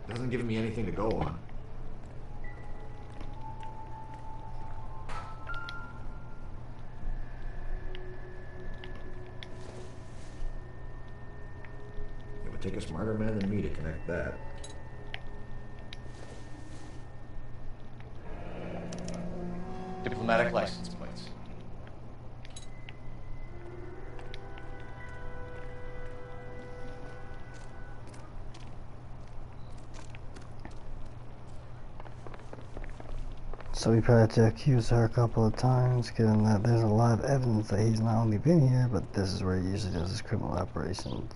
Doesn't give me anything to go on. It would take a smarter man than me to connect that. diplomatic license plates. So we probably have to accuse her a couple of times, given that there's a lot of evidence that he's not only been here, but this is where he usually does his criminal operations.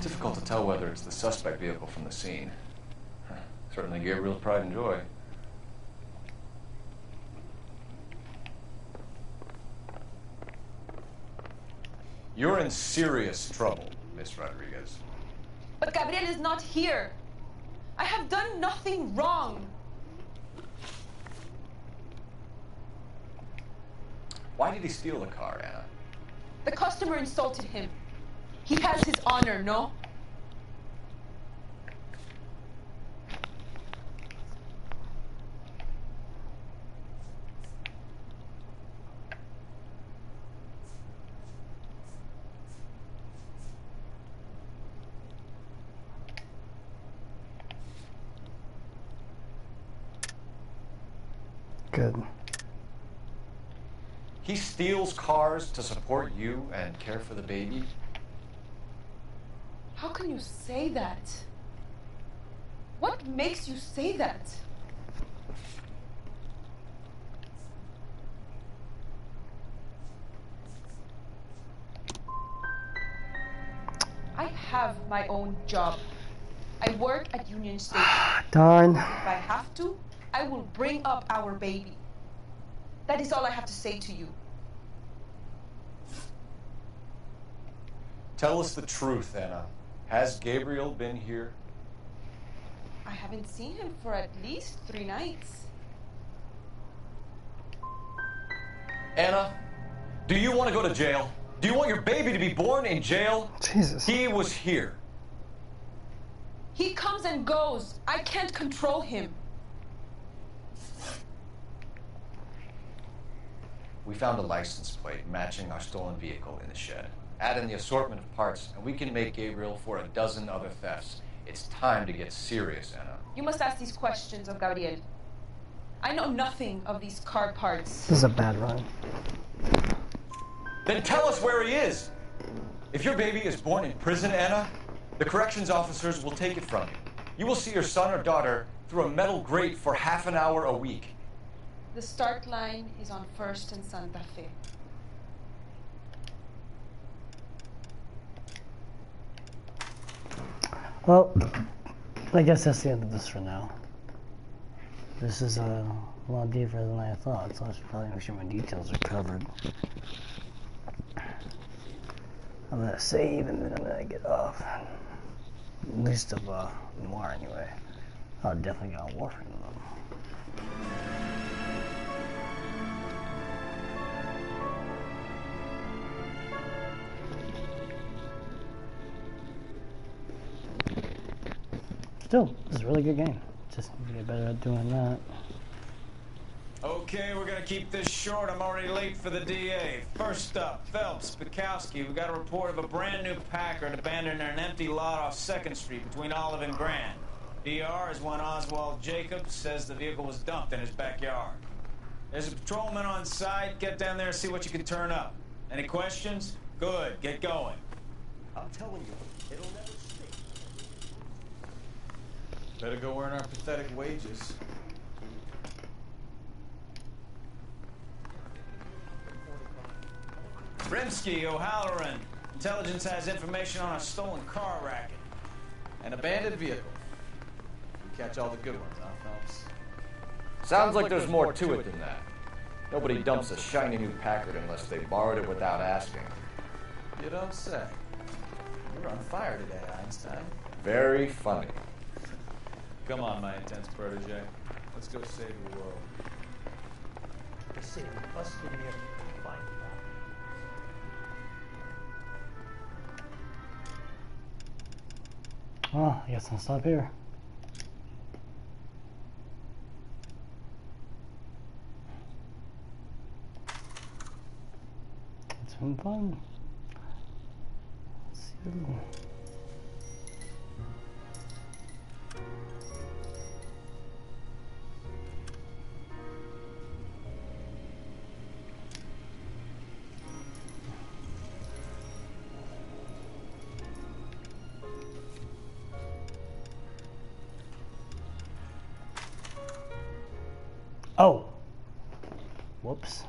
Difficult to tell whether it's the suspect vehicle from the scene. Certainly Gabriel's pride and joy. You're in serious trouble, Miss Rodriguez. But Gabriel is not here. I have done nothing wrong. Why did he steal the car, Anna? The customer insulted him. He has his honor, no? Good. He steals cars to support you and care for the baby? How can you say that? What makes you say that? I have my own job. I work at Union Station. Darn. If I have to, I will bring up our baby. That is all I have to say to you. Tell us the truth, Anna. Has Gabriel been here? I haven't seen him for at least 3 nights. Anna, do you want to go to jail? Do you want your baby to be born in jail? Jesus. He was here. He comes and goes. I can't control him. We found a license plate matching our stolen vehicle in the shed. Add in the assortment of parts, and we can make Gabriel for a dozen other thefts. It's time to get serious, Anna. You must ask these questions of Gabriel. I know nothing of these car parts. This is a bad run. Then tell us where he is! If your baby is born in prison, Anna, the corrections officers will take it from you. You will see your son or daughter through a metal grate for half an hour a week. The start line is on 1st and Santa Fe. Well, I guess that's the end of this for now. This is a lot deeper than I thought, so I should probably make sure my details are covered. I'm gonna save and then I'm gonna get off. At least of Noire anyway. I'll definitely get on Warfare with them. Still, this is a really good game. Just need to get better at doing that. Okay, we're gonna keep this short. I'm already late for the DA. First up, Phelps, Bukowski. We got a report of a brand new Packard abandoned in an empty lot off 2nd Street between Olive and Grand. DR is one Oswald Jacobs, says the vehicle was dumped in his backyard. There's a patrolman on site. Get down there and see what you can turn up. Any questions? Good, get going. I'm telling you, it'll never stick. Better go earn our pathetic wages. Rimsky, O'Halloran. Intelligence has information on a stolen car racket. An abandoned vehicle. We catch all the good ones, huh, Phelps? Sounds like there's more to it than that. Nobody dumps a shiny new Packard unless they borrowed it without asking. You don't say. You're on fire today, Einstein. Very funny. Come on, my intense protege. Let's go save the world. The city busted near find Well, I guess I'll stop here. Having fun. Let's see. Oh. Whoops.